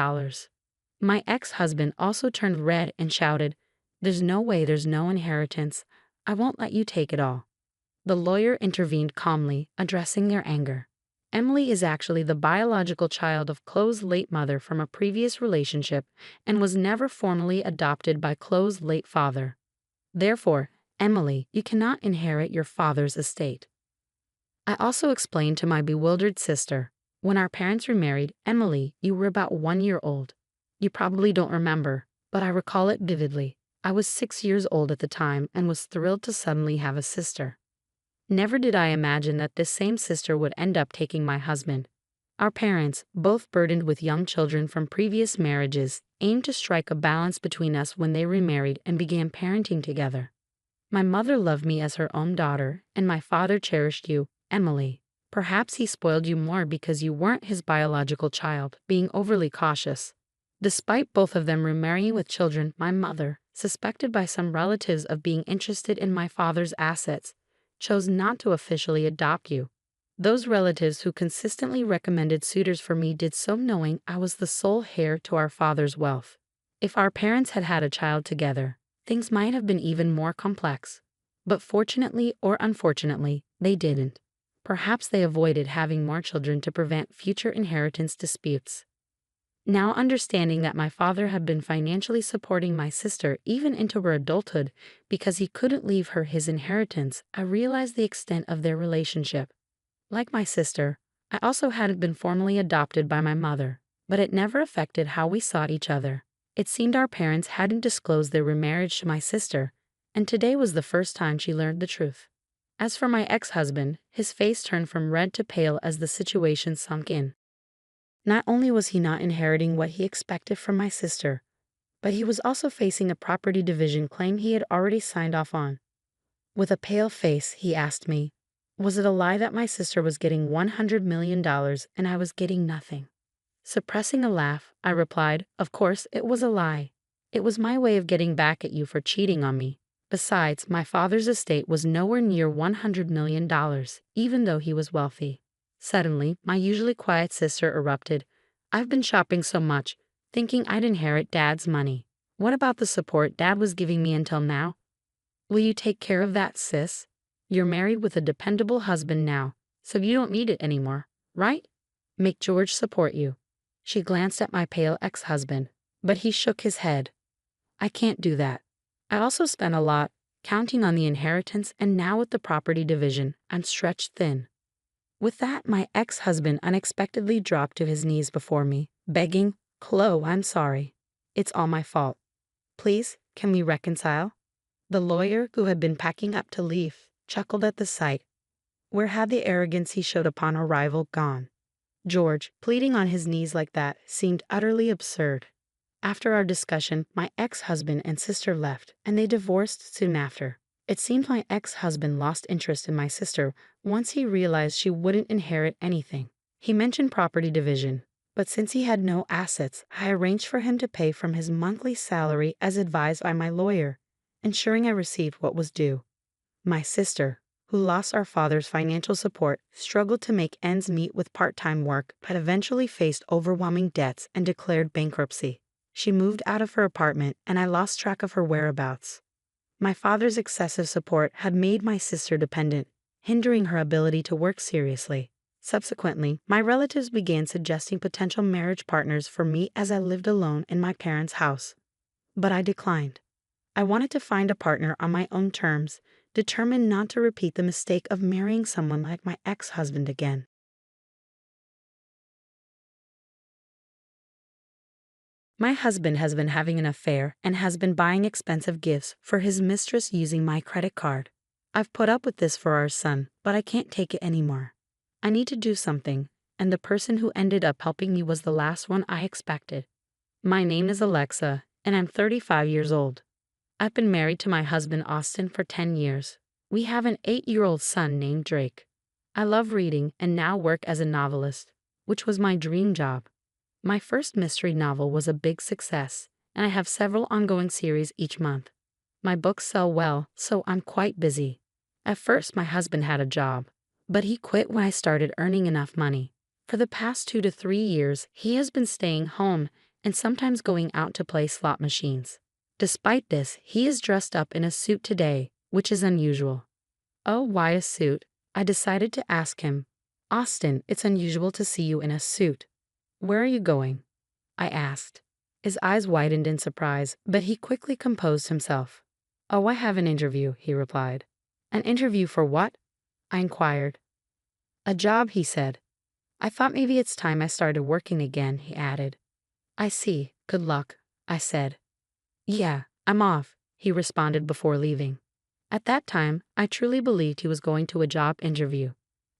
My ex-husband also turned red and shouted, There's no way, there's no inheritance. I won't let you take it all. The lawyer intervened calmly, addressing their anger. Emily is actually the biological child of Chloe's late mother from a previous relationship and was never formally adopted by Chloe's late father. Therefore, Emily, you cannot inherit your father's estate. I also explained to my bewildered sister, when our parents remarried, Emily, you were about 1 year old. You probably don't remember, but I recall it vividly. I was 6 years old at the time and was thrilled to suddenly have a sister. Never did I imagine that this same sister would end up taking my husband. Our parents, both burdened with young children from previous marriages, aimed to strike a balance between us when they remarried and began parenting together. My mother loved me as her own daughter, and my father cherished you, Emily. Perhaps he spoiled you more because you weren't his biological child, being overly cautious. Despite both of them remarrying with children, my mother, suspected by some relatives of being interested in my father's assets, chose not to officially adopt you. Those relatives who consistently recommended suitors for me did so knowing I was the sole heir to our father's wealth. If our parents had had a child together, things might have been even more complex. But fortunately or unfortunately, they didn't. Perhaps they avoided having more children to prevent future inheritance disputes. Now understanding that my father had been financially supporting my sister even into her adulthood because he couldn't leave her his inheritance, I realized the extent of their relationship. Like my sister, I also hadn't been formally adopted by my mother, but it never affected how we saw each other. It seemed our parents hadn't disclosed their remarriage to my sister, and today was the first time she learned the truth. As for my ex-husband, his face turned from red to pale as the situation sunk in. Not only was he not inheriting what he expected from my sister, but he was also facing a property division claim he had already signed off on. With a pale face, he asked me, was it a lie that my sister was getting $100 million and I was getting nothing? Suppressing a laugh, I replied, of course it was a lie. It was my way of getting back at you for cheating on me. Besides, my father's estate was nowhere near $100 million, even though he was wealthy. Suddenly, my usually quiet sister erupted. I've been shopping so much, thinking I'd inherit Dad's money. What about the support Dad was giving me until now? Will you take care of that, sis? You're married with a dependable husband now, so you don't need it anymore, right? Make George support you. She glanced at my pale ex-husband, but he shook his head. I can't do that. I also spent a lot, counting on the inheritance, and now with the property division, I'm stretched thin. With that, my ex-husband unexpectedly dropped to his knees before me, begging, "Chloe, I'm sorry. It's all my fault. Please, can we reconcile?" The lawyer, who had been packing up to leave, chuckled at the sight. Where had the arrogance he showed upon arrival gone? George, pleading on his knees like that, seemed utterly absurd. After our discussion, my ex-husband and sister left, and they divorced soon after. It seemed my ex-husband lost interest in my sister once he realized she wouldn't inherit anything. He mentioned property division, but since he had no assets, I arranged for him to pay from his monthly salary as advised by my lawyer, ensuring I received what was due. My sister, who lost our father's financial support, struggled to make ends meet with part-time work, but eventually faced overwhelming debts and declared bankruptcy. She moved out of her apartment, and I lost track of her whereabouts. My father's excessive support had made my sister dependent, hindering her ability to work seriously. Subsequently, my relatives began suggesting potential marriage partners for me as I lived alone in my parents' house. But I declined. I wanted to find a partner on my own terms, determined not to repeat the mistake of marrying someone like my ex-husband again. My husband has been having an affair and has been buying expensive gifts for his mistress using my credit card. I've put up with this for our son, but I can't take it anymore. I need to do something, and the person who ended up helping me was the last one I expected. My name is Alexa, and I'm 35 years old. I've been married to my husband Austin for 10 years. We have an 8-year-old son named Drake. I love reading and now work as a novelist, which was my dream job. My first mystery novel was a big success, and I have several ongoing series each month. My books sell well, so I'm quite busy. At first, my husband had a job, but he quit when I started earning enough money. For the past 2 to 3 years, he has been staying home and sometimes going out to play slot machines. Despite this, he is dressed up in a suit today, which is unusual. Oh, why a suit? I decided to ask him. "Austin, it's unusual to see you in a suit. Where are you going?" I asked. His eyes widened in surprise, but he quickly composed himself. "Oh, I have an interview," he replied. "An interview for what?" I inquired. "A job," he said. "I thought maybe it's time I started working again," he added. "I see. Good luck," I said. "Yeah, I'm off," he responded before leaving. At that time, I truly believed he was going to a job interview.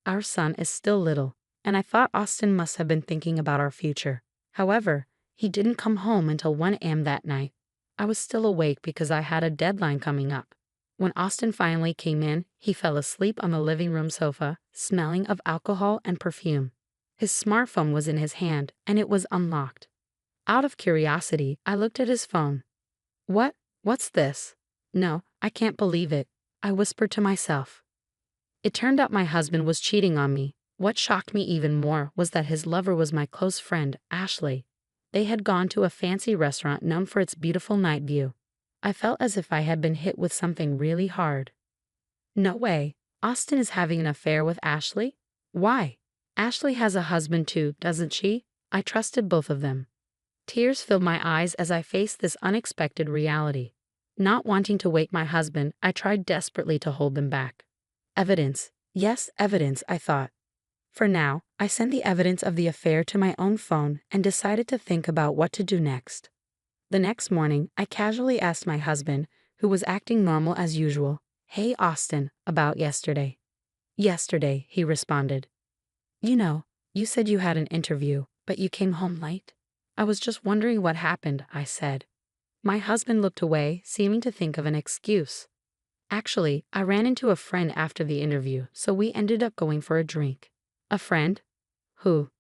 Our son is still little, and I thought Austin must have been thinking about our future. However, he didn't come home until 1 a.m. that night. I was still awake because I had a deadline coming up. When Austin finally came in, he fell asleep on the living room sofa, smelling of alcohol and perfume. His smartphone was in his hand, and it was unlocked. Out of curiosity, I looked at his phone. What's this? No, I can't believe it, I whispered to myself. It turned out my husband was cheating on me. What shocked me even more was that his lover was my close friend, Ashley. They had gone to a fancy restaurant known for its beautiful night view. I felt as if I had been hit with something really hard. No way, Austin is having an affair with Ashley? Why? Ashley has a husband too, doesn't she? I trusted both of them. Tears filled my eyes as I faced this unexpected reality. Not wanting to wake my husband, I tried desperately to hold them back. Evidence. Yes, evidence, I thought. For now, I sent the evidence of the affair to my own phone and decided to think about what to do next. The next morning, I casually asked my husband, who was acting normal as usual, "Hey, Austin, about yesterday." "Yesterday," he responded. You said you had an interview, but you came home late. I was just wondering what happened," I said. My husband looked away, seeming to think of an excuse. "Actually, I ran into a friend after the interview, so we ended up going for a drink." "A friend? Who?"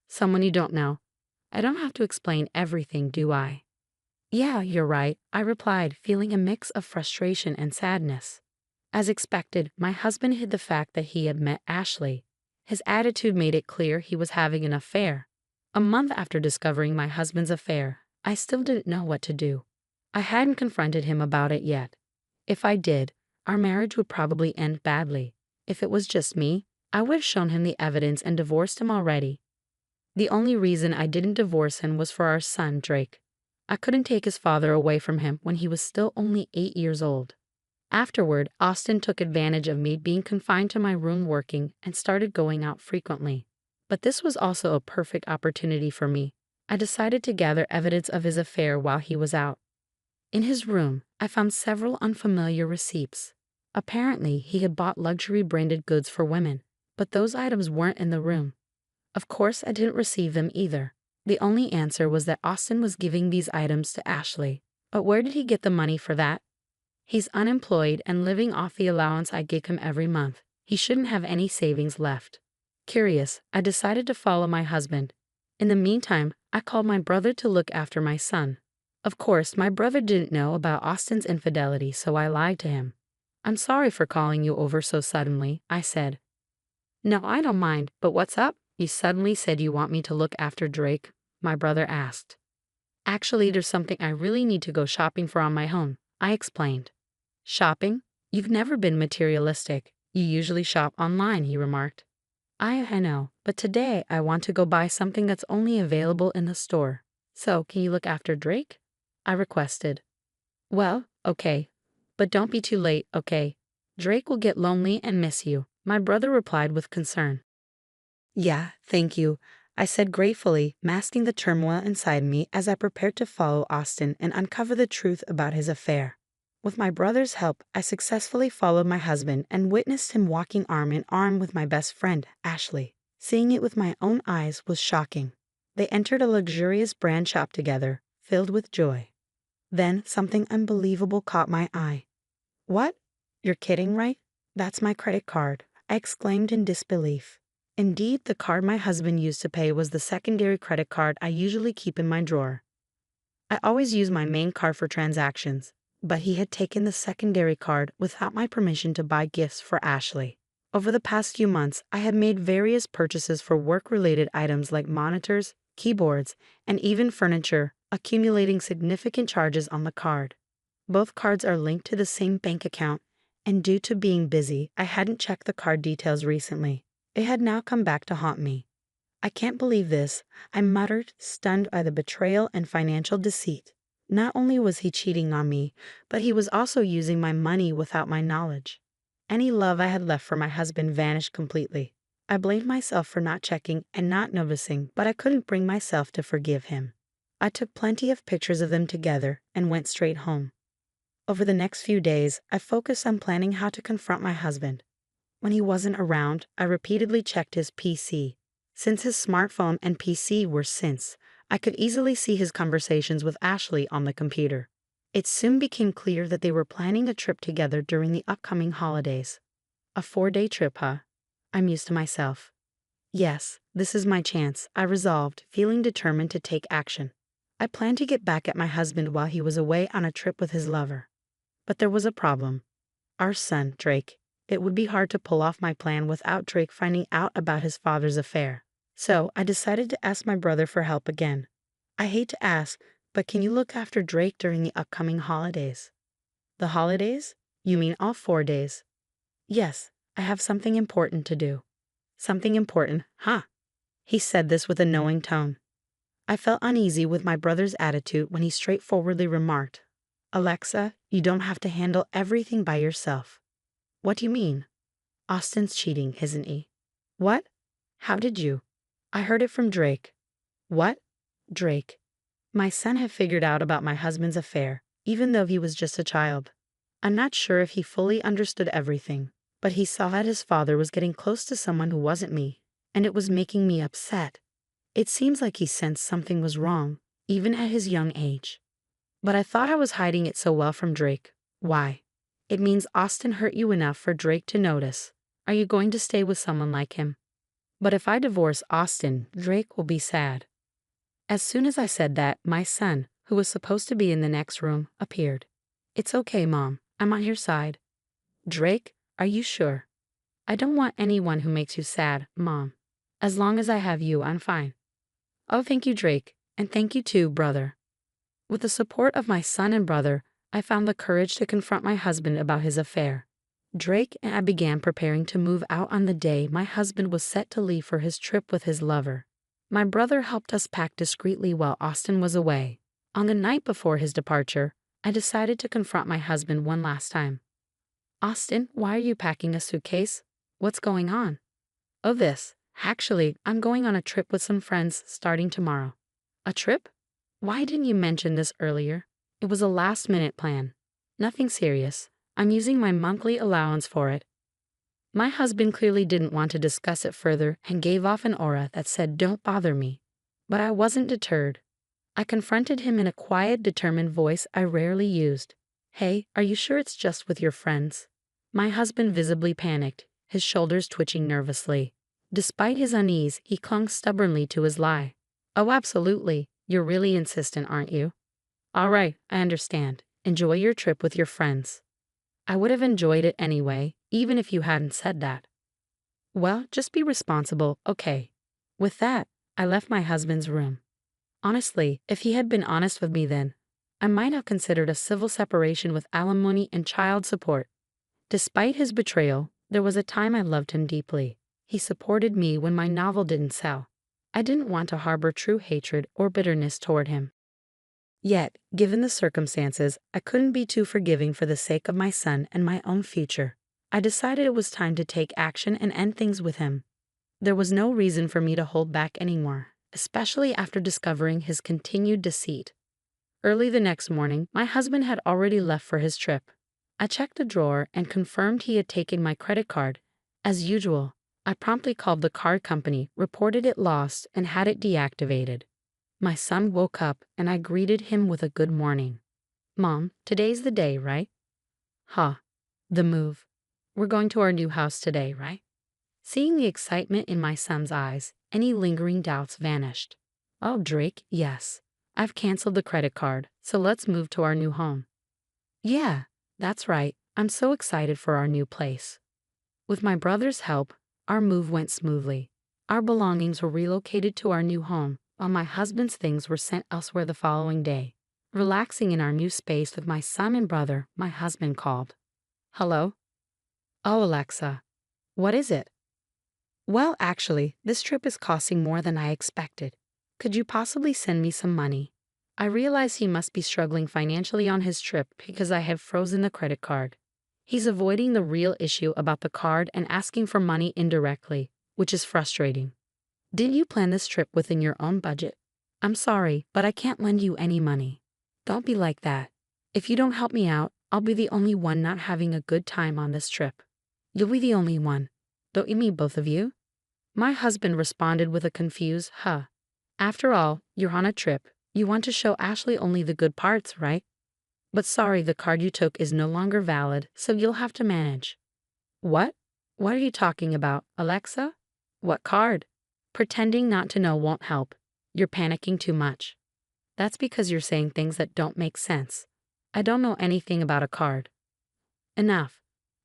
"Someone you don't know. I don't have to explain everything, do I?" "Yeah, you're right," I replied, feeling a mix of frustration and sadness. As expected, my husband hid the fact that he had met Ashley. His attitude made it clear he was having an affair. A month after discovering my husband's affair, I still didn't know what to do. I hadn't confronted him about it yet. If I did, our marriage would probably end badly. If it was just me, I would have shown him the evidence and divorced him already. The only reason I didn't divorce him was for our son, Drake. I couldn't take his father away from him when he was still only 8 years old. Afterward, Austin took advantage of me being confined to my room working and started going out frequently. But this was also a perfect opportunity for me. I decided to gather evidence of his affair while he was out. In his room, I found several unfamiliar receipts. Apparently, he had bought luxury branded goods for women, but those items weren't in the room. Of course, I didn't receive them either. The only answer was that Austin was giving these items to Ashley. But where did he get the money for that? He's unemployed and living off the allowance I give him every month. He shouldn't have any savings left. Curious, I decided to follow my husband. In the meantime, I called my brother to look after my son. Of course, my brother didn't know about Austin's infidelity, so I lied to him. "I'm sorry for calling you over so suddenly," I said. "No, I don't mind, but what's up? You suddenly said you want me to look after Drake," my brother asked. "Actually, there's something I really need to go shopping for on my own," I explained. "Shopping? You've never been materialistic. You usually shop online," he remarked. I know, but today I want to go buy something that's only available in the store. So, can you look after Drake?" I requested. "Well, okay. But don't be too late, okay? Drake will get lonely and miss you," my brother replied with concern. "Yeah, thank you," I said gratefully, masking the turmoil inside me as I prepared to follow Austin and uncover the truth about his affair. With my brother's help, I successfully followed my husband and witnessed him walking arm in arm with my best friend, Ashley. Seeing it with my own eyes was shocking. They entered a luxurious brand shop together, filled with joy. Then something unbelievable caught my eye. "What? You're kidding, right? That's my credit card," I exclaimed in disbelief. Indeed, the card my husband used to pay was the secondary credit card I usually keep in my drawer. I always use my main card for transactions, but he had taken the secondary card without my permission to buy gifts for Ashley. Over the past few months, I had made various purchases for work-related items like monitors, keyboards, and even furniture, accumulating significant charges on the card. Both cards are linked to the same bank account, and due to being busy, I hadn't checked the card details recently. It had now come back to haunt me. "I can't believe this," I muttered, stunned by the betrayal and financial deceit. Not only was he cheating on me, but he was also using my money without my knowledge. Any love I had left for my husband vanished completely. I blamed myself for not checking and not noticing, but I couldn't bring myself to forgive him. I took plenty of pictures of them together and went straight home. Over the next few days, I focused on planning how to confront my husband. When he wasn't around, I repeatedly checked his PC. Since his smartphone and PC were synced, I could easily see his conversations with Ashley on the computer. It soon became clear that they were planning a trip together during the upcoming holidays. A 4-day trip, huh? I mused to myself. Yes, this is my chance, I resolved, feeling determined to take action. I planned to get back at my husband while he was away on a trip with his lover. But there was a problem. Our son, Drake. It would be hard to pull off my plan without Drake finding out about his father's affair. So I decided to ask my brother for help again. "I hate to ask, but can you look after Drake during the upcoming holidays?" "The holidays? You mean all 4 days?" "Yes, I have something important to do." "Something important, huh?" He said this with a knowing tone. I felt uneasy with my brother's attitude when he straightforwardly remarked, "Alexa, you don't have to handle everything by yourself." "What do you mean?" "Austin's cheating, isn't he?" "What? How did you?" "I heard it from Drake." "What?" "Drake. My son had figured out about my husband's affair, even though he was just a child. I'm not sure if he fully understood everything, but he saw that his father was getting close to someone who wasn't me, and it was making me upset. It seems like he sensed something was wrong, even at his young age. But I thought I was hiding it so well from Drake. Why? It means Austin hurt you enough for Drake to notice. Are you going to stay with someone like him? But if I divorce Austin, Drake will be sad." As soon as I said that, my son, who was supposed to be in the next room, appeared. "It's okay, Mom. I'm on your side." "Drake, are you sure?" "I don't want anyone who makes you sad, Mom. As long as I have you, I'm fine." "Oh, thank you, Drake. And thank you too, brother." With the support of my son and brother, I found the courage to confront my husband about his affair. Drake and I began preparing to move out on the day my husband was set to leave for his trip with his lover. My brother helped us pack discreetly while Austin was away. On the night before his departure, I decided to confront my husband one last time. Austin, why are you packing a suitcase? What's going on? Oh, this. Actually, I'm going on a trip with some friends starting tomorrow. A trip? Why didn't you mention this earlier? It was a last-minute plan. Nothing serious. I'm using my monthly allowance for it. My husband clearly didn't want to discuss it further and gave off an aura that said, "Don't bother me." But I wasn't deterred. I confronted him in a quiet, determined voice I rarely used. "Hey, are you sure it's just with your friends?" My husband visibly panicked, his shoulders twitching nervously. Despite his unease, he clung stubbornly to his lie. "Oh, absolutely. You're really insistent, aren't you?" "All right, I understand. Enjoy your trip with your friends." I would have enjoyed it anyway, even if you hadn't said that. Well, just be responsible, okay? With that, I left my husband's room. Honestly, if he had been honest with me then, I might have considered a civil separation with alimony and child support. Despite his betrayal, there was a time I loved him deeply. He supported me when my novel didn't sell. I didn't want to harbor true hatred or bitterness toward him. Yet, given the circumstances, I couldn't be too forgiving for the sake of my son and my own future. I decided it was time to take action and end things with him. There was no reason for me to hold back anymore, especially after discovering his continued deceit. Early the next morning, my husband had already left for his trip. I checked a drawer and confirmed he had taken my credit card. As usual, I promptly called the card company, reported it lost, and had it deactivated. My son woke up and I greeted him with a good morning. "Mom, today's the day, right?" "Huh. The move. We're going to our new house today, right?" Seeing the excitement in my son's eyes, any lingering doubts vanished. "Oh, Drake, yes. I've canceled the credit card, so let's move to our new home." "Yeah, that's right. I'm so excited for our new place." With my brother's help, our move went smoothly. Our belongings were relocated to our new home, while my husband's things were sent elsewhere the following day. Relaxing in our new space with my son and brother, my husband called. "Hello?" "Oh, Alexa. What is it?" "Well, actually, this trip is costing more than I expected. Could you possibly send me some money?" I realize he must be struggling financially on his trip because I have frozen the credit card. He's avoiding the real issue about the card and asking for money indirectly, which is frustrating. "Didn't you plan this trip within your own budget?" "I'm sorry, but I can't lend you any money." "Don't be like that. If you don't help me out, I'll be the only one not having a good time on this trip." "You'll be the only one. Don't you mean both of you?" My husband responded with a confused, "Huh. After all, you're on a trip. You want to show Ashley only the good parts, right? But sorry, the card you took is no longer valid, so you'll have to manage." "What? What are you talking about, Alexa? What card?" Pretending not to know won't help. You're panicking too much. That's because you're saying things that don't make sense. I don't know anything about a card. Enough.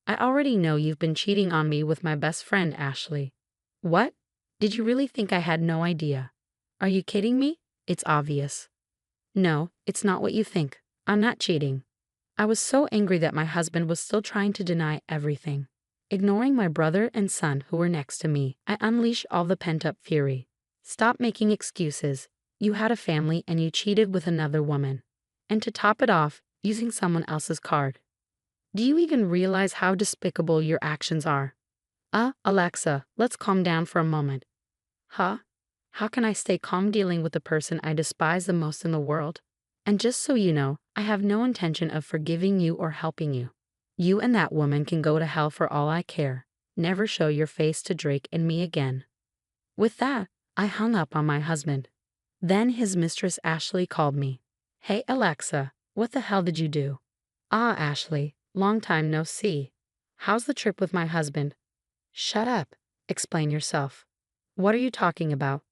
I already know you've been cheating on me with my best friend, Ashley. What? Did you really think I had no idea? Are you kidding me? It's obvious. No, it's not what you think. I'm not cheating. I was so angry that my husband was still trying to deny everything. Ignoring my brother and son who were next to me, I unleashed all the pent-up fury. "Stop making excuses. You had a family and you cheated with another woman. And to top it off, using someone else's card. Do you even realize how despicable your actions are?" Alexa, let's calm down for a moment." "Huh? How can I stay calm dealing with the person I despise the most in the world? And just so you know, I have no intention of forgiving you or helping you. You and that woman can go to hell for all I care. Never show your face to Drake and me again." With that, I hung up on my husband. Then his mistress Ashley called me. "Hey Alexa, what the hell did you do?" "Ah, Ashley, long time no see. How's the trip with my husband?" "Shut up. Explain yourself." "What are you talking about?"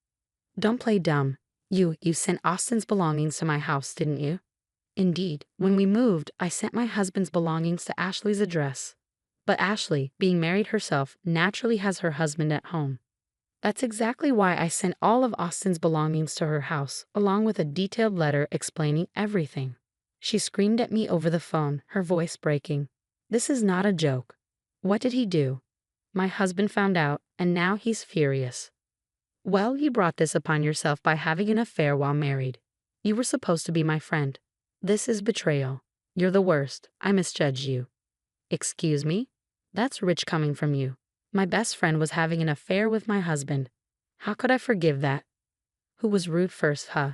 "Don't play dumb. You sent Austin's belongings to my house, didn't you?" "Indeed, when we moved, I sent my husband's belongings to Ashley's address. But Ashley, being married herself, naturally has her husband at home. That's exactly why I sent all of Austin's belongings to her house, along with a detailed letter explaining everything." She screamed at me over the phone, her voice breaking. "This is not a joke. What did he do?" "My husband found out, and now he's furious." "Well, you brought this upon yourself by having an affair while married. You were supposed to be my friend. This is betrayal. You're the worst. I misjudged you. Excuse me? That's rich coming from you. My best friend was having an affair with my husband. How could I forgive that? Who was rude first, huh?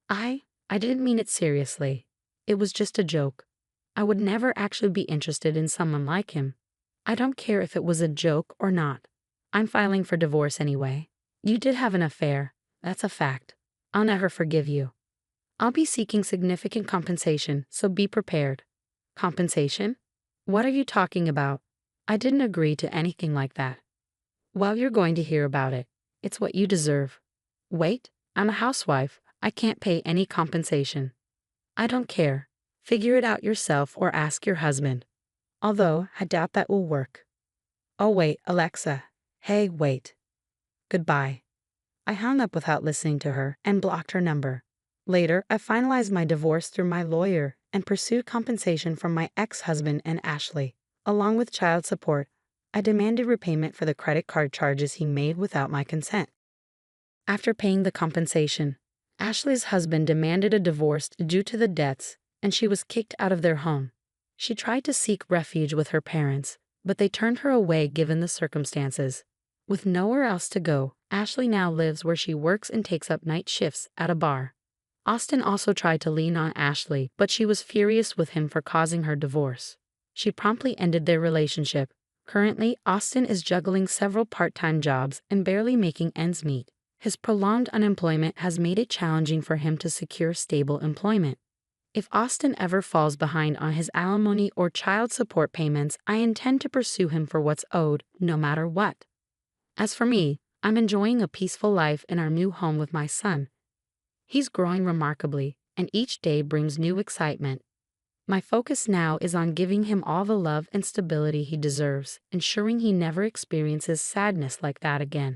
I didn't mean it seriously. It was just a joke. I would never actually be interested in someone like him. I don't care if it was a joke or not. I'm filing for divorce anyway. You did have an affair. That's a fact. I'll never forgive you. I'll be seeking significant compensation, so be prepared. Compensation? What are you talking about? I didn't agree to anything like that. Well, you're going to hear about it. It's what you deserve. Wait, I'm a housewife. I can't pay any compensation. I don't care. Figure it out yourself or ask your husband. Although, I doubt that will work. Oh wait, Alexa. Hey, wait. Goodbye. I hung up without listening to her and blocked her number. Later, I finalized my divorce through my lawyer and pursued compensation from my ex-husband and Ashley. Along with child support, I demanded repayment for the credit card charges he made without my consent. After paying the compensation, Ashley's husband demanded a divorce due to the debts, and she was kicked out of their home. She tried to seek refuge with her parents, but they turned her away given the circumstances. With nowhere else to go, Ashley now lives where she works and takes up night shifts at a bar. Austin also tried to lean on Ashley, but she was furious with him for causing her divorce. She promptly ended their relationship. Currently, Austin is juggling several part-time jobs and barely making ends meet. His prolonged unemployment has made it challenging for him to secure stable employment. If Austin ever falls behind on his alimony or child support payments, I intend to pursue him for what's owed, no matter what. As for me, I'm enjoying a peaceful life in our new home with my son. He's growing remarkably, and each day brings new excitement. My focus now is on giving him all the love and stability he deserves, ensuring he never experiences sadness like that again.